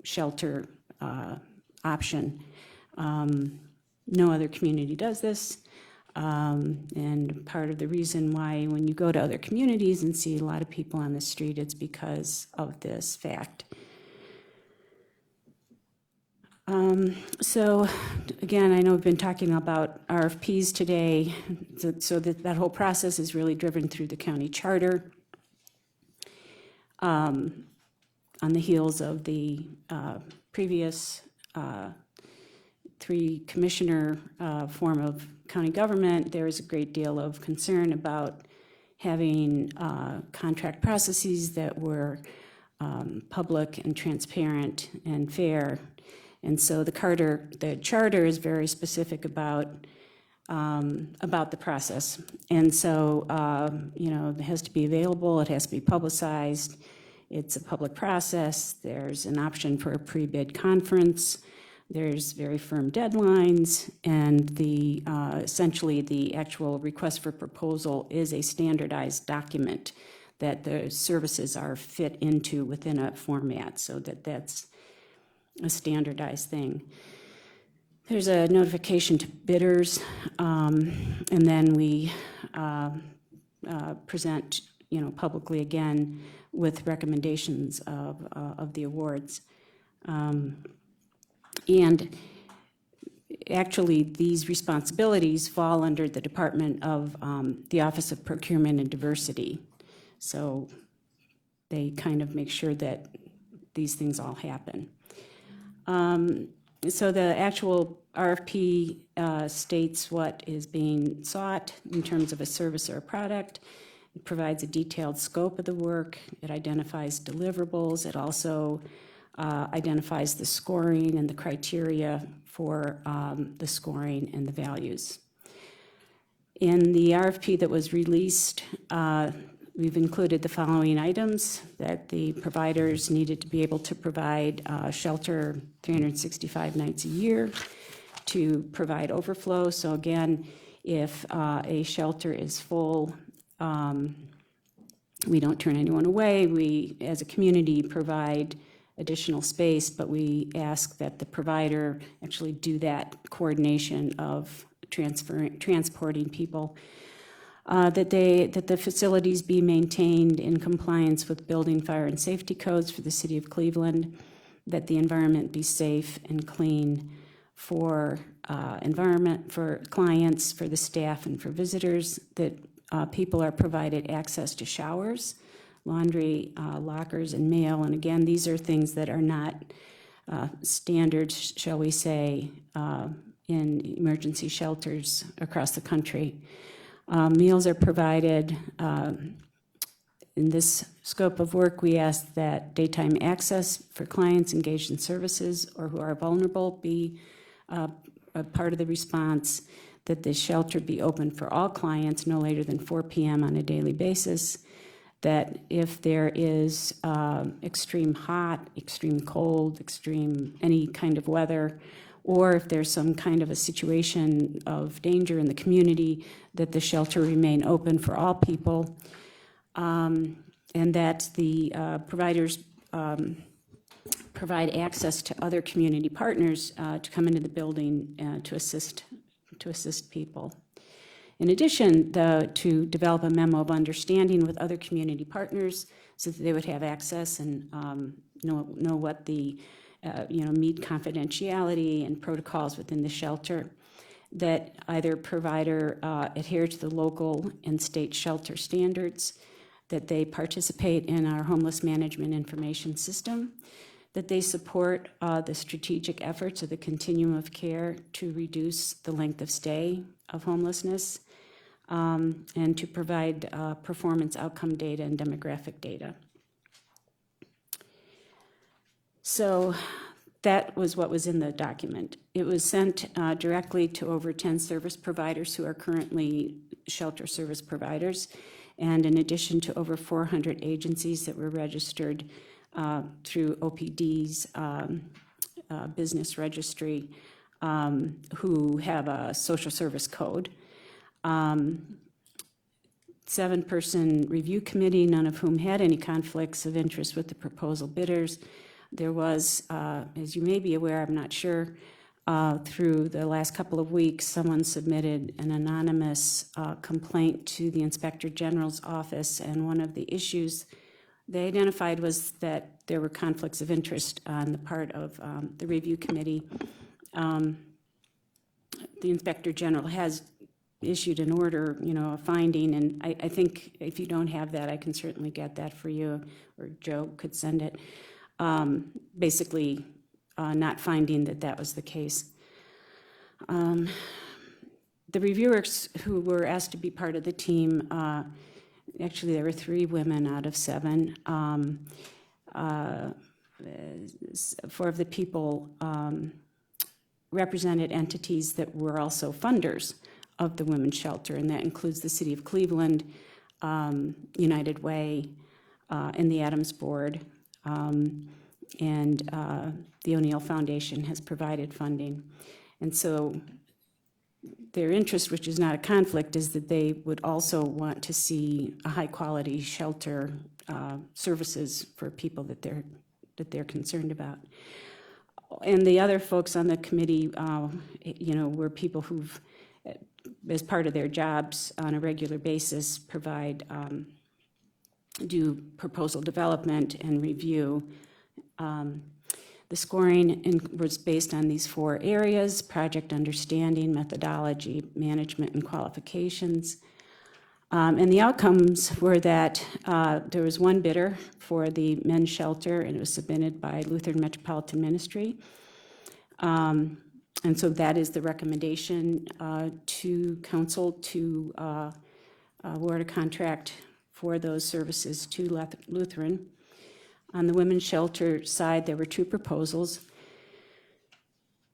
shelter option. No other community does this. And part of the reason why when you go to other communities and see a lot of people on the street, it's because of this fact. So again, I know we've been talking about RFPs today, so that whole process is really driven through the county charter. On the heels of the previous 3-commissioner form of county government, there is a great deal of concern about having contract processes that were public and transparent and fair. And so the charter is very specific about the process. And so, it has to be available, it has to be publicized, it's a public process, there's an option for a pre-bid conference, there's very firm deadlines, and essentially the actual request for proposal is a standardized document that the services are fit into within a format, so that's a standardized thing. There's a notification to bidders, and then we present, publicly again with recommendations of the awards. And actually, these responsibilities fall under the Department of the Office of Procurement and Diversity. So they kind of make sure that these things all happen. So the actual RFP states what is being sought in terms of a service or a product. It provides a detailed scope of the work. It identifies deliverables. It also identifies the scoring and the criteria for the scoring and the values. In the RFP that was released We've included the following items: that the providers needed to be able to provide shelter 365 nights a year, to provide overflow. So again, if a shelter is full, we don't turn anyone away. We, as a community, provide additional space, but we ask that the provider actually do that coordination of transporting people. That the facilities be maintained in compliance with building, fire, and safety codes for the city of Cleveland. That the environment be safe and clean for environment, for clients, for the staff, and for visitors. That people are provided access to showers, laundry, lockers, and mail. And again, these are things that are not standards, shall we say, in emergency shelters across the country. Meals are provided. In this scope of work, we ask that daytime access for clients engaged in services or who are vulnerable be a part of the response, that the shelter be open for all clients no later than 4 p.m. on a daily basis, that if there is extreme hot, extreme cold, extreme any kind of weather, or if there's some kind of a situation of danger in the community, that the shelter remain open for all people, and that the providers provide access to other community partners to come into the building to assist people. In addition, to develop a memo of understanding with other community partners so that they would have access and know what the meet confidentiality and protocols within the shelter, that either provider adhere to the local and state shelter standards, that they participate in our homeless management information system, that they support the strategic efforts of the continuum of care to reduce the length of stay of homelessness, and to provide performance outcome data and demographic data. So that was what was in the document. It was sent directly to over 10 service providers who are currently shelter service providers, and in addition to over 400 agencies that were registered through OPD's business registry, who have a social service code. 7-person review committee, none of whom had any conflicts of interest with the proposal bidders. There was, as you may be aware, I'm not sure, through the last couple of weeks, someone submitted an anonymous complaint to the Inspector General's office, and one of the issues they identified was that there were conflicts of interest on the part of the review committee. The Inspector General has issued an order, a finding, and I think if you don't have that, I can certainly get that for you, or Joe could send it. Basically, not finding that that was the case. The reviewers who were asked to be part of the team, actually there were 3 women out of 7. 4 of the people represented entities that were also funders of the women's shelter, and that includes the City of Cleveland, United Way, and the Adams Board. And the O'Neill Foundation has provided funding. And so their interest, which is not a conflict, is that they would also want to see a high-quality shelter services for people that they're concerned about. And the other folks on the committee, were people who've, as part of their jobs on a regular basis, do proposal development and review. The scoring was based on these 4 areas: project understanding, methodology, management, and qualifications. And the outcomes were that there was 1 bidder for the men's shelter, and it was submitted by Lutheran Metropolitan Ministry. And so that is the recommendation to council to award a contract for those services to Lutheran. On the women's shelter side, there were 2 proposals.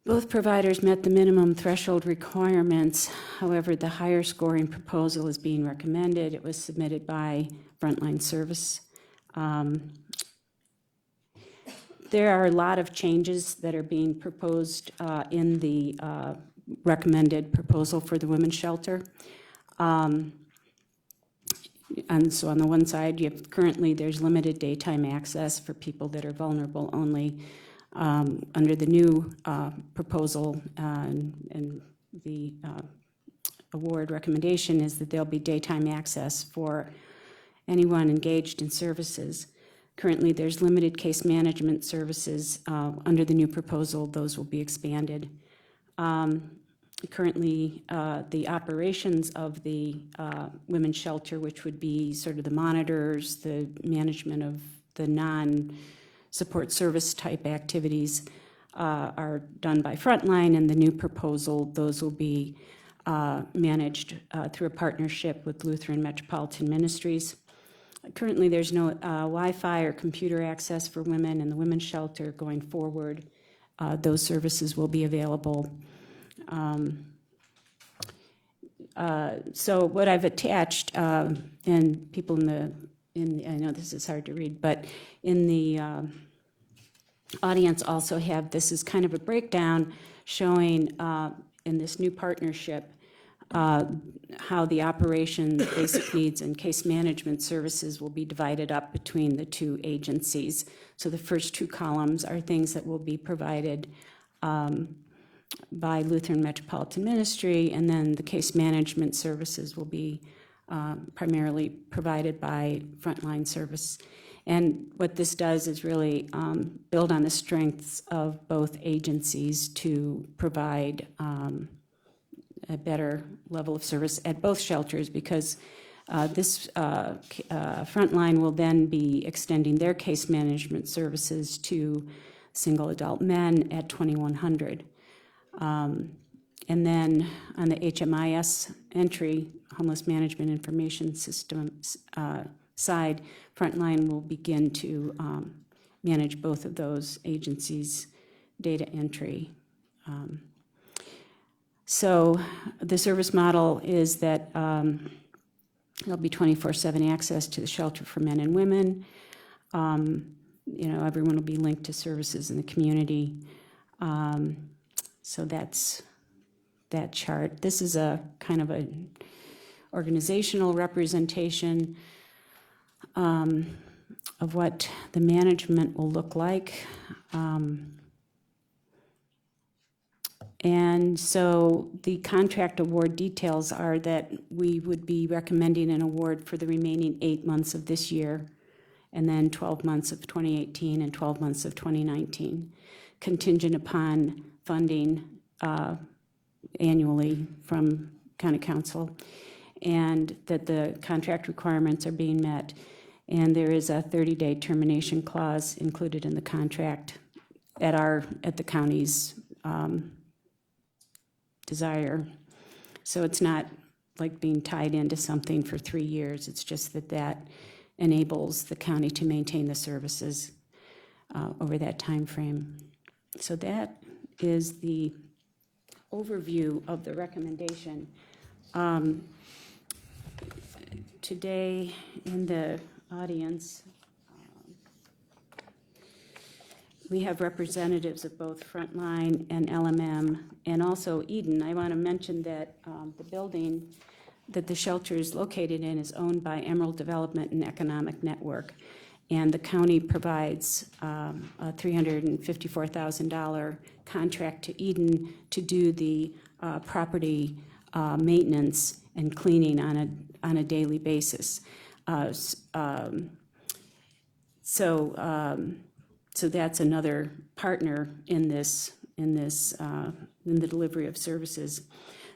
Both providers met the minimum threshold requirements. However, the higher scoring proposal is being recommended. It was submitted by Frontline Service. There are a lot of changes that are being proposed in the recommended proposal for the women's shelter. And so on the one side, currently there's limited daytime access for people that are vulnerable only. Under the new proposal and the award recommendation is that there'll be daytime access for anyone engaged in services. Currently, there's limited case management services. Under the new proposal, those will be expanded. Currently, the operations of the women's shelter, which would be sort of the monitors, the management of the non-support service type activities, are done by Frontline. And the new proposal, those will be managed through a partnership with Lutheran Metropolitan Ministries. Currently, there's no Wi-Fi or computer access for women in the women's shelter. Going forward, those services will be available. So what I've attached, and people I know this is hard to read, but in the audience also have, this is kind of a breakdown showing in this new partnership how the operation, basic needs, and case management services will be divided up between the two agencies. So the first two columns are things that will be provided by Lutheran Metropolitan Ministry, and then the case management services will be primarily provided by Frontline Service. And what this does is really build on the strengths of both agencies to provide a better level of service at both shelters, because this Frontline will then be extending their case management services to single adult men at 2100. And then on the HMIS entry, Homeless Management Information System side, Frontline will begin to manage both of those agencies' data entry. So the service model is that there'll be 24/7 access to the shelter for men and women. Everyone will be linked to services in the community. So that's that chart. This is a kind of an organizational representation of what the management will look like. And so the contract award details are that we would be recommending an award for the remaining 8 months of this year, and then 12 months of 2018 and 12 months of 2019, contingent upon funding annually from County Council, and that the contract requirements are being met. And there is a 30-day termination clause included in the contract at the county's desire. So it's not like being tied into something for 3 years. It's just that enables the county to maintain the services over that time frame. So that is the overview of the recommendation. Today in the audience, we have representatives of both Frontline and LMM, and also Eden. I want to mention that the building that the shelter is located in is owned by Emerald Development and Economic Network, and the county provides a $354,000 contract to Eden to do the property maintenance and cleaning on a daily basis. So that's another partner in the delivery of services.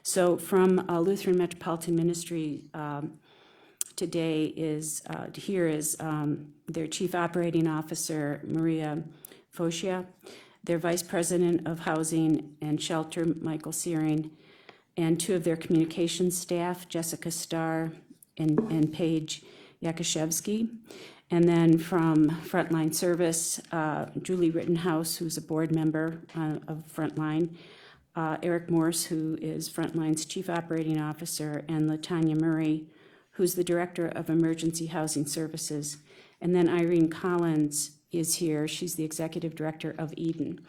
So from Lutheran Metropolitan Ministry today is their Chief Operating Officer, Maria Focia, their Vice President of Housing and Shelter, Michael Searing, and two of their communications staff, Jessica Starr and Paige Yakushevsky. And then from Frontline Service, Julie Rittenhouse, who's a board member of Frontline, Eric Morse, who is Frontline's Chief Operating Officer, and LaTanya Murray, who's the Director of Emergency Housing Services. And then Irene Collins is here. She's the Executive Director of Eden.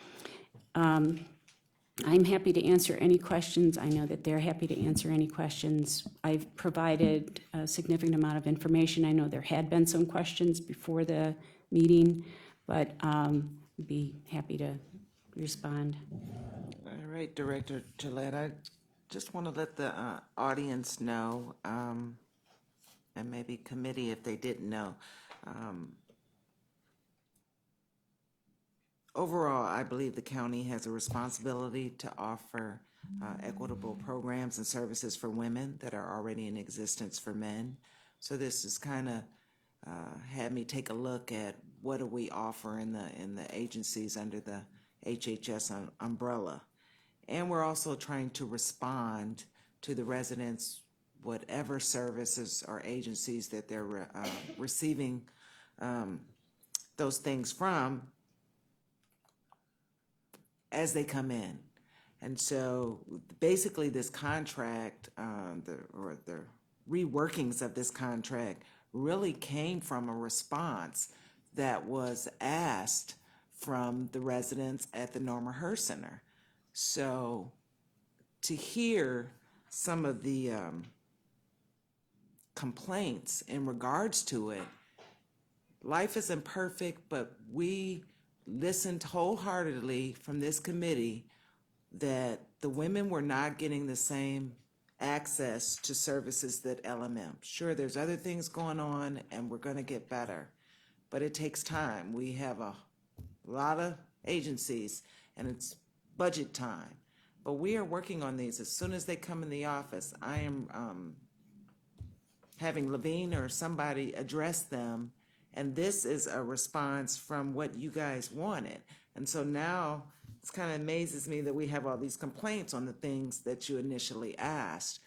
I'm happy to answer any questions. I know that they're happy to answer any questions. I've provided a significant amount of information. I know there had been some questions before the meeting, but I'd be happy to respond. All right, Director Gillette, I just want to let the audience know, and maybe committee if they didn't know. Overall, I believe the county has a responsibility to offer equitable programs and services for women that are already in existence for men. So this is kind of had me take a look at what do we offer in the agencies under the HHS umbrella. And we're also trying to respond to the residents, whatever services or agencies that they're receiving those things from, as they come in. And so basically this contract, the reworkings of this contract really came from a response that was asked from the residents at the Norma Herr Center. So to hear some of the complaints in regards to it, life isn't perfect, but we listened wholeheartedly from this committee that the women were not getting the same access to services that LMM. Sure, there's other things going on and we're going to get better, but it takes time. We have a lot of agencies and it's budget time, but we are working on these. As soon as they come in the office, I am having Levine or somebody address them. And this is a response from what you guys wanted. And so now it kind of amazes me that we have all these complaints on the things that you initially asked.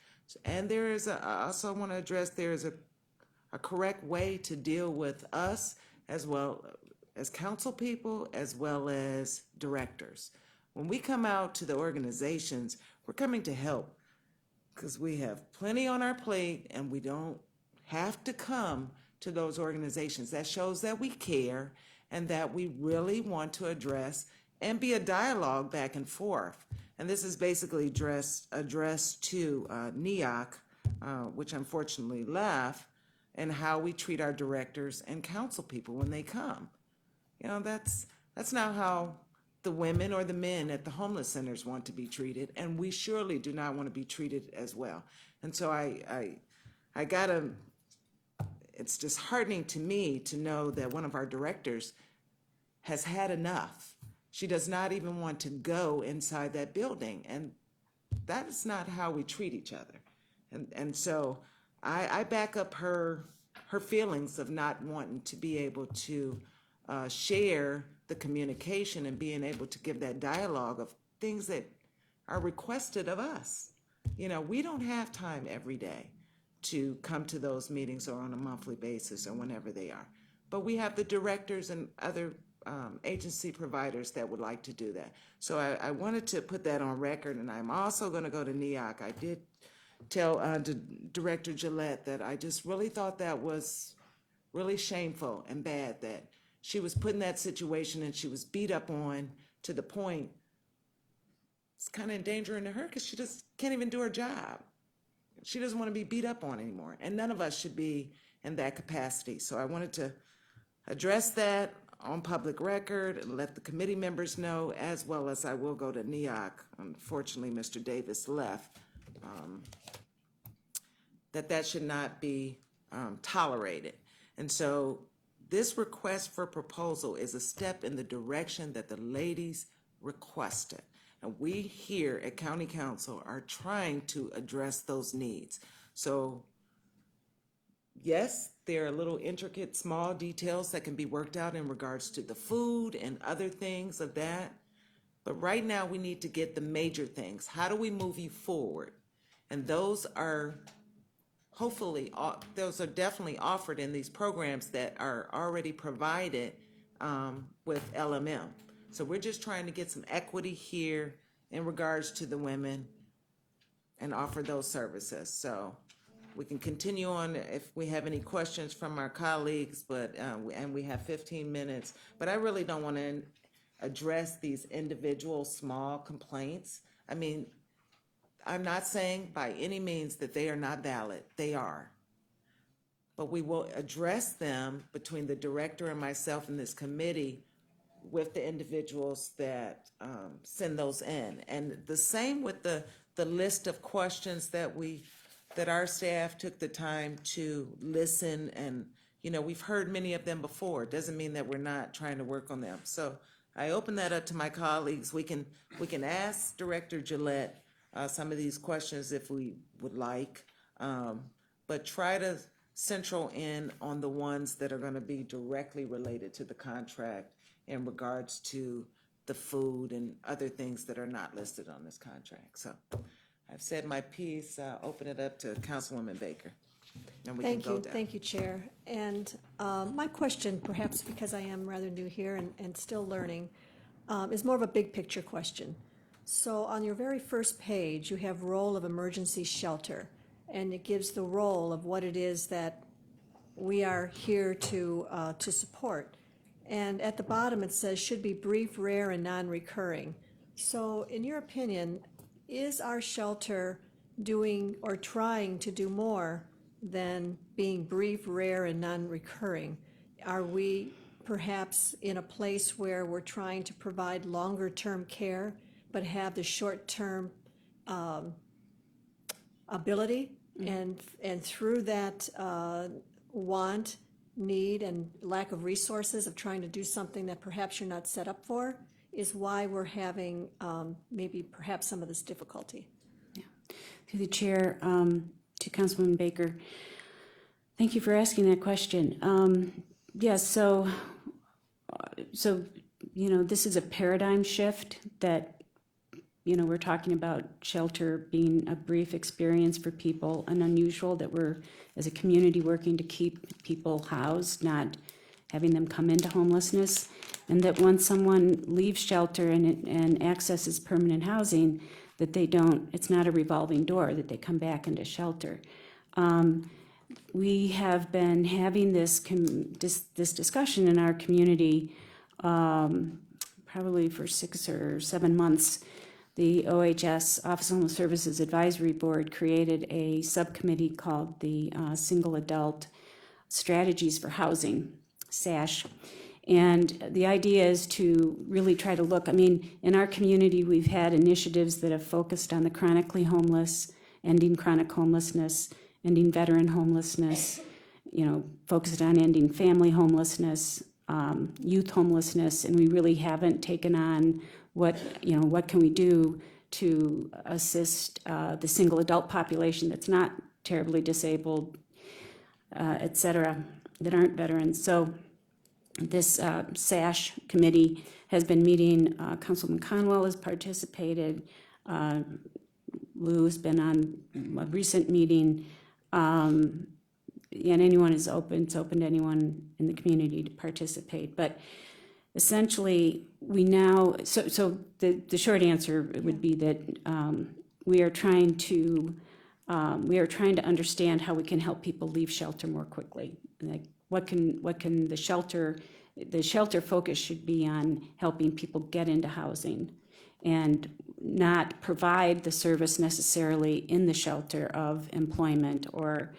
And there is I also want to address there is a correct way to deal with us as well as council people as well as directors. When we come out to the organizations, we're coming to help because we have plenty on our plate and we don't have to come to those organizations. That shows that we care and that we really want to address and be a dialogue back and forth. And this is basically addressed to NEOC, which unfortunately left, and how we treat our directors and council people when they come. You know, that's not how the women or the men at the homeless centers want to be treated, and we surely do not want to be treated as well. And so I gotta, it's disheartening to me to know that one of our directors has had enough. She does not even want to go inside that building, and that is not how we treat each other. And so I back up her feelings of not wanting to be able to share the communication and being able to give that dialogue of things that are requested of us. You know, we don't have time every day to come to those meetings or on a monthly basis or whenever they are. But we have the directors and other agency providers that would like to do that. So I wanted to put that on record, and I'm also going to go to NEOC. I did tell Director Gillette that I just really thought that was really shameful and bad that she was put in that situation and she was beat up on to the point it's kind of endangering to her because she just can't even do her job. She doesn't want to be beat up on anymore, and none of us should be in that capacity. So I wanted to address that on public record and let the committee members know, as well as I will go to NEOC. Unfortunately, Mr. Davis left. That should not be tolerated. And so this request for proposal is a step in the direction that the ladies requested. And we here at County Council are trying to address those needs. So yes, there are little intricate, small details that can be worked out in regards to the food and other things of that. But right now we need to get the major things. How do we move you forward? And those are hopefully, those are definitely offered in these programs that are already provided with LMM. So we're just trying to get some equity here in regards to the women and offer those services. So we can continue on if we have any questions from our colleagues, but and we have 15 minutes. But I really don't want to address these individual small complaints. I mean, I'm not saying by any means that they are not valid. They are. But we will address them between the director and myself in this committee with the individuals that send those in. And the same with the list of questions that our staff took the time to listen, and we've heard many of them before. It doesn't mean that we're not trying to work on them. So I open that up to my colleagues. We can ask Director Gillette some of these questions if we would like, but try to central in on the ones that are going to be directly related to the contract in regards to the food and other things that are not listed on this contract. So I've said my piece. Open it up to Councilwoman Baker. And we can go down. Thank you, Chair. And my question, perhaps because I am rather new here and still learning, is more of a big picture question. So on your very first page, you have role of emergency shelter, and it gives the role of what it is that we are here to support. And at the bottom, it says should be brief, rare, and non-recurring. So in your opinion, is our shelter doing or trying to do more than being brief, rare, and non-recurring? Are we perhaps in a place where we're trying to provide longer-term care but have the short-term ability, and through that want, need, and lack of resources of trying to do something that perhaps you're not set up for is why we're having maybe perhaps some of this difficulty? Through the chair, to Councilwoman Baker, thank you for asking that question. Yes, so this is a paradigm shift that we're talking about shelter being a brief experience for people, and unusual that we're, as a community, working to keep people housed, not having them come into homelessness, and that once someone leaves shelter and accesses permanent housing, that they don't, it's not a revolving door, that they come back into shelter. We have been having this discussion in our community probably for 6 or 7 months. The OHS, Office of Home Services Advisory Board, created a subcommittee called the Single Adult Strategies for Housing, SASH. And the idea is to really try to look, in our community, we've had initiatives that have focused on the chronically homeless, ending chronic homelessness, ending veteran homelessness, focused on ending family homelessness, youth homelessness, and we really haven't taken on what can we do to assist the single adult population that's not terribly disabled, et cetera, that aren't veterans. So this SASH committee has been meeting. Councilman Conwell has participated. Lou has been on a recent meeting. And anyone is open. It's open to anyone in the community to participate. But essentially, we now, so the short answer would be that we are trying to understand how we can help people leave shelter more quickly. Like what can the shelter focus should be on helping people get into housing and not provide the service necessarily in the shelter of employment or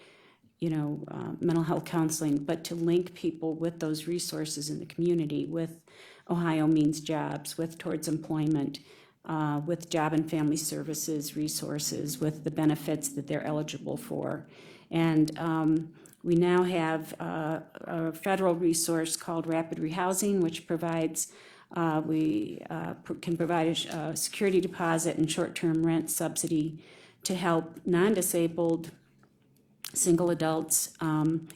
mental health counseling, but to link people with those resources in the community, with Ohio Means Jobs, with Towards Employment, with Job and Family Services resources, with the benefits that they're eligible for. And we now have a federal resource called Rapid Rehousing, which provides, can provide a security deposit and short-term rent subsidy to help non-disabled single adults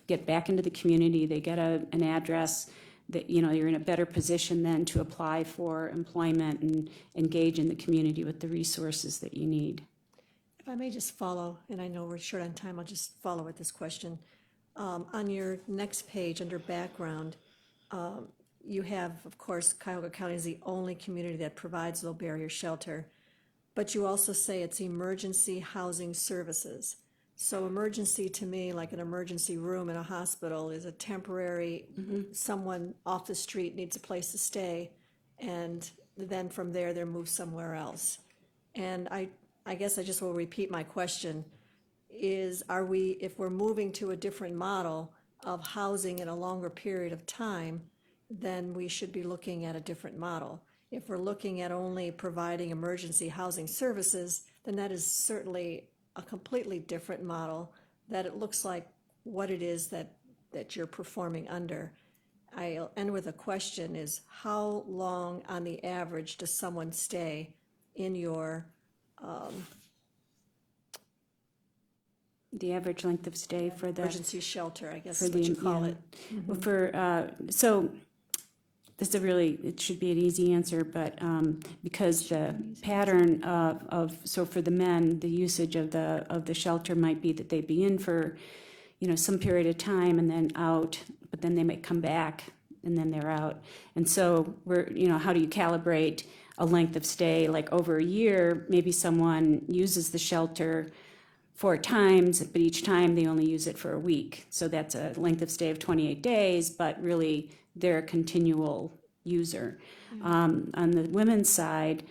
get back into the community. They get an address that you're in a better position then to apply for employment and engage in the community with the resources that you need. If I may just follow, and I know we're short on time, I'll just follow with this question. On your next page, under background, you have, of course, Cuyahoga County is the only community that provides low barrier shelter, but you also say it's emergency housing services. So emergency to me, like an emergency room in a hospital, is a temporary, someone off the street needs a place to stay, and then from there, they're moved somewhere else. And I guess I just will repeat my question, is if we're moving to a different model of housing in a longer period of time, then we should be looking at a different model. If we're looking at only providing emergency housing services, then that is certainly a completely different model, that it looks like what it is that you're performing under. I'll end with a question, is how long on the average does someone stay in your The average length of stay for the emergency shelter, I guess for is what the- you call yeah. it? Well, so this is it should be an easy answer, but because the pattern so for the men, the usage of the shelter might be that they'd be in for, some period of time and then out, but then they might come back and then they're out. And so how do you calibrate a length of stay? Like over a year, maybe someone uses the shelter 4 times, but each time they only use it for a week. So that's a length of stay of 28 days, but really they're a continual user. On the women's side,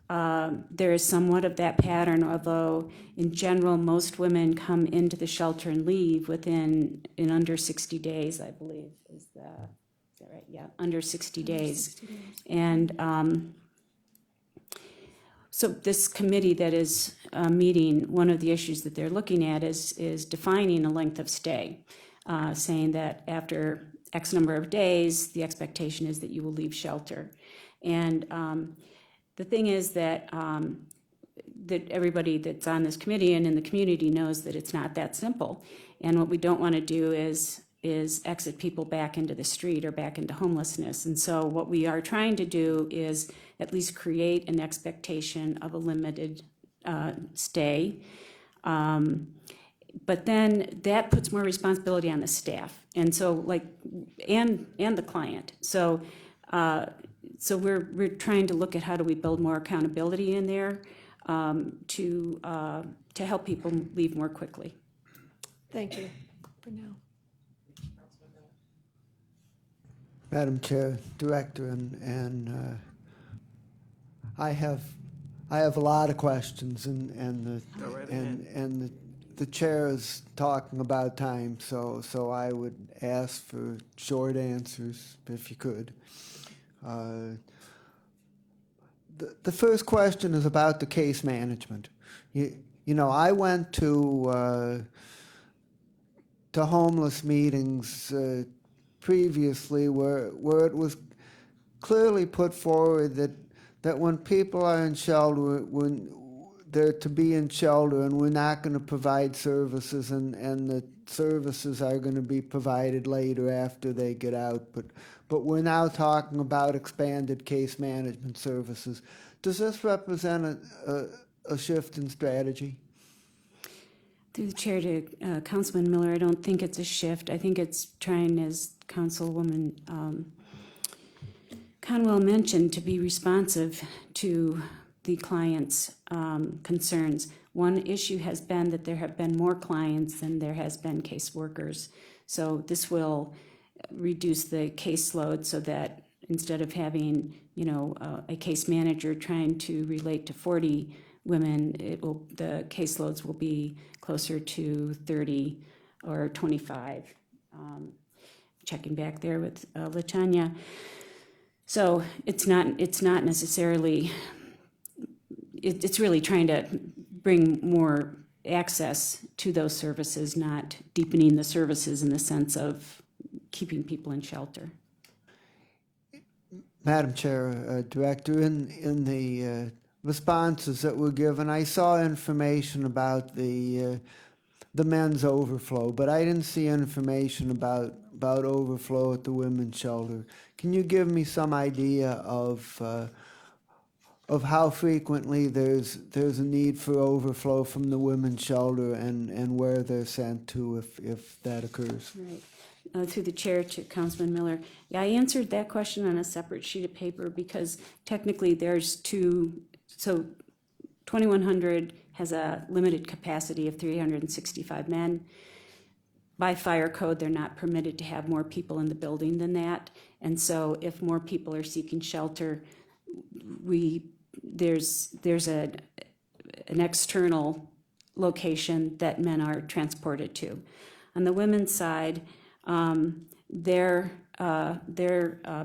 there is somewhat of that pattern, although in general, most women come into the shelter and leave in under 60 days, I believe. Is that right? Yeah, under 60 days. And so this committee that is meeting, one of the issues that they're looking at is defining a length of stay, saying that after X number of days, the expectation is that you will leave shelter. And the thing is that everybody that's on this committee and in the community knows that it's not that simple. And what we don't want to do is exit people back into the street or back into homelessness. And so what we are trying to do is at least create an expectation of a limited stay. But then that puts more responsibility on the staff, and so and the client. So we're trying to look at how do we build more accountability in there to help people leave more quickly. Thank you for now. Madam Chair, Director, and I have a lot of questions, and the chair is talking about time, so I would ask for short answers if you could. The first question is about the case management. I went to homeless meetings previously where it was clearly put forward that when people are in shelter, when they're to be in shelter, and we're not going to provide services, and the services are going to be provided later after they get out. But we're now talking about expanded case management services. Does this represent a shift in strategy? Through the chair to Councilman Miller, I don't think it's a shift. I think it's trying, as Councilwoman Conwell mentioned, to be responsive to the client's concerns. One issue has been that there have been more clients than there has been caseworkers. So this will reduce the caseload so that instead of having, a case manager trying to relate to 40 women, the caseloads will be closer to 30 or 25. Checking back there with LaTanya. So it's not necessarily. It's really trying to bring more access to those services, not deepening the services in the sense of keeping people in shelter. Madam Chair, Director, in the responses that were given, I saw information about the men's overflow, but I didn't see information about overflow at the women's shelter. Can you give me some idea of of how frequently there's a need for overflow from the women's shelter and where they're sent to if that occurs. Right. Through the chair to Councilman Miller. Yeah, I answered that question on a separate sheet of paper because technically there's so 2100 has a limited capacity of 365 men. By fire code, they're not permitted to have more people in the building than that. And so if more people are seeking shelter, there's an external location that men are transported to. On the women's side, their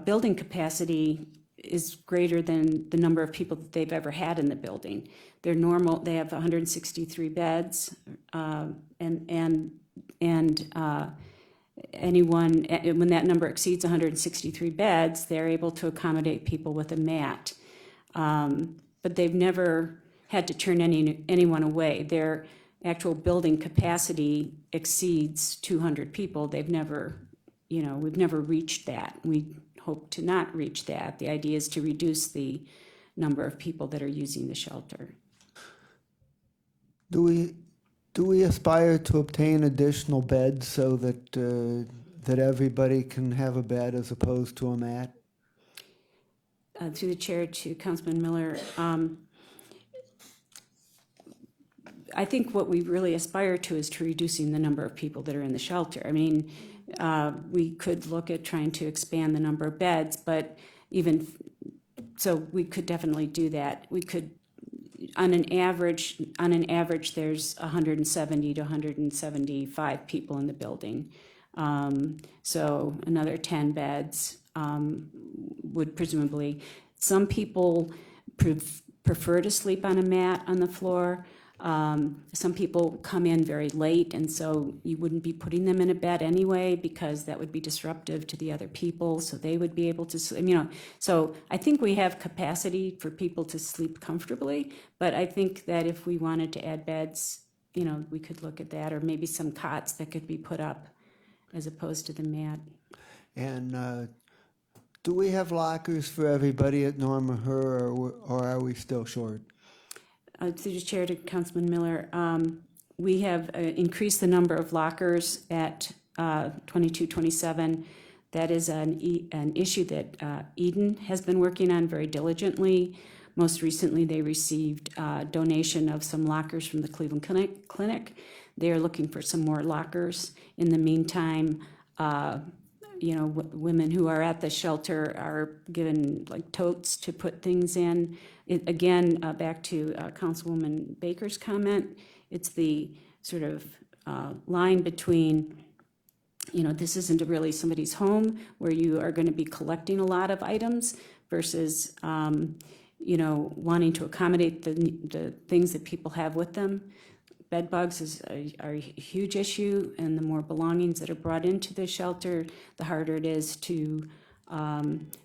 building capacity is greater than the number of people that they've ever had in the building. They're normal. They have 163 beds, and anyone when that number exceeds 163 beds, they're able to accommodate people with a mat. But they've never had to turn anyone away. Their actual building capacity exceeds 200 people. We've never reached that. We hope to not reach that. The idea is to reduce the number of people that are using the shelter. Do we aspire to obtain additional beds so that that everybody can have a bed as opposed to a mat? Through the chair to Councilman Miller, I think what we really aspire to is to reducing the number of people that are in the shelter. I mean, we could look at trying to expand the number of beds, but even so, we could definitely do that. We could, on an average, there's 170 to 175 people in the building. So another 10 beds would presumably. Some people prefer to sleep on a mat on the floor. Some people come in very late, and so you wouldn't be putting them in a bed anyway because that would be disruptive to the other people, so they would be able to sleep, So I think we have capacity for people to sleep comfortably, but I think that if we wanted to add beds, we could look at that, or maybe some cots that could be put up as opposed to the mat. And do we have lockers for everybody at Norma Her, or are we still short? Through the chair to Councilman Miller, we have increased the number of lockers at 2227. That is an issue that Eden has been working on very diligently. Most recently, they received a donation of some lockers from the Cleveland Clinic. They are looking for some more lockers. In the meantime, women who are at the shelter are given like totes to put things in. Back to Councilwoman Baker's comment, it's the sort of line between, this isn't really somebody's home where you are going to be collecting a lot of items versus, wanting to accommodate the things that people have with them. Bed bugs are a huge issue, and the more belongings that are brought into the shelter, the harder it is to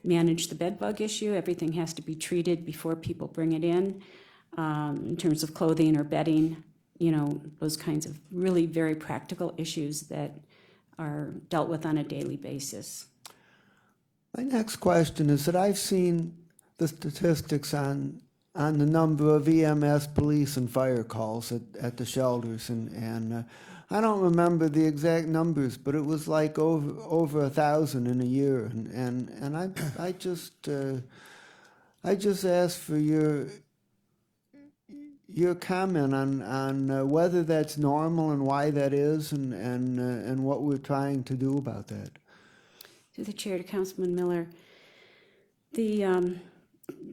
manage the bed bug issue. Everything has to be treated before people bring it in terms of clothing or bedding, those kinds of really very practical issues that are dealt with on a daily basis. My next question is that I've seen the statistics on the number of EMS, police, and fire calls at the shelters, and I don't remember the exact numbers, but it was like over 1,000 in a year, and I just asked for your comment on whether that's normal and why that is, and what we're trying to do about that. To the chair, to Councilman Miller,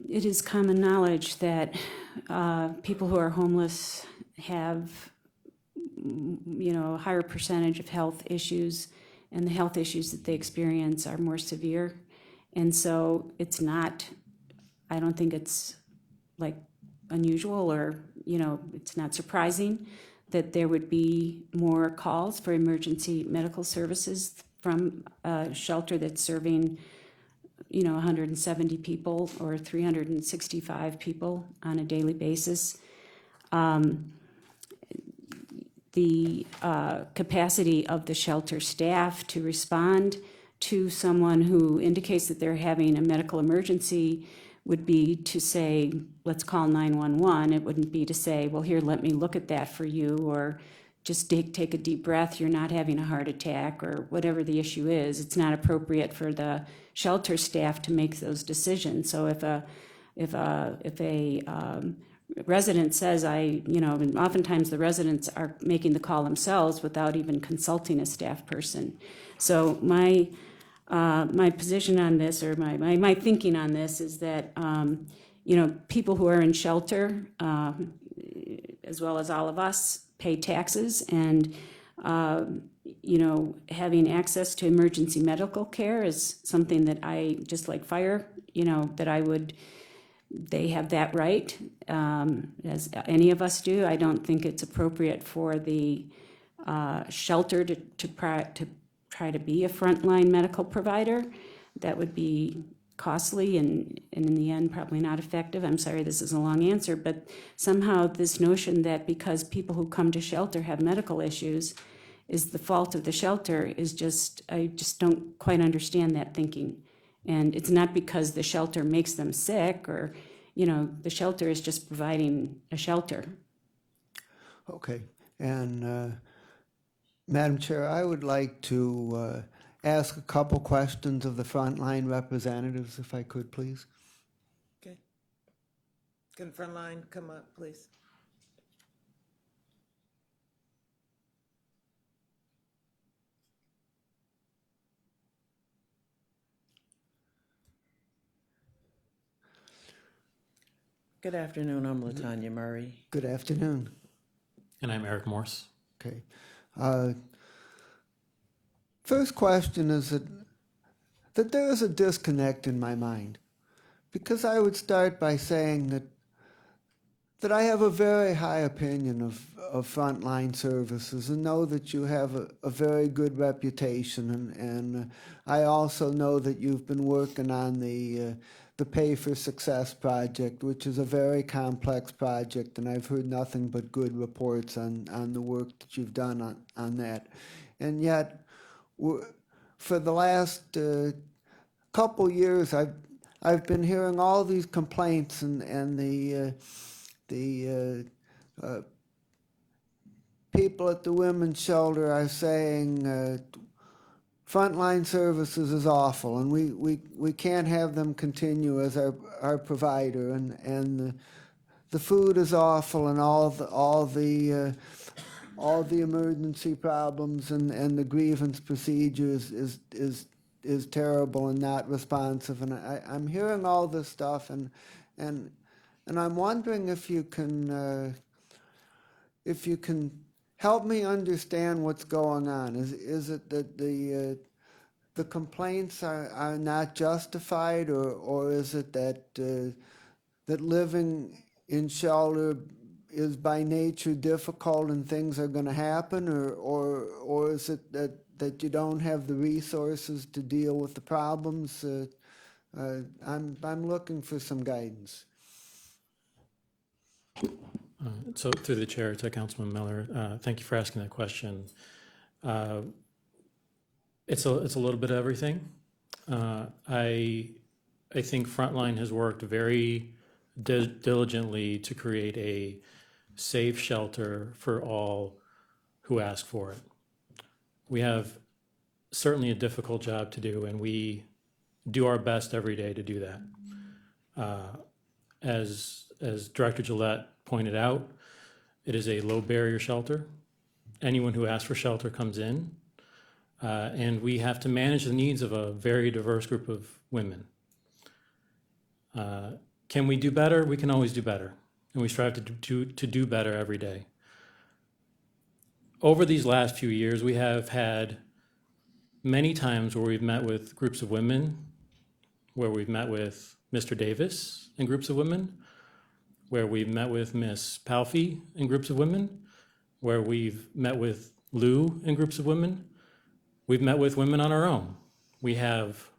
it is common knowledge that people who are homeless have, a higher percentage of health issues, and the health issues that they experience are more severe. And so it's not, I don't think it's like unusual or, it's not surprising that there would be more calls for emergency medical services from a shelter that's serving 170 people or 365 people on a daily basis. The capacity of the shelter staff to respond to someone who indicates that they're having a medical emergency would be to say, let's call 911. It wouldn't be to say, well, here, let me look at that for you, or just take a deep breath, you're not having a heart attack, or whatever the issue is. It's not appropriate for the shelter staff to make those decisions. So if a resident says, and oftentimes the residents are making the call themselves without even consulting a staff person. So my position on this, or my thinking on this, is that people who are in shelter, as well as all of us, pay taxes, and having access to emergency medical care is something that I, just like fire, they have that right, as any of us do. I don't think it's appropriate for the shelter to try to be a frontline medical provider. That would be costly and in the end probably not effective. I'm sorry, this is a long answer, but somehow this notion that because people who come to shelter have medical issues is the fault of the shelter is I just don't quite understand that thinking. And it's not because the shelter makes them sick, or, the shelter is just providing a shelter. Okay, and Madam Chair, I would like to ask a couple questions of the frontline representatives, if I could, please. Okay. Can Frontline come up, please? Good afternoon, I'm LaTanya Murray. Good afternoon. And I'm Eric Morse. Okay. First question is that there is a disconnect in my mind, because I would start by saying that I have a very high opinion of frontline services and know that you have a very good reputation, and I also know that you've been working on the Pay for Success project, which is a very complex project, and I've heard nothing but good reports on the work that you've done on that. And yet, for the last couple years, I've been hearing all these complaints, and the people at the women's shelter are saying frontline services is awful, and we can't have them continue as our provider, and the food is awful, and all the emergency problems and the grievance procedures is terrible and not responsive. And I'm hearing all this stuff, and I'm wondering if you can help me understand what's going on. Is it that the complaints are not justified, or is it that that living in shelter is by nature difficult and things are going to happen, or is it that you don't have the resources to deal with the problems? I'm looking for some guidance. So through the chair to Councilman Miller, thank you for asking that question. It's a little bit of everything. I think Frontline has worked very diligently to create a safe shelter for all who ask for it. We have certainly a difficult job to do, and we do our best every day to do that. As Director Gillette pointed out, it is a low barrier shelter. Anyone who asks for shelter comes in, and we have to manage the needs of a very diverse group of women. Can we do better? We can always do better, and we strive to do better every day. Over these last few years, we have had many times where we've met with groups of women, where we've met with Mr. Davis and groups of women, where we've met with Miss Palfy and groups of women, where we've met with Lou and groups of women. We've met with women on our own. We have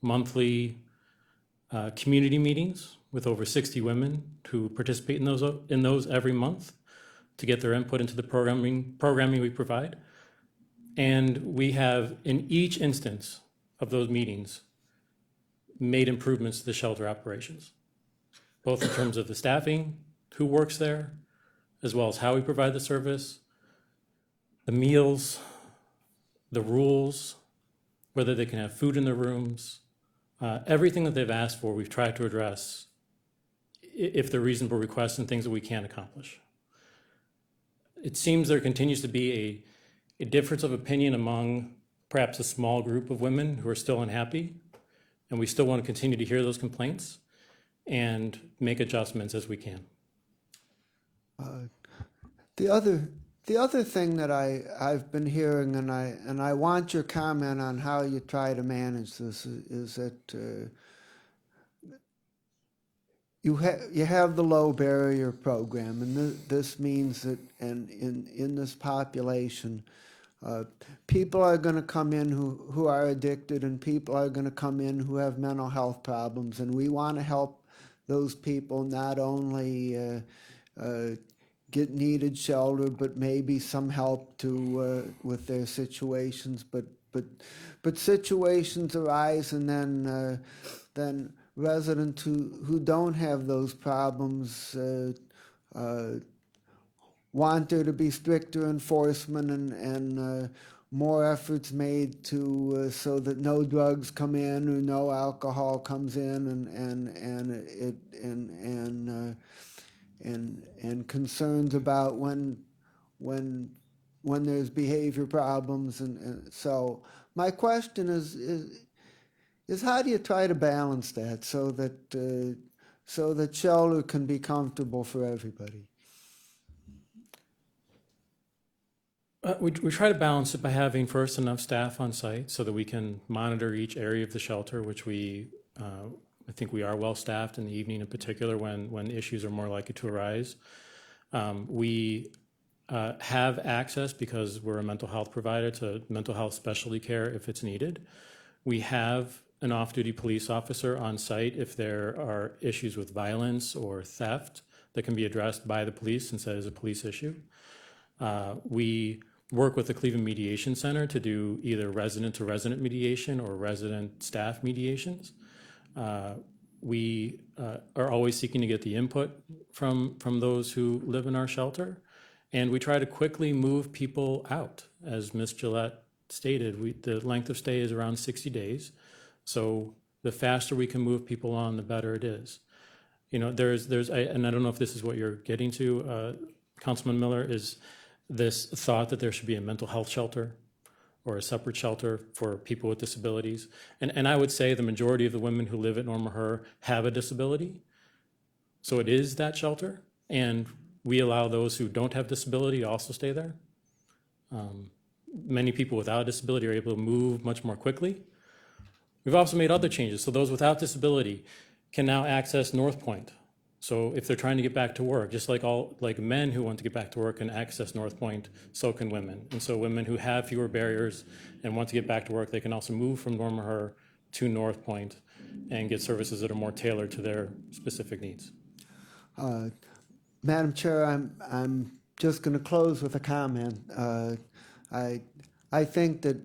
monthly community meetings with over 60 women who participate in those every month to get their input into the programming we provide. And we have, in each instance of those meetings, made improvements to the shelter operations. both in terms of the staffing, who works there, as well as how we provide the service, the meals, the rules, whether they can have food in their rooms, everything that they've asked for, we've tried to address if they're reasonable requests and things that we can accomplish. It seems there continues to be a difference of opinion among perhaps a small group of women who are still unhappy, and we still want to continue to hear those complaints and make adjustments as we can. The other thing that I've been hearing, and I want your comment on how you try to manage this, is that you have the low barrier program, and this means that in this population, people are going to come in who are addicted, and people are going to come in who have mental health problems, and we want to help those people not only get needed shelter, but maybe some help to with their situations. But situations arise, and then residents who don't have those problems want there to be stricter enforcement and more efforts made to so that no drugs come in or no alcohol comes in, and concerns about when there's behavior problems, and so my question is how do you try to balance that so that shelter can be comfortable for everybody? We try to balance it by having first enough staff on site so that we can monitor each area of the shelter, which I think we are well staffed in the evening in particular when issues are more likely to arise. We have access, because we're a mental health provider, to mental health specialty care if it's needed. We have an off-duty police officer on site if there are issues with violence or theft that can be addressed by the police since that is a police issue. We work with the Cleveland Mediation Center to do either resident-to-resident mediation or resident staff mediations. We are always seeking to get the input from those who live in our shelter, and we try to quickly move people out. As Ms. Gillette stated, the length of stay is around 60 days, so the faster we can move people on, the better it is. You know, and I don't know if this is what you're getting to, Councilman Miller, is this thought that there should be a mental health shelter or a separate shelter for people with disabilities. And I would say the majority of the women who live at Norma Herr have a disability. So it is that shelter, and we allow those who don't have disability to also stay there. Many people without a disability are able to move much more quickly. We've also made other changes. So those without disability can now access North Point. So if they're trying to get back to work, just like men who want to get back to work can access North Point, so can women. And so women who have fewer barriers and want to get back to work, they can also move from Norma Herr to North Point and get services that are more tailored to their specific needs. Madam Chair, I'm just going to close with a comment. I think that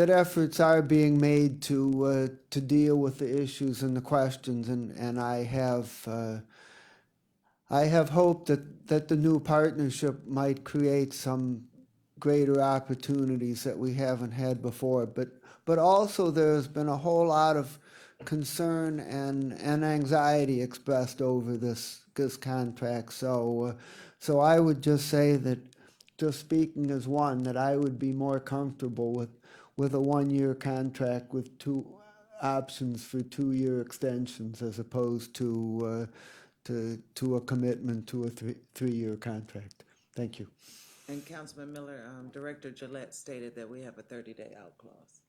efforts are being made to deal with the issues and the questions, and I have hope that the new partnership might create some greater opportunities that we haven't had before. But also there's been a whole lot of concern and anxiety expressed over this contract. So I would just say that, just speaking as one, that I would be more comfortable with a 1-year contract with 2 options for 2-year extensions as opposed to a commitment to a 3-year contract. Thank you. And Councilman Miller, Director Gillette stated that we have a 30-day out clause.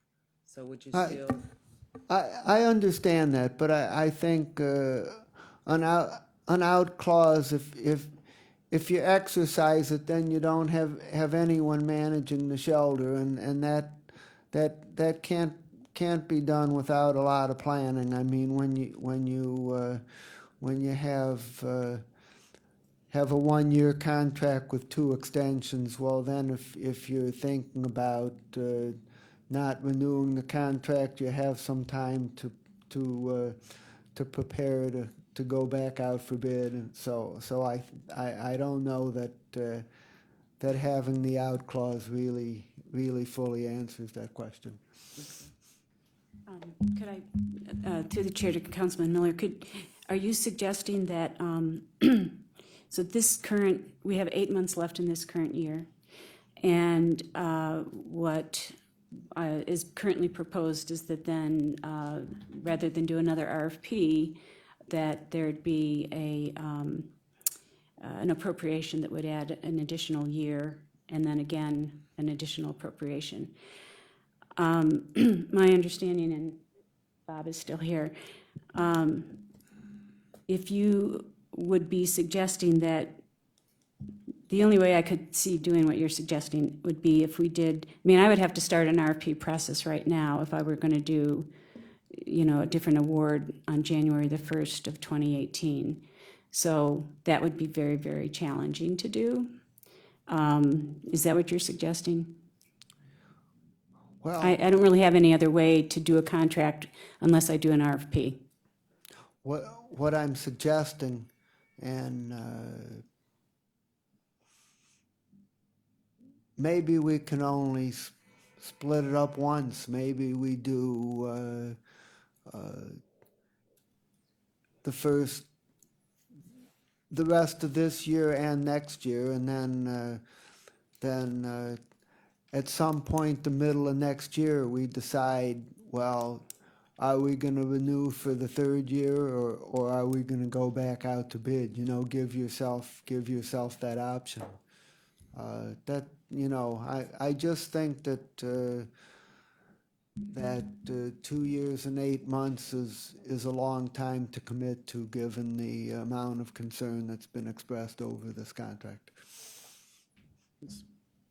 So would you still? I understand that, but I think an out clause, if you exercise it, then you don't have anyone managing the shelter, and that can't be done without a lot of planning. I mean, when you have a 1-year contract with 2 extensions, well, then if you're thinking about not renewing the contract, you have some time to prepare to to go back out for bid. And so I don't know that that having the out clause really fully answers that question. Could I, through the chair to Councilman Miller, are you suggesting that, so we have 8 months left in this current year, and what is currently proposed is that then, rather than do another RFP, that there'd be an appropriation that would add an additional year, and then again, an additional appropriation. My understanding, and Bob is still here, if you would be suggesting that, the only way I could see doing what you're suggesting would be if we did, I would have to start an RFP process right now if I were going to do, a different award on January the 1st of 2018. So that would be very, very challenging to do. Is that what you're suggesting? Well, I don't really have any other way to do a contract unless I do an RFP. What I'm suggesting, and maybe we can only split it up once. Maybe we do the rest of this year and next year, and then at some point the middle of next year we decide, well, are we going to renew for the third year, or are we going to go back out to bid? Give yourself that option. I just think that 2 years and 8 months is a long time to commit to, given the amount of concern that's been expressed over this contract. Is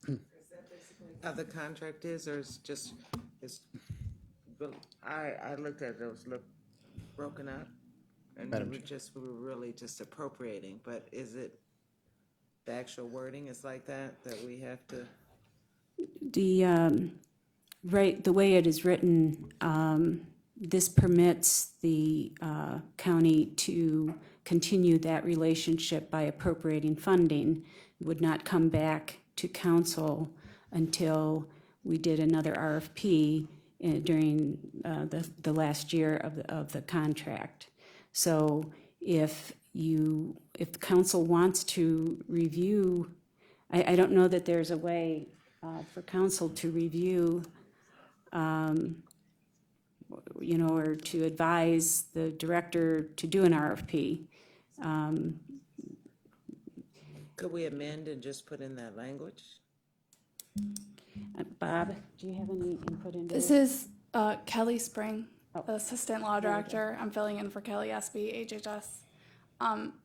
that basically how the contract is, or I looked at those broken up, and we were really just appropriating, but is it the actual wording is like that we have to? The way it is written, this permits the county to continue that relationship by appropriating funding. It would not come back to council until we did another RFP during the last year of the contract. So if council wants to review, I don't know that there's a way for council to review, or to advise the director to do an RFP. Could we amend and just put in that language? Bob, do you have any input into This is Kelly Spring, Assistant Law Director. I'm filling in for Kelly SB, HHS.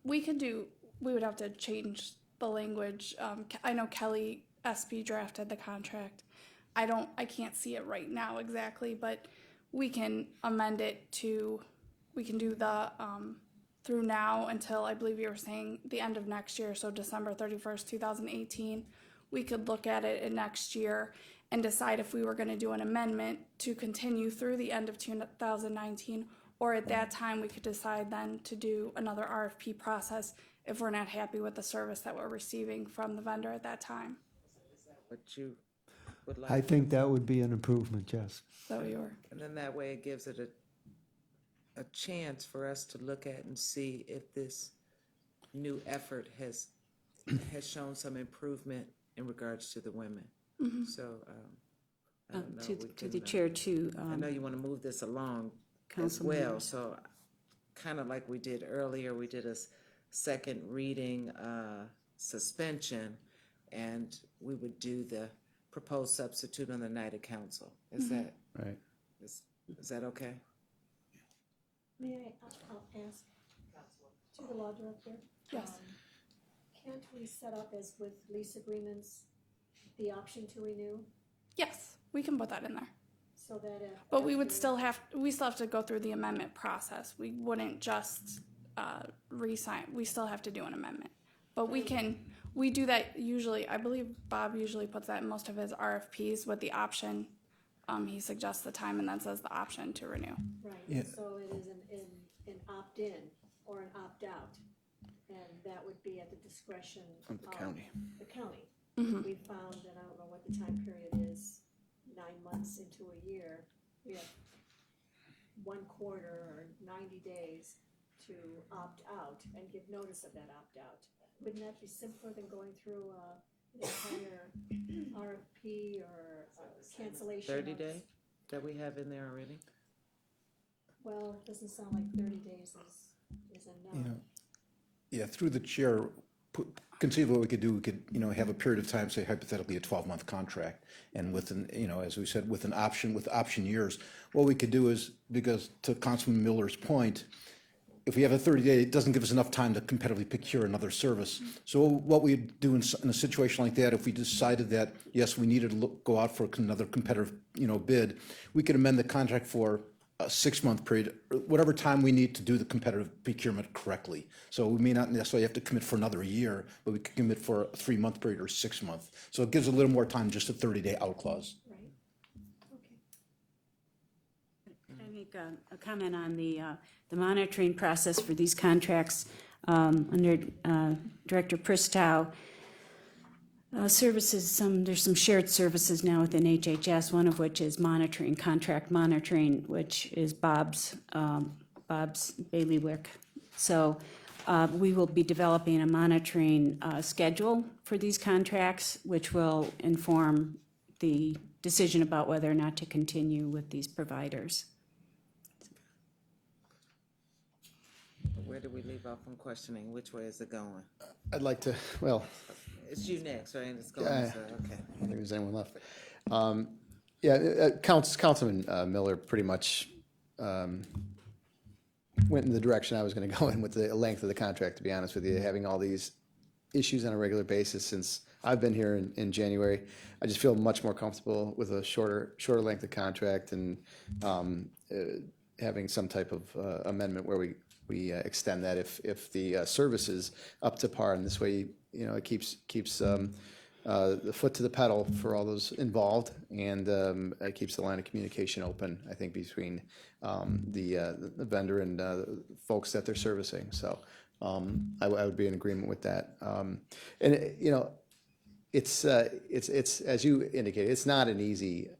We would have to change the language. I know Kelly SB drafted the contract. I can't see it right now exactly, but we can amend it we can do the through now until, I believe you were saying, the end of next year, so December 31st, 2018. We could look at it in next year and decide if we were going to do an amendment to continue through the end of 2019, or at that time we could decide then to do another RFP process if we're not happy with the service that we're receiving from the vendor at that time. Is that what you would like? I think that would be an improvement, yes. So you're. And then that way it gives it a chance for us to look at and see if this new effort has shown some improvement in regards to the women. Mm-hmm. So, I don't know. To the chair too. I know you want to move this along as Council well, members. so kind of like we did earlier, we did a second reading suspension, and we would do the proposed substitute on the night of council. Is that Right. is that okay? May I'll ask to the law director? Yes. Can't we set up, as with lease agreements, the option to renew, Yes, we can put that in there. so that if... But we still have to go through the amendment process. We wouldn't just re-sign. We still have to do an amendment. But we do that usually. I believe Bob usually puts that in most of his RFPs with the option. He suggests the time and then says the option to renew. Right, Yeah. so it is an opt-in. or an opt-out. And that would be at the discretion Of the county. The county. Mhm. We found, and I don't know what the time period is, 9 months into a year, we have 1/4 or 90 days to opt out and give notice of that opt-out. Wouldn't that be simpler than going through an entire RFP or cancellation? 30 of- day that we have in there already? Well, it doesn't sound like 30 days is enough. Yeah, through the chair, conceive what we could do, we could, have a period of time, say hypothetically a 12-month contract. And with an, as we said, with option years, what we could do is, because to Councilman Miller's point, if we have a 30-day, it doesn't give us enough time to competitively procure another service. So what we'd do in a situation like that, if we decided that, yes, we needed to go out for another competitive, bid, we could amend the contract for a 6-month period, whatever time we need to do the competitive procurement correctly. So we may not necessarily have to commit for another year, but we could commit for a 3-month period or 6 month. So it gives a little more time, just a 30-day out clause. Can I make a comment on the monitoring process for these contracts under Director Pristow? Services, there's some shared services now within HHS, one of which is monitoring, contract monitoring, which is Bob's bailiwick. So we will be developing a monitoring schedule for these contracts, which will inform the decision about whether or not to continue with these providers. Where do we leave off from questioning? Which way is it going? I'd like to, well, It's you next, right? It's going, Yeah. so, okay. I don't think there's anyone left. Councilman Miller pretty much went in the direction I was going to go in with the length of the contract, to be honest with you, having all these issues on a regular basis since I've been here in January. I just feel much more comfortable with a shorter length of contract and having some type of amendment where we extend that if the service is up to par, and this way, it keeps the foot to the pedal for all those involved, and it keeps the line of communication open, I think, between the vendor and folks that they're servicing. So I would be in agreement with that. It's as you indicated, it's not an easy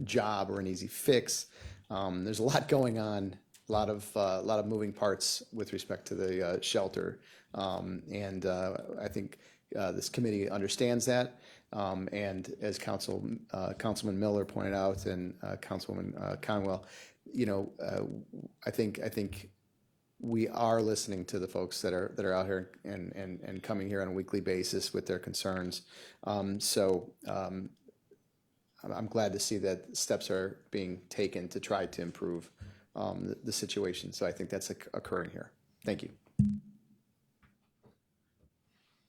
job or an easy fix. There's a lot going on, a lot of moving parts with respect to the shelter, and I think this committee understands that. And as Councilman Miller pointed out, and Councilwoman Conwell, I think we are listening to the folks that are out here and coming here on a weekly basis with their concerns. I'm glad to see that steps are being taken to try to improve the situation. So I think that's occurring here. Thank you.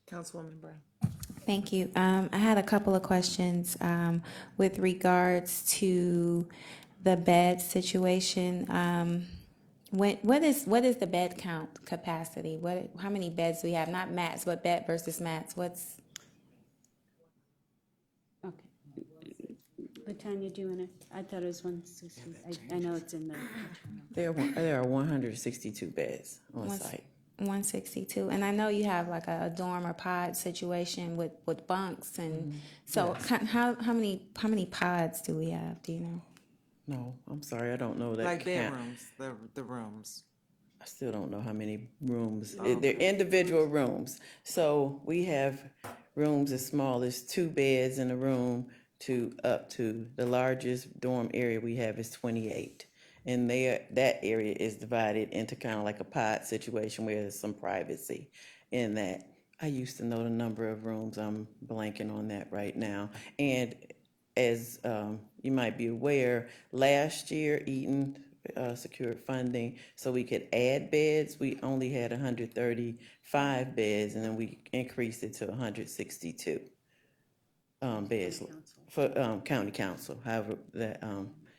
Councilwoman Brown. Thank you. I had a couple of questions with regards to the bed situation. What is the bed count capacity? How many beds do we have? Not mats, but bed versus mats. What's Okay. Latanya, do you want to, I thought it was 160. I know it's in the. There are 162 beds on site. 162? And I know you have like a dorm or pod situation with bunks, and so how many pods do we have? Do you know? No, I'm sorry, I don't know that. Like count. bedrooms, the rooms. I still don't know how many rooms. They're individual rooms. So we have rooms as small as 2 beds in a room to up to the largest dorm area we have is 28. And that area is divided into kind of like a pod situation where there's some privacy in that. I used to know the number of rooms. I'm blanking on that right now. And as you might be aware, last year Eaton secured funding so we could add beds. We only had 135 beds, and then we increased it to 162 beds for county council. However, that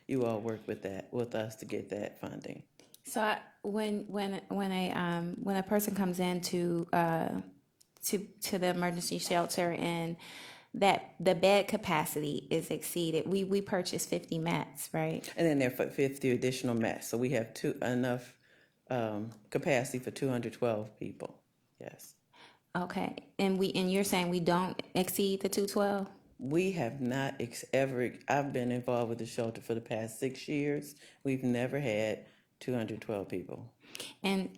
you all worked with us to get that funding. So when a person comes in to the emergency shelter and that the bed capacity is exceeded, we purchase 50 mats, right? And then there are 50 additional mats. So we have enough capacity for 212 people, yes. Okay, and you're saying we don't exceed the 212? We have not ever, I've been involved with the shelter for the past 6 years. We've never had 212 people. And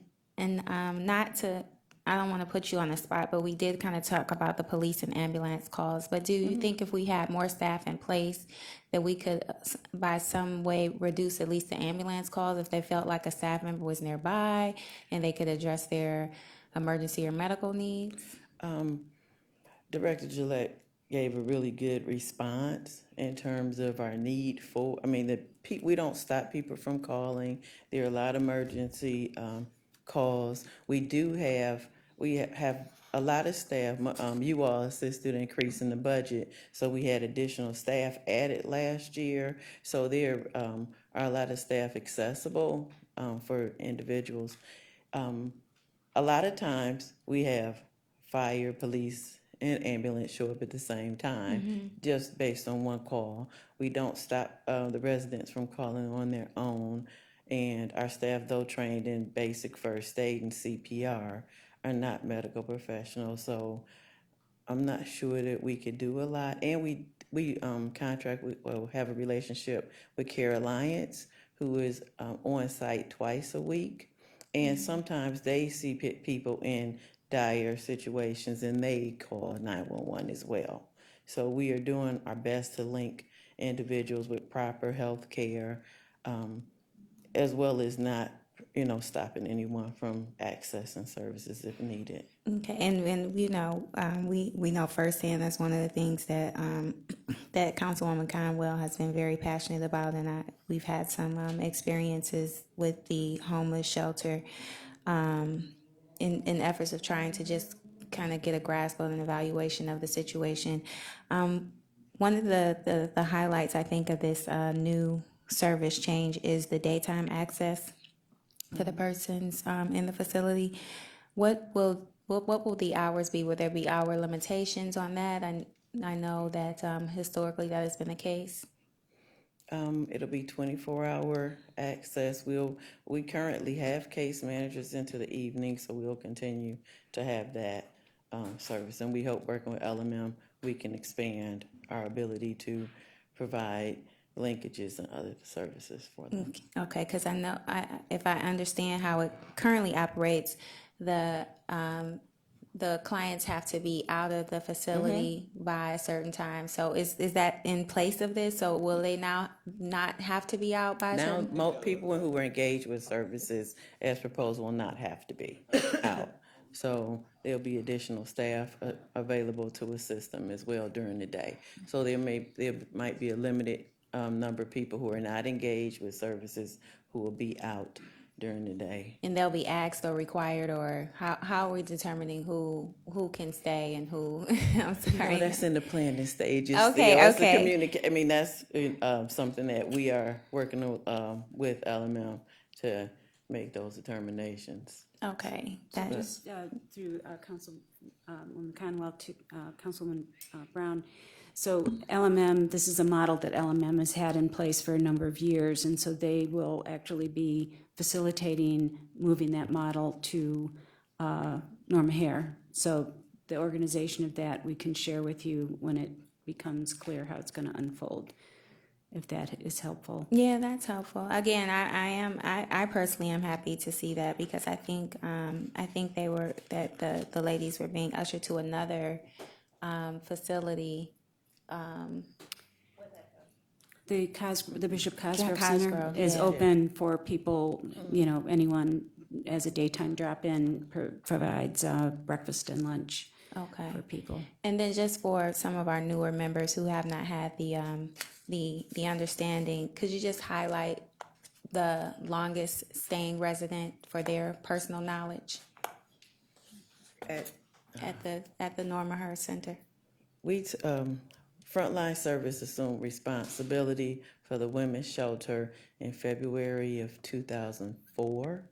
not to, I don't want to put you on the spot, but we did kind of talk about the police and ambulance calls. But do you think if we had more staff in place that we could, by some way, reduce at least the ambulance calls if they felt like a staff member was nearby and they could address their emergency or medical needs? Director Gillette gave a really good response in terms of our need for, we don't stop people from calling. There are a lot of emergency calls. We have a lot of staff. You all assisted in increasing the budget, so we had additional staff added last year. So there are a lot of staff accessible for individuals. A lot of times we have fire, police, and ambulance show up at the same time, just based on one call. We don't stop the residents from calling on their own. And our staff, though trained in basic first aid and CPR, are not medical professionals. So I'm not sure that we could do a lot. And we contract with, well, have a relationship with Care Alliance, who is on site twice a week. And sometimes they see people in dire situations and they call 911 as well. So we are doing our best to link individuals with proper health care, as well as not, stopping anyone from accessing services if needed. Okay, and we know firsthand that's one of the things that that Councilwoman Conwell has been very passionate about, and we've had some experiences with the homeless shelter in efforts of trying to just kind of get a grasp of an evaluation of the situation. One of the highlights, I think, of this new service change is the daytime access for the persons in the facility. What will the hours be? Will there be hour limitations on that? I know that historically that has been the case. It'll be 24-hour access. We currently have case managers into the evening, so we'll continue to have that service. And we hope, working with LMM, we can expand our ability to provide linkages and other services for them. Okay, because I know, if I understand how it currently operates, the clients have to be out of the facility by a certain time. So is that in place of this? So will they now not have to be out by a certain time? Most people who were engaged with services as proposed will not have to be out. So there'll be additional staff available to assist them as well during the day. So there might be a limited number of people who are not engaged with services who will be out during the day. And they'll be asked or required, or how are we determining who can stay and who? I'm sorry. That's in the planning stages. Okay, That's something that we are working with LMM to make those determinations. Okay. So just through Councilwoman Conwell to Councilwoman Brown. So LMM, this is a model that LMM has had in place for a number of years, and so they will actually be facilitating moving that model to Norma Hare. So the organization of that we can share with you when it becomes clear how it's going to unfold, if that is helpful. Yeah, that's helpful. Again, I personally am happy to see that, because I think the ladies were being ushered to another facility. The Bishop Cosgrove Cosgrove, Center is yeah. open for people, anyone as a daytime drop-in, provides breakfast and lunch for people. And then just for some of our newer members who have not had the understanding, could you just highlight the longest staying resident for their personal knowledge at the Norma Hare Center? Frontline Service assumed responsibility for the women's shelter in February of 2004,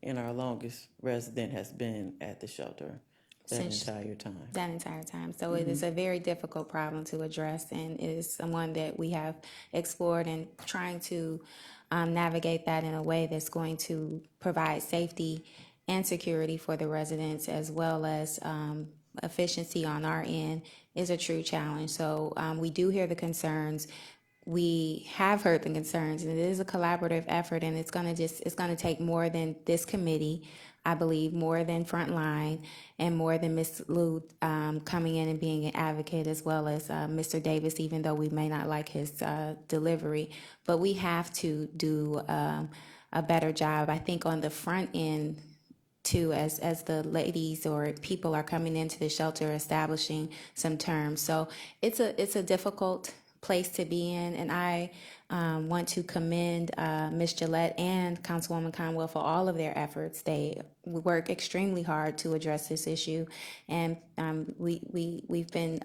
and our longest resident has been at the shelter That since entire time. that entire time. So it is a very difficult problem to address, and it is one that we have explored and trying to navigate that in a way that's going to provide safety and security for the residents, as well as efficiency on our end, is a true challenge. So we do hear the concerns. We have heard the concerns, and it is a collaborative effort, and it's going to take more than this committee, I believe, more than Frontline, and more than Ms. Lou coming in and being an advocate, as well as Mr. Davis, even though we may not like his delivery. But we have to do a better job, I think, on the front end too, as the ladies or people are coming into the shelter, establishing some terms. So it's a difficult place to be in, and I want to commend Ms. Gillette and Councilwoman Conwell for all of their efforts. They work extremely hard to address this issue, and we've been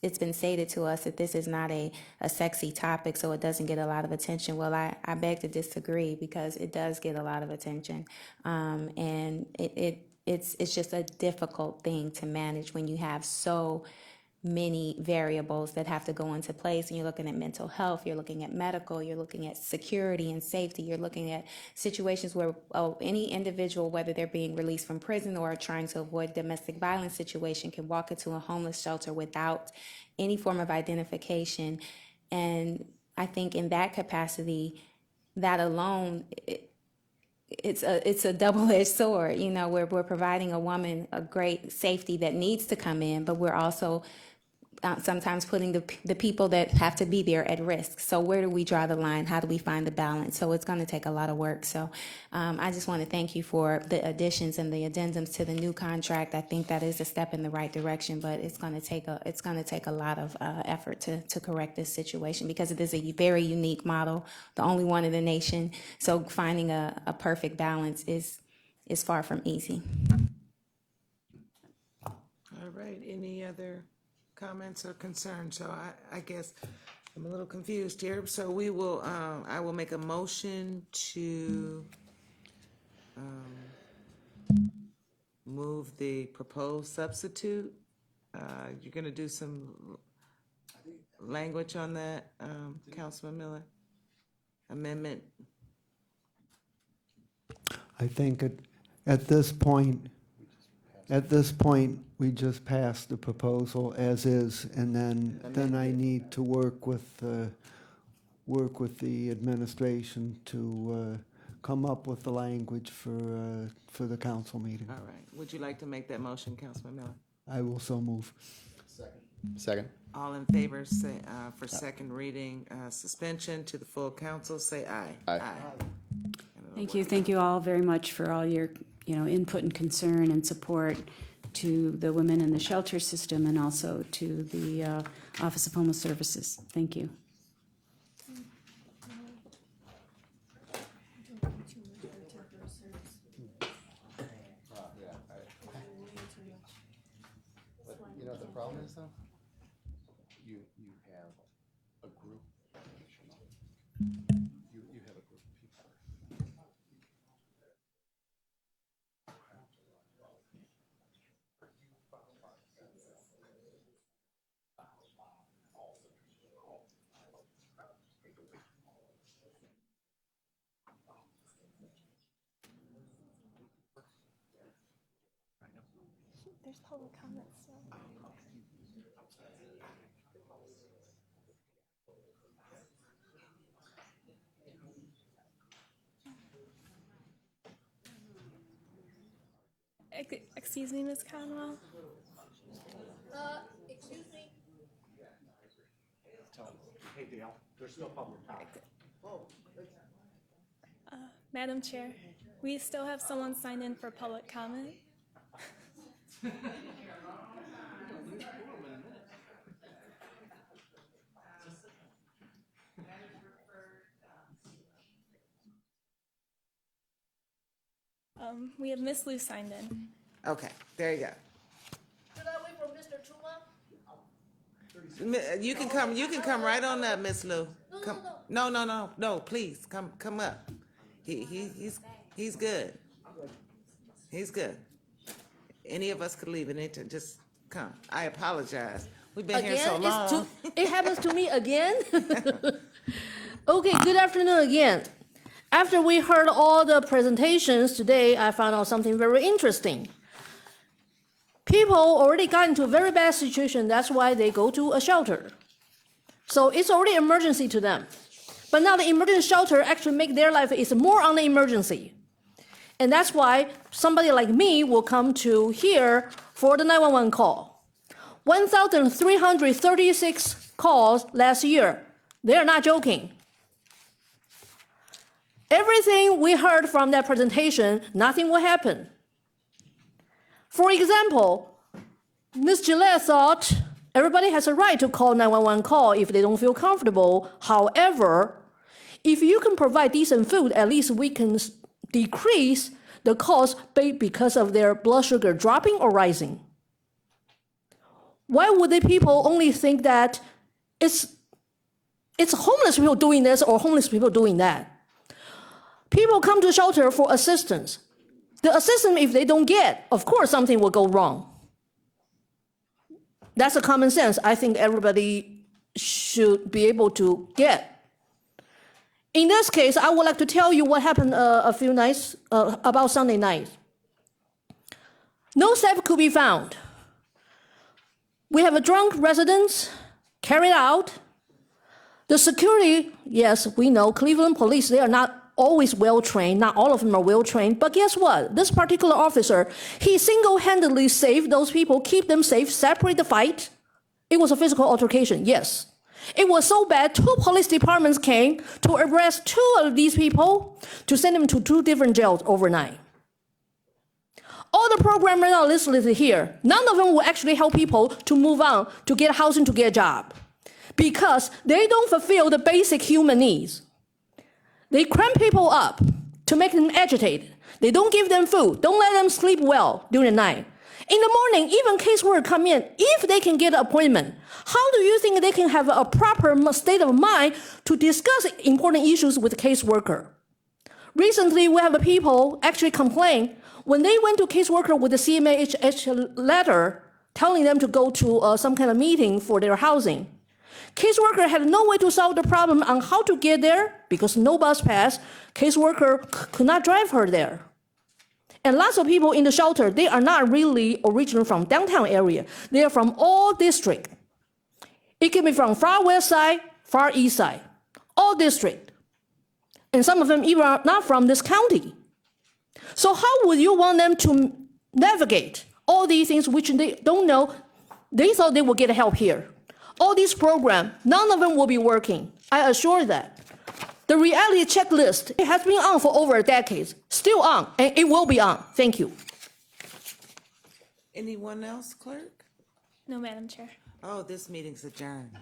it's been stated to us that this is not a sexy topic, so it doesn't get a lot of attention. Well, I beg to disagree, because it does get a lot of attention, and it's just a difficult thing to manage when you have so many variables that have to go into place, and you're looking at mental health, you're looking at medical, you're looking at security and safety, you're looking at situations where any individual, whether they're being released from prison or trying to avoid domestic violence situation, can walk into a homeless shelter without any form of identification. And I think in that capacity, that alone, it's a double-edged sword. You know, we're providing a woman a great safety that needs to come in, but we're also sometimes putting the people that have to be there at risk. So where do we draw the line? How do we find the balance? So it's going to take a lot of work. So I just want to thank you for the additions and the addendums to the new contract. I think that is a step in the right direction, but it's going to take a lot of effort to correct this situation, because it is a very unique model, the only one in the nation. So finding a perfect balance is far from easy. All right, any other comments or concerns? So I guess I'm a little confused here. So we will, I will make a motion to move the proposed substitute. You're gonna do some language on that, Councilman Miller? Amendment? I think at this point, we just pass the proposal as is, and then I need to work with the administration to come up with the language for the council meeting. All right. Would you like to make that motion, Councilman Miller? I will so move. Second. All in favor, say, for second reading, suspension to the full council, say aye. Aye. Thank you all very much for all your, input and concern and support to the women in the shelter system, and also to the Office of Homeless Services. Thank you. You know what the problem is, though? You have a group. You have a group of people. There's public comments still. Excuse me, Ms. Conwell? Excuse me. Hey, Dale, there's no public comment. Madam Chair, we still have someone signed in for public comment. We have Miss Lou signed in. Okay, there you go. Should I wait for Mr. Chuma? You can come right on up, Miss Lou. Come, no, please, come up. He's good. He's good. any of us could leave and it just come. I apologize. We've been here so Again, long. it happens to me again. Okay, good afternoon again. After we heard all the presentations today, I found out something very interesting. People already got into a very bad situation, that's why they go to a shelter. So it's already emergency to them. But now the emergency shelter actually make their life is more on the emergency. And that's why somebody like me will come to here for the 911 call. 1,336 calls last year. They're not joking. Everything we heard from that presentation, nothing will happen. For example, Ms. Gillette thought everybody has a right to call 911 call if they don't feel comfortable. However, if you can provide decent food, at least we can decrease the cost because of their blood sugar dropping or rising. Why would the people only think that it's homeless people doing this or homeless people doing that? People come to shelter for assistance. The assistance, if they don't get, of course something will go wrong. That's a common sense I think everybody should be able to get. In this case, I would like to tell you what happened a few nights, about Sunday night. No safe could be found. We have a drunk resident carried out. The security, yes, we know, Cleveland police, they are not always well-trained, not all of them are well-trained, but guess what? This particular officer, he single-handedly saved those people, keep them safe, separate the fight. It was a physical altercation, yes. It was so bad, 2 police departments came to arrest 2 of these people to send them to 2 different jails overnight. All the programs right now listed here, none of them will actually help people to move on, to get housing, to get a job, because they don't fulfill the basic human needs. They cramp people up to make them agitated. They don't give them food. Don't let them sleep well during the night. In the morning, even caseworkers come in. If they can get an appointment, how do you think they can have a proper state of mind to discuss important issues with the caseworker? Recently, we have people actually complain when they went to caseworker with a CMHH letter telling them to go to some kind of meeting for their housing. Caseworker had no way to solve the problem on how to get there because no bus pass. Caseworker could not drive her there. And lots of people in the shelter, they are not really original from downtown area. They are from all district. It can be from far west side, far east side, all district. And some of them even are not from this county. So how would you want them to navigate all these things which they don't know? They thought they would get help here. All these programs, none of them will be working. I assure that. The reality checklist, it has been on for over a decade, still on, and it will be on. Thank you. Anyone else, clerk? No, Madam Chair. Oh, this meeting's adjourned.